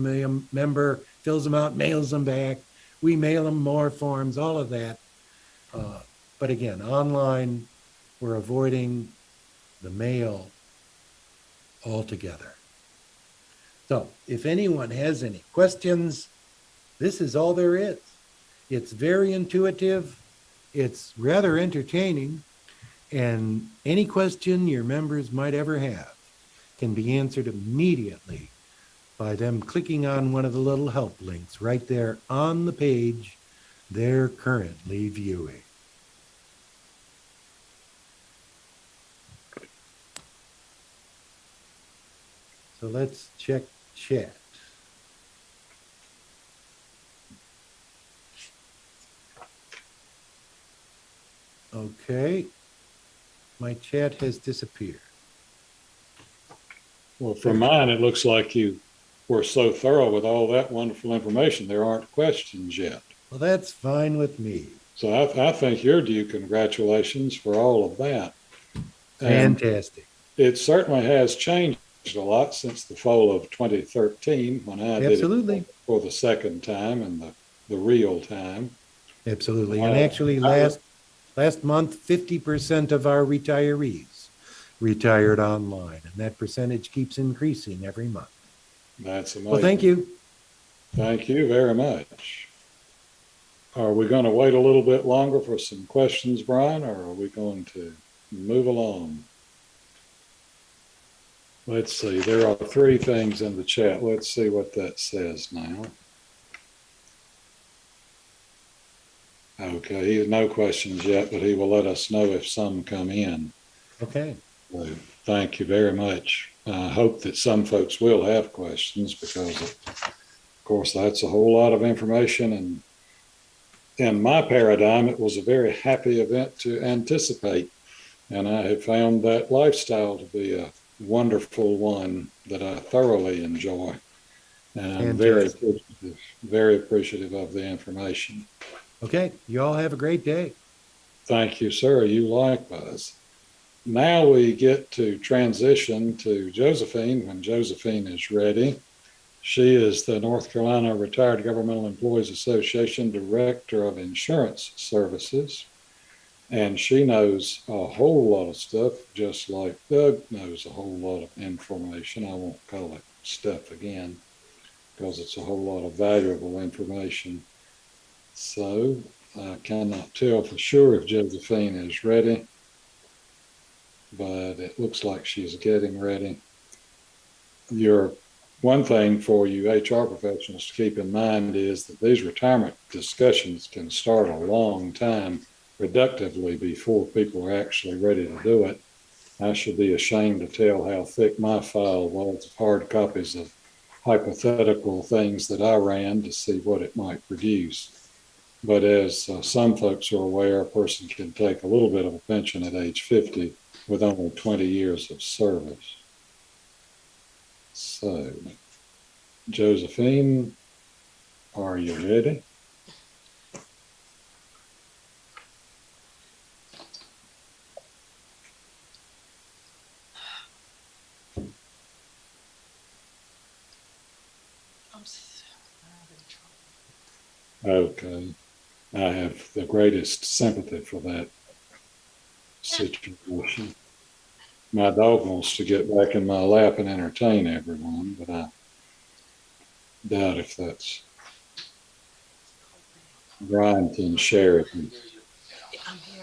member fills them out, mails them back. We mail them more forms, all of that. But again, online, we're avoiding the mail altogether. So if anyone has any questions, this is all there is. It's very intuitive. It's rather entertaining. And any question your members might ever have can be answered immediately by them clicking on one of the little help links right there on the page they're currently viewing. So let's check chat. Okay. My chat has disappeared. Well, from mine, it looks like you were so thorough with all that wonderful information, there aren't questions yet. Well, that's fine with me. So I think you're due congratulations for all of that. And Fantastic. it certainly has changed a lot since the fall of 2013 when I Absolutely. did it for the second time and the real time. Absolutely. And actually last month, 50% of our retirees retired online, and that percentage keeps increasing every month. That's amazing. Well, thank you. Thank you very much. Are we going to wait a little bit longer for some questions, Brian, or are we going to move along? Let's see. There are 3 things in the chat. Let's see what that says now. Okay, no questions yet, but he will let us know if some come in. Okay. So thank you very much. I hope that some folks will have questions because, of course, that's a whole lot of information. And in my paradigm, it was a very happy event to anticipate. And I have found that lifestyle to be a wonderful one that I thoroughly enjoy. And I'm very appreciative of the information. Okay. You all have a great day. Thank you, sir. You likewise. Now we get to transition to Josephine when Josephine is ready. She is the North Carolina Retired Governmental Employees Association Director of Insurance Services. And she knows a whole lot of stuff, just like Doug knows a whole lot of information. I won't call it stuff again because it's a whole lot of valuable information. So I cannot tell for sure if Josephine is ready, but it looks like she's getting ready. One thing for you HR professionals to keep in mind is that these retirement discussions can start a long time reductively before people are actually ready to do it. I should be ashamed to tell how thick my file was of hard copies of hypothetical things that I ran to see what it might produce. But as some folks are aware, a person can take a little bit of a pension at age 50 with only 20 years of service. So, Josephine, are you ready? Okay. I have the greatest sympathy for that situation. My dog wants to get back in my lap and entertain everyone, but I doubt if that's Brian can share it. I'm here.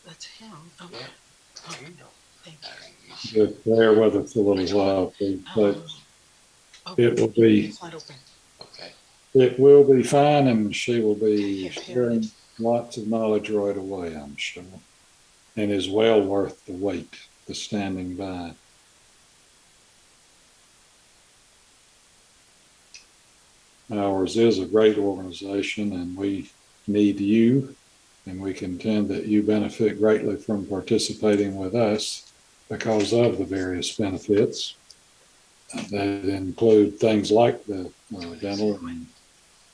That's him. Okay. Oh, thank you. Just bear with us a little while, please, but it will be. It's not open. Okay. It will be fine, and she will be sharing lots of knowledge right away, I'm sure, and is well worth the wait, the standing by. Ours is a great organization, and we need you, and we contend that you benefit greatly from participating with us because of the various benefits that include things like the dental and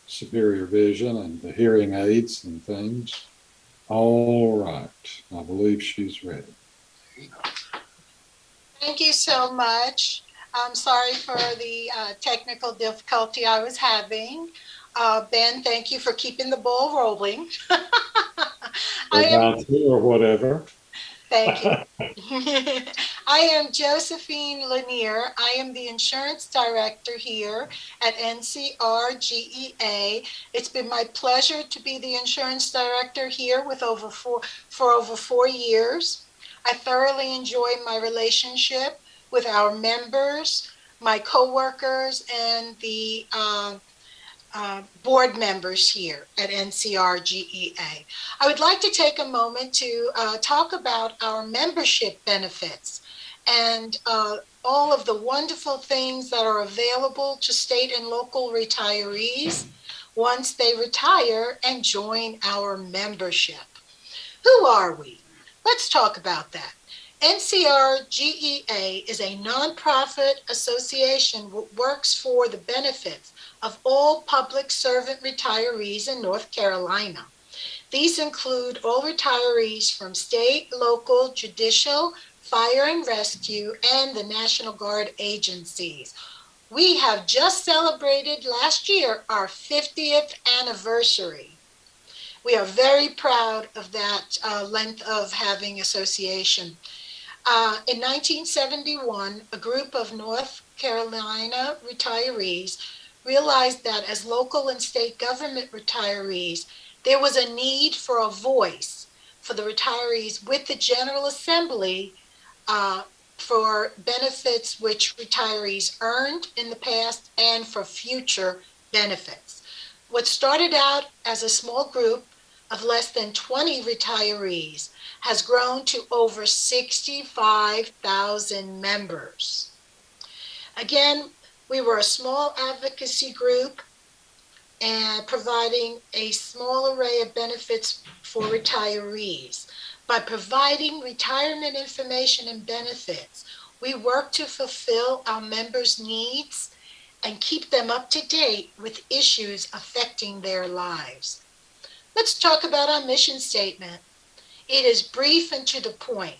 superior vision and the hearing aids and things. All right, I believe she's ready. Thank you so much. I'm sorry for the technical difficulty I was having. Ben, thank you for keeping the ball rolling. Or whatever. Thank you. I am Josephine Lanier. I am the insurance director here at Ncrgea. It's been my pleasure to be the insurance director here for over 4 years. I thoroughly enjoy my relationship with our members, my coworkers, and the board members here at Ncrgea. I would like to take a moment to talk about our membership benefits and all of the wonderful things that are available to state and local retirees. once they retire and join our membership. Who are we? Let's talk about that. Ncrgea is a nonprofit association that works for the benefits of all public servant retirees in North Carolina. These include all retirees from state, local, judicial, fire and rescue, and the National Guard agencies. We have just celebrated last year our 50th anniversary. We are very proud of that length of having association. In 1971, a group of North Carolina retirees realized that as local and state government retirees, there was a need for a voice for the retirees with the General Assembly for benefits which retirees earned in the past and for future benefits. What started out as a small group of less than 20 retirees has grown to over 65,000 members. Again, we were a small advocacy group and providing a small array of benefits for retirees. By providing retirement information and benefits, we work to fulfill our members' needs and keep them up to date with issues affecting their lives. Let's talk about our mission statement. It is brief and to the point.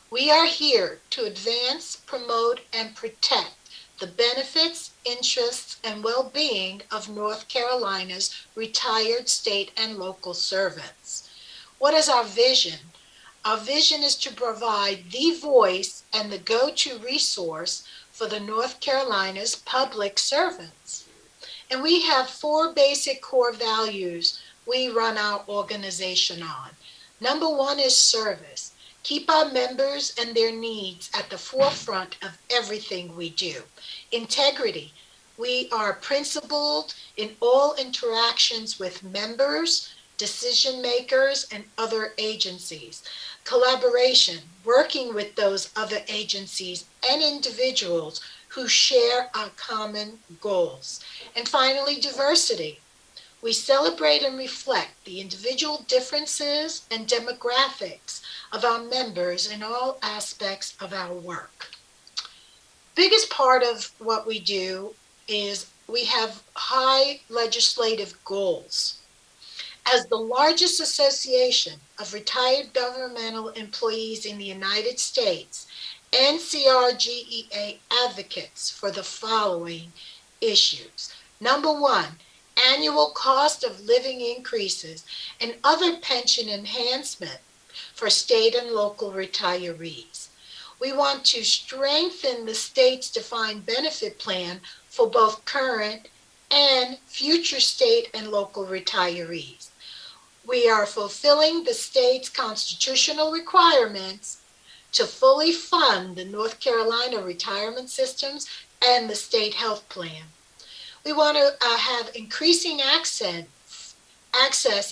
We are here to advance, promote, and protect the benefits, interests, and well-being of North Carolina's retired state and local servants. What is our vision? Our vision is to provide the voice and the go-to resource for the North Carolina's public servants. And we have 4 basic core values we run our organization on. Number 1 is service. Keep our members and their needs at the forefront of everything we do. Integrity. We are principled in all interactions with members, decision makers, and other agencies. Collaboration, working with those other agencies and individuals who share our common goals. And finally, diversity. We celebrate and reflect the individual differences and demographics of our members in all aspects of our work. Biggest part of what we do is we have high legislative goals. As the largest association of retired governmental employees in the United States, Ncrgea advocates for the following issues. Number 1, annual cost of living increases and other pension enhancement for state and local retirees. We want to strengthen the state's defined benefit plan for both current and future state and local retirees. We are fulfilling the state's constitutional requirements to fully fund the North Carolina retirement systems and the state health plan. We want to have increasing access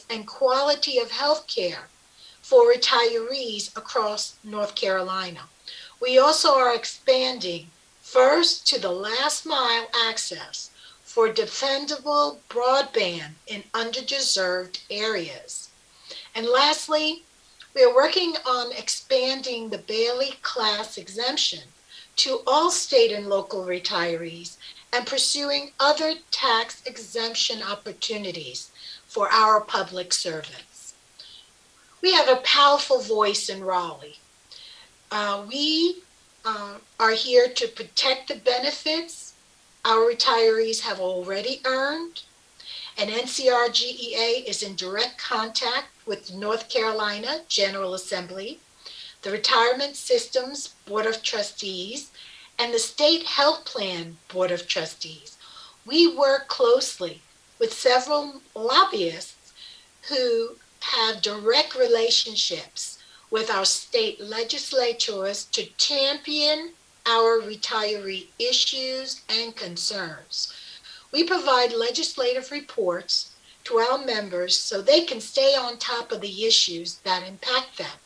and quality of health care for retirees across North Carolina. We also are expanding first to the last mile access for defendable broadband in underserved areas. And lastly, we are working on expanding the Bailey class exemption to all state and local retirees and pursuing other tax exemption opportunities for our public servants. We have a powerful voice in Raleigh. We are here to protect the benefits our retirees have already earned, and Ncrgea is in direct contact with the North Carolina General Assembly, the Retirement Systems Board of Trustees, and the State Health Plan Board of Trustees. We work closely with several lobbyists who have direct relationships with our state legislatures to champion our retiree issues and concerns. We provide legislative reports to our members so they can stay on top of the issues that impact them.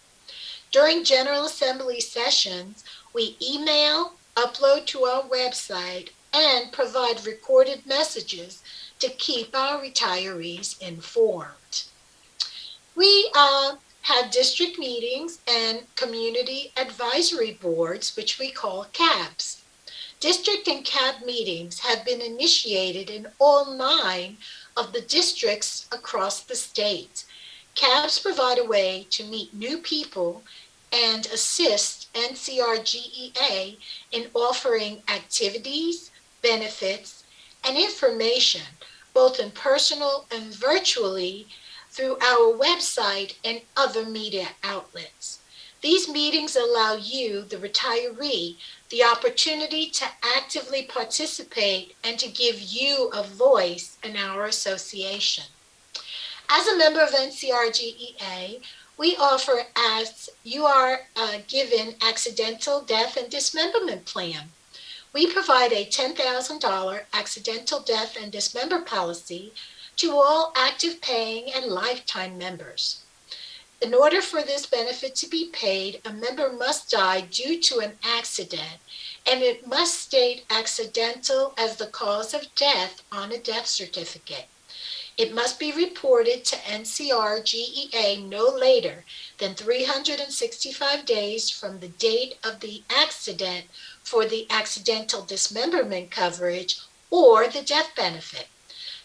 During General Assembly sessions, we email, upload to our website, and provide recorded messages to keep our retirees informed. We have district meetings and community advisory boards, which we call CABs. District and CAB meetings have been initiated in all 9 of the districts across the state. CABs provide a way to meet new people and assist Ncrgea in offering activities, benefits, and information, both in personal and virtually, through our website and other media outlets. These meetings allow you, the retiree, the opportunity to actively participate and to give you a voice in our association. As a member of Ncrgea, we offer, as you are given, accidental death and dismemberment plan. We provide a $10,000 accidental death and dismember policy to all active paying and lifetime members. In order for this benefit to be paid, a member must die due to an accident, and it must state accidental as the cause of death on a death certificate. It must be reported to Ncrgea no later than 365 days from the date of the accident for the accidental dismemberment coverage or the death benefit.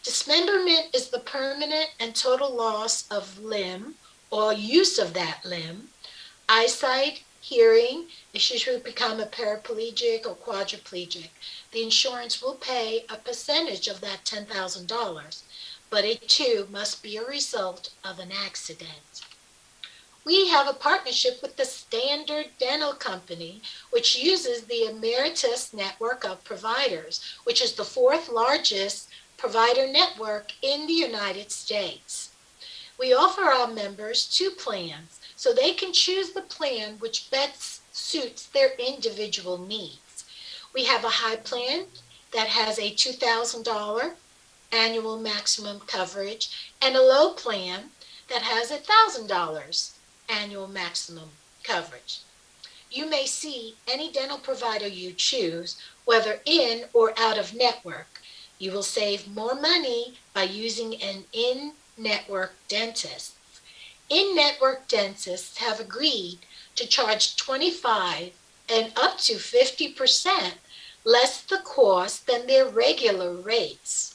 Dismemberment is the permanent and total loss of limb or use of that limb, eyesight, hearing, should you become a paraplegic or quadriplegic. The insurance will pay a percentage of that $10,000, but it too must be a result of an accident. We have a partnership with the Standard Dental Company, which uses the Emeritus network of providers, which is the 4th largest provider network in the United States. We offer our members 2 plans, so they can choose the plan which best suits their individual needs. We have a high plan that has a $2,000 annual maximum coverage and a low plan that has $1,000 annual maximum coverage. You may see any dental provider you choose, whether in or out of network. You will save more money by using an in-network dentist. In-network dentists have agreed to charge 25 and up to 50% less the cost than their regular rates.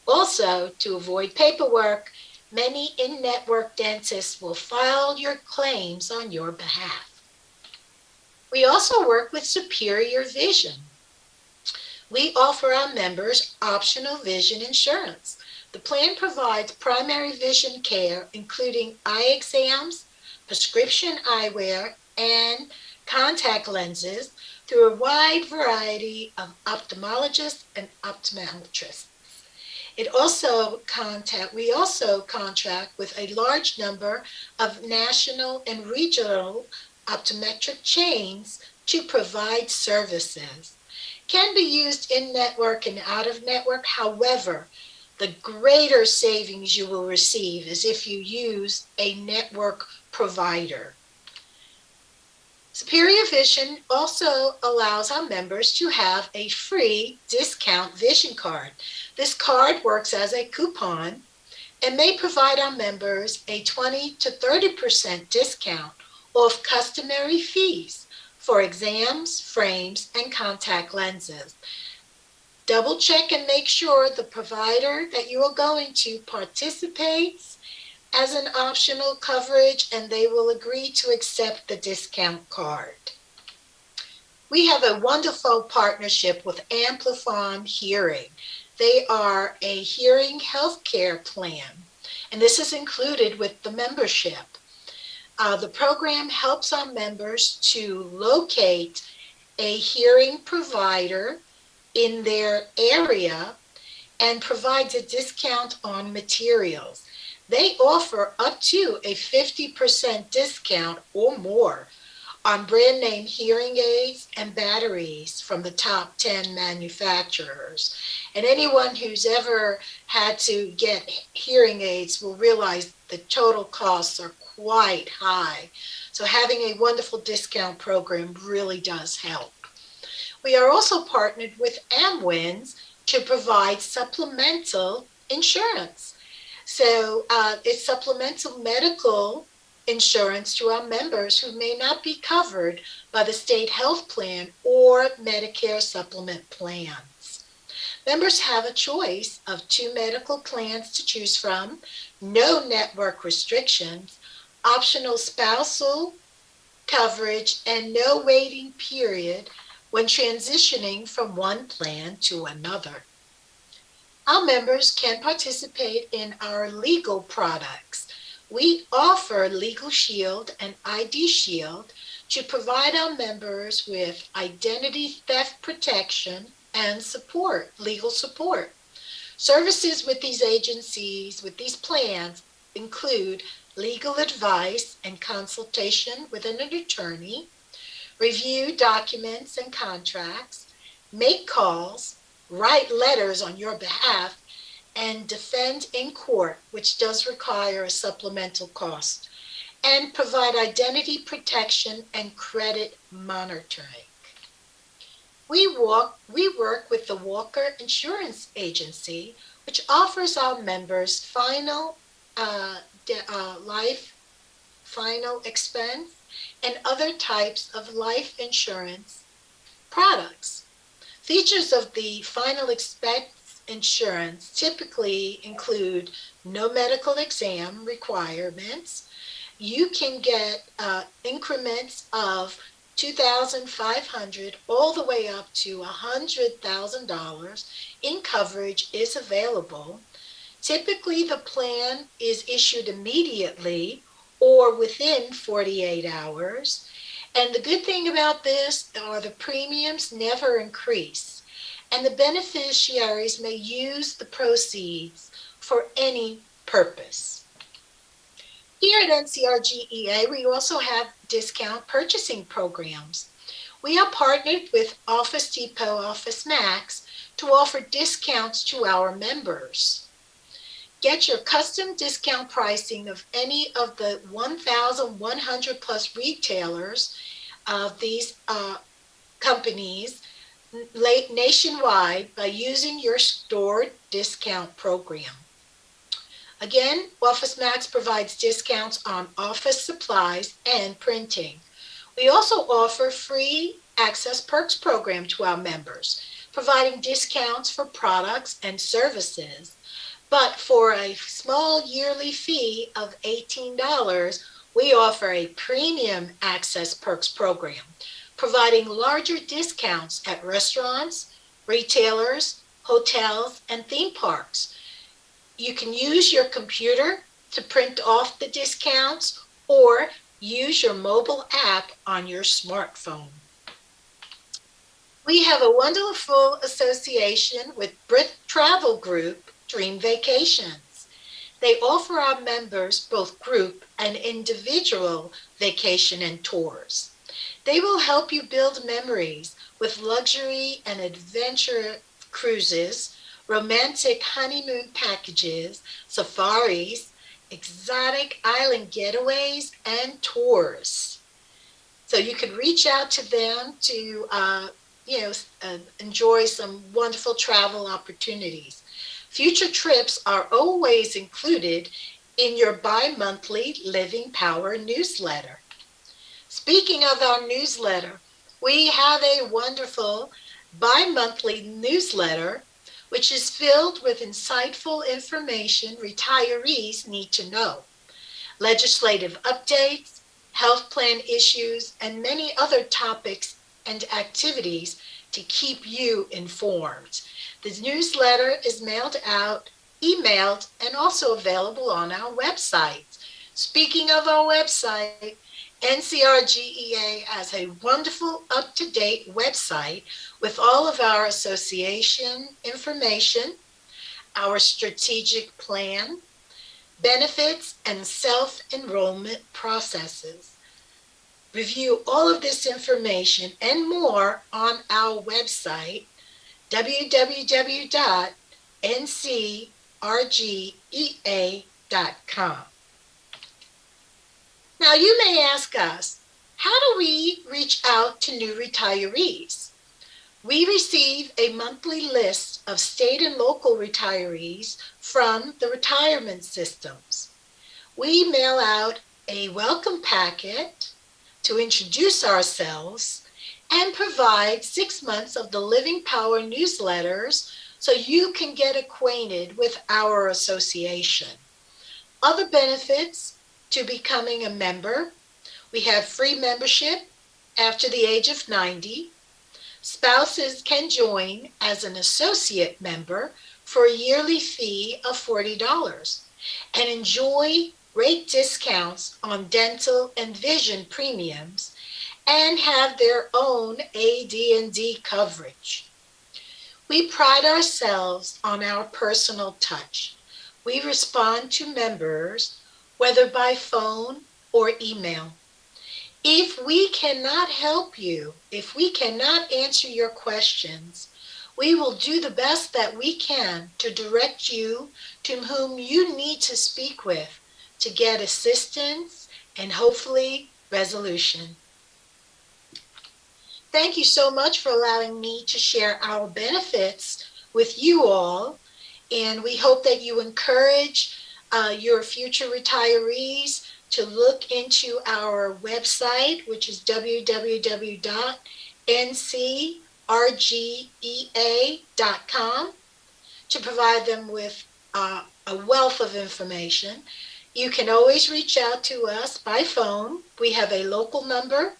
Also, to avoid paperwork, many in-network dentists will file your claims on your behalf. We also work with Superior Vision. We offer our members optional vision insurance. The plan provides primary vision care, including eye exams, prescription eyewear, and contact lenses through a wide variety of ophthalmologists and optometrists. We also contract with a large number of national and regional optometric chains to provide services. Can be used in network and out of network. However, the greater savings you will receive is if you use a network provider. Superior Vision also allows our members to have a free discount vision card. This card works as a coupon and may provide our members a 20 to 30% discount off customary fees for exams, frames, and contact lenses. Double check and make sure the provider that you are going to participates as an optional coverage, and they will agree to accept the discount card. We have a wonderful partnership with Amplifon Hearing. They are a hearing healthcare plan, and this is included with the membership. The program helps our members to locate a hearing provider in their area and provides a discount on materials. They offer up to a 50% discount or more on brand name hearing aids and batteries from the top 10 manufacturers. And anyone who's ever had to get hearing aids will realize the total costs are quite high. So having a wonderful discount program really does help. We are also partnered with Amwins to provide supplemental insurance. So it's supplemental medical insurance to our members who may not be covered by the state health plan or Medicare supplement plans. Members have a choice of 2 medical plans to choose from, no network restrictions, optional spousal coverage, and no waiting period when transitioning from one plan to another. Our members can participate in our legal products. We offer Legal Shield and ID Shield to provide our members with identity theft protection and support, legal support. Services with these agencies, with these plans, include legal advice and consultation with an attorney, review documents and contracts, make calls, write letters on your behalf, and defend in court, which does require a supplemental cost, and provide identity protection and credit monitoring. We work with the Walker Insurance Agency, which offers our members final life, final expense, and other types of life insurance products. Features of the final expense insurance typically include no medical exam requirements. You can get increments of $2,500 all the way up to $100,000 in coverage is available. Typically, the plan is issued immediately or within 48 hours. And the good thing about this are the premiums never increase, and the beneficiaries may use the proceeds for any purpose. Here at Ncrgea, we also have discount purchasing programs. We are partnered with Office Depot, Office Max to offer discounts to our members. Get your custom discount pricing of any of the 1,100 plus retailers of these companies nationwide by using your store discount program. Again, Office Max provides discounts on office supplies and printing. We also offer free Access Perks program to our members, providing discounts for products and services. But for a small yearly fee of $18, we offer a premium Access Perks program, providing larger discounts at restaurants, retailers, hotels, and theme parks. You can use your computer to print off the discounts or use your mobile app on your smartphone. We have a wonderful association with Brit Travel Group, Dream Vacations. They offer our members both group and individual vacation and tours. They will help you build memories with luxury and adventure cruises, romantic honeymoon packages, safaris, exotic island getaways, and tours. So you could reach out to them to enjoy some wonderful travel opportunities. Future trips are always included in your bi-monthly Living Power newsletter. Speaking of our newsletter, we have a wonderful bi-monthly newsletter which is filled with insightful information retirees need to know, legislative updates, health plan issues, and many other topics and activities to keep you informed. The newsletter is mailed out, emailed, and also available on our website. Speaking of our website, Ncrgea has a wonderful up-to-date website with all of our association information, our strategic plan, benefits, and self-enrollment processes. Review all of this information and more on our website, www.ncrgea.com. Now, you may ask us, how do we reach out to new retirees? We receive a monthly list of state and local retirees from the retirement systems. We mail out a welcome packet to introduce ourselves and provide 6 months of the Living Power newsletters so you can get acquainted with our association. Other benefits to becoming a member: we have free membership after the age of 90. Spouses can join as an associate member for a yearly fee of $40 and enjoy rate discounts on dental and vision premiums and have their own AD&D coverage. We pride ourselves on our personal touch. We respond to members whether by phone or email. If we cannot help you, if we cannot answer your questions, we will do the best that we can to direct you to whom you need to speak with to get assistance and hopefully resolution. Thank you so much for allowing me to share our benefits with you all, and we hope that you encourage your future retirees to look into our website, which is www.ncrgea.com, to provide them with a wealth of information. You can always reach out to us by phone. We have a local number,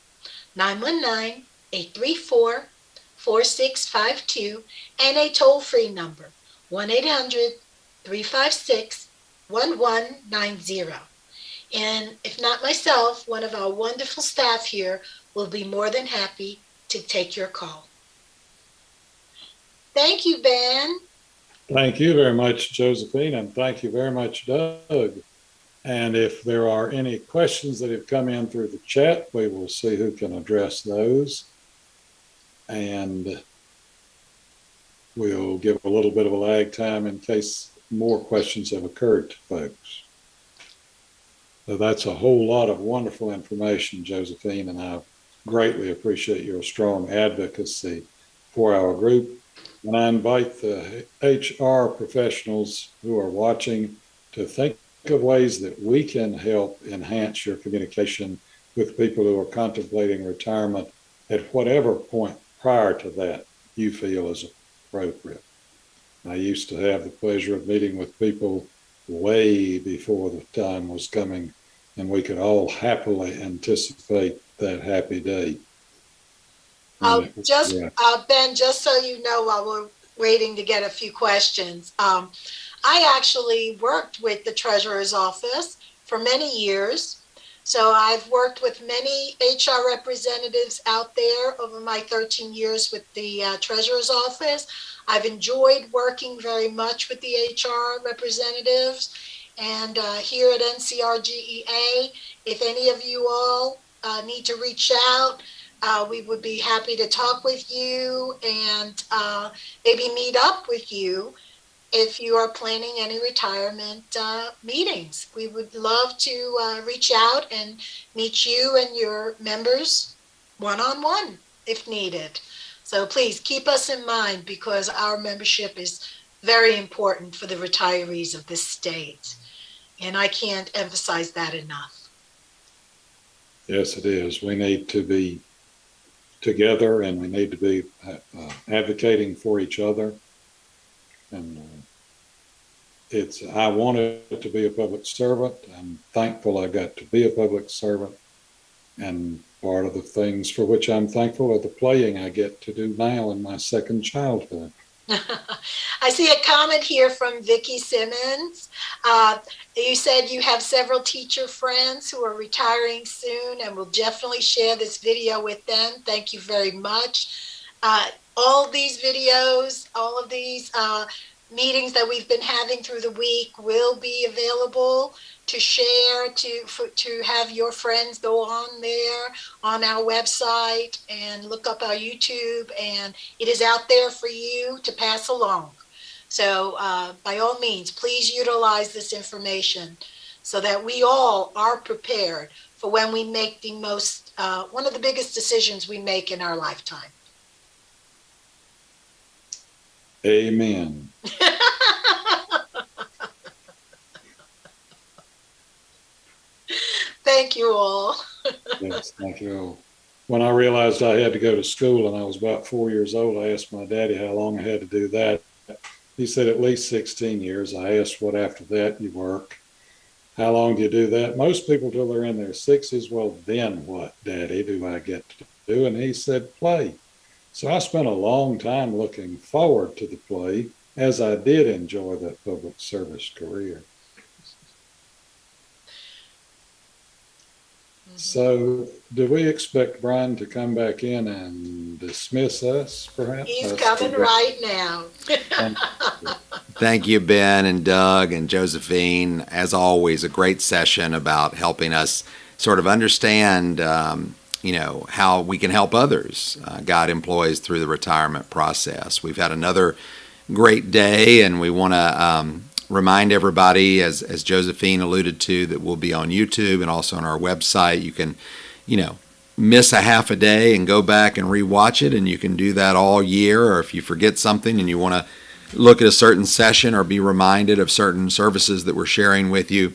919-834-4652, and a toll-free number, 1-800-356-1190. And if not myself, one of our wonderful staff here will be more than happy to take your call. Thank you, Ben. Thank you very much, Josephine, and thank you very much, Doug. And if there are any questions that have come in through the chat, we will see who can address those. And we'll give a little bit of a lag time in case more questions have occurred to folks. So that's a whole lot of wonderful information, Josephine, and I greatly appreciate your strong advocacy for our group. And I invite the HR professionals who are watching to think of ways that we can help enhance your communication with people who are contemplating retirement at whatever point prior to that you feel is appropriate. I used to have the pleasure of meeting with people way before the time was coming, and we could all happily anticipate that happy day. Ben, just so you know, while we're waiting to get a few questions, I actually worked with the Treasurer's Office for many years. So I've worked with many HR representatives out there over my 13 years with the Treasurer's Office. I've enjoyed working very much with the HR representatives. And here at Ncrgea, if any of you all need to reach out, we would be happy to talk with you and maybe meet up with you if you are planning any retirement meetings. We would love to reach out and meet you and your members one-on-one if needed. So please keep us in mind, because our membership is very important for the retirees of this state. And I can't emphasize that enough. Yes, it is. We need to be together, and we need to be advocating for each other. And I wanted to be a public servant. I'm thankful I got to be a public servant. And part of the things for which I'm thankful are the playing I get to do now in my second childhood. I see a comment here from Vicki Simmons. You said you have several teacher friends who are retiring soon and will definitely share this video with them. Thank you very much. All these videos, all of these meetings that we've been having through the week will be available to share, to have your friends go on there on our website and look up our YouTube, and it is out there for you to pass along. So by all means, please utilize this information so that we all are prepared for when we make the most, one of the biggest decisions we make in our lifetime. Amen. Thank you all. Yes, thank you. When I realized I had to go to school and I was about 4 years old, I asked my daddy how long I had to do that. He said at least 16 years. I asked, what after that you work? How long do you do that? Most people till they're in their 60s. Well, then what, Daddy, do I get to do? And he said, play. So I spent a long time looking forward to the play, as I did enjoy that public service career. So do we expect Brian to come back in and dismiss us, perhaps? He's coming right now. Thank you, Ben and Doug and Josephine. As always, a great session about helping us sort of understand, how we can help others, guide employees through the retirement process. We've had another great day, and we want to remind everybody, as Josephine alluded to, that we'll be on YouTube and also on our website. You can, miss a half a day and go back and rewatch it, and you can do that all year. Or if you forget something and you want to look at a certain session or be reminded of certain services that we're sharing with you,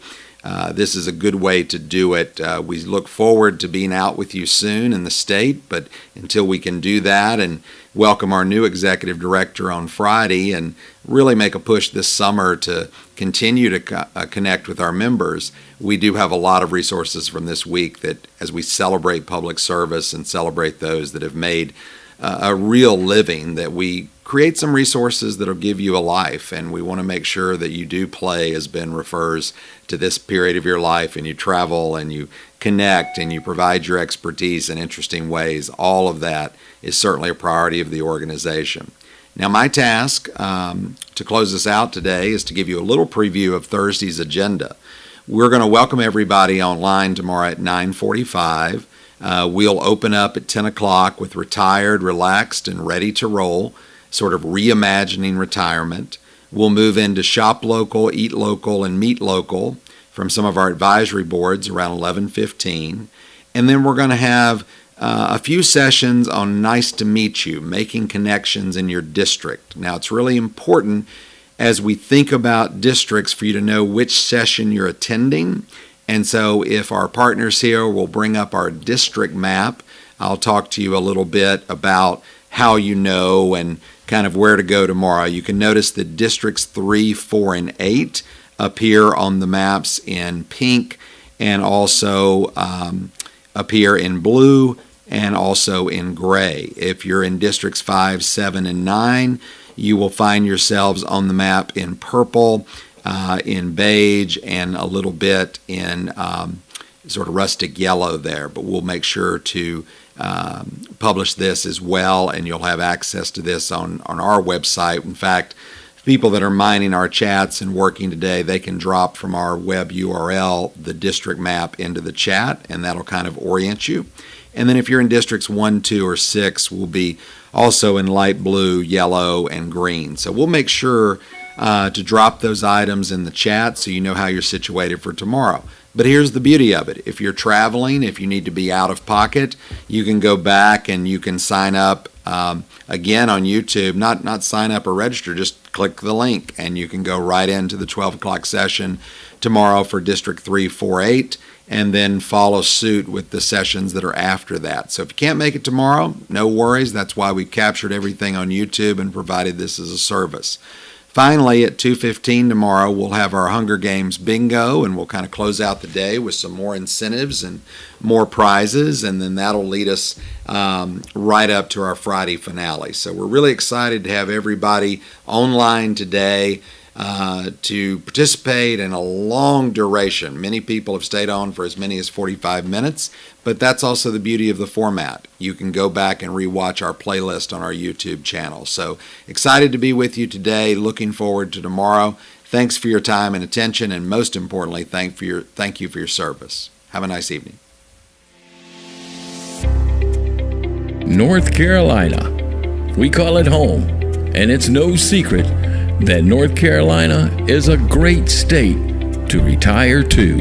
this is a good way to do it. We look forward to being out with you soon in the state, but until we can do that and welcome our new executive director on Friday and really make a push this summer to continue to connect with our members, we do have a lot of resources from this week that, as we celebrate public service and celebrate those that have made a real living, that we create some resources that'll give you a life. And we want to make sure that you do play, as Ben refers to, this period of your life, and you travel and you connect and you provide your expertise in interesting ways. All of that is certainly a priority of the organization. Now, my task to close us out today is to give you a little preview of Thursday's agenda. We're going to welcome everybody online tomorrow at 9:45. We'll open up at 10 o'clock with Retired, Relaxed, and Ready to Roll, sort of reimagining retirement. We'll move into Shop Local, Eat Local, and Meet Local from some of our advisory boards around 11:15. And then we're going to have a few sessions on Nice to Meet You, making connections in your district. Now, it's really important as we think about districts for you to know which session you're attending. And so if our partners here will bring up our district map, I'll talk to you a little bit about how you know and kind of where to go tomorrow. You can notice that districts 3, 4, and 8 appear on the maps in pink and also appear in blue and also in gray. If you're in districts 5, 7, and 9, you will find yourselves on the map in purple, in beige, and a little bit in sort of rustic yellow there. But we'll make sure to publish this as well, and you'll have access to this on our website. In fact, people that are mining our chats and working today, they can drop from our web URL the district map into the chat, and that'll kind of orient you. And then if you're in districts 1, 2, or 6, we'll be also in light blue, yellow, and green. So we'll make sure to drop those items in the chat so you know how you're situated for tomorrow. But here's the beauty of it. If you're traveling, if you need to be out of pocket, you can go back and you can sign up again on YouTube. Not sign up or register, just click the link and you can go right into the 12 o'clock session tomorrow for District 3, 4, 8, and then follow suit with the sessions that are after that. So if you can't make it tomorrow, no worries. That's why we captured everything on YouTube and provided this as a service. Finally, at 2:15 tomorrow, we'll have our Hunger Games bingo, and we'll kind of close out the day with some more incentives and more prizes, and then that'll lead us right up to our Friday finale. So we're really excited to have everybody online today to participate in a long duration. Many people have stayed on for as many as 45 minutes, but that's also the beauty of the format. You can go back and rewatch our playlist on our YouTube channel. So excited to be with you today. Looking forward to tomorrow. Thanks for your time and attention, and most importantly, thank you for your service. Have a nice evening. North Carolina. We call it home, and it's no secret that North Carolina is a great state to retire to.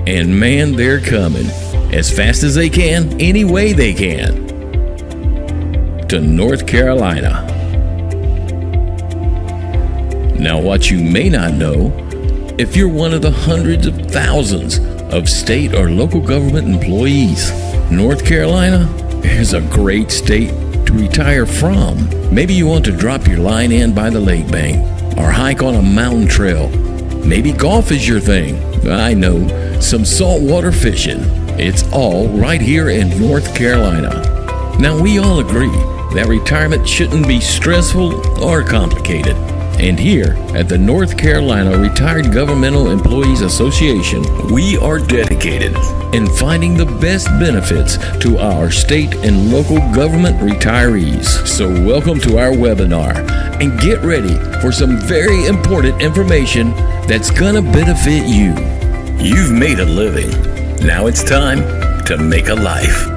And man, they're coming as fast as they can, any way they can. to North Carolina. Now, what you may not know, if you're one of the hundreds of thousands of state or local government employees, North Carolina is a great state to retire from. Maybe you want to drop your line in by the lake bank or hike on a mountain trail. Maybe golf is your thing. I know, some saltwater fishing. It's all right here in North Carolina. Now, we all agree that retirement shouldn't be stressful or complicated. And here at the North Carolina Retired Governmental Employees Association, we are dedicated in finding the best benefits to our state and local government retirees. So welcome to our webinar and get ready for some very important information that's gonna benefit you. You've made a living. Now it's time to make a life.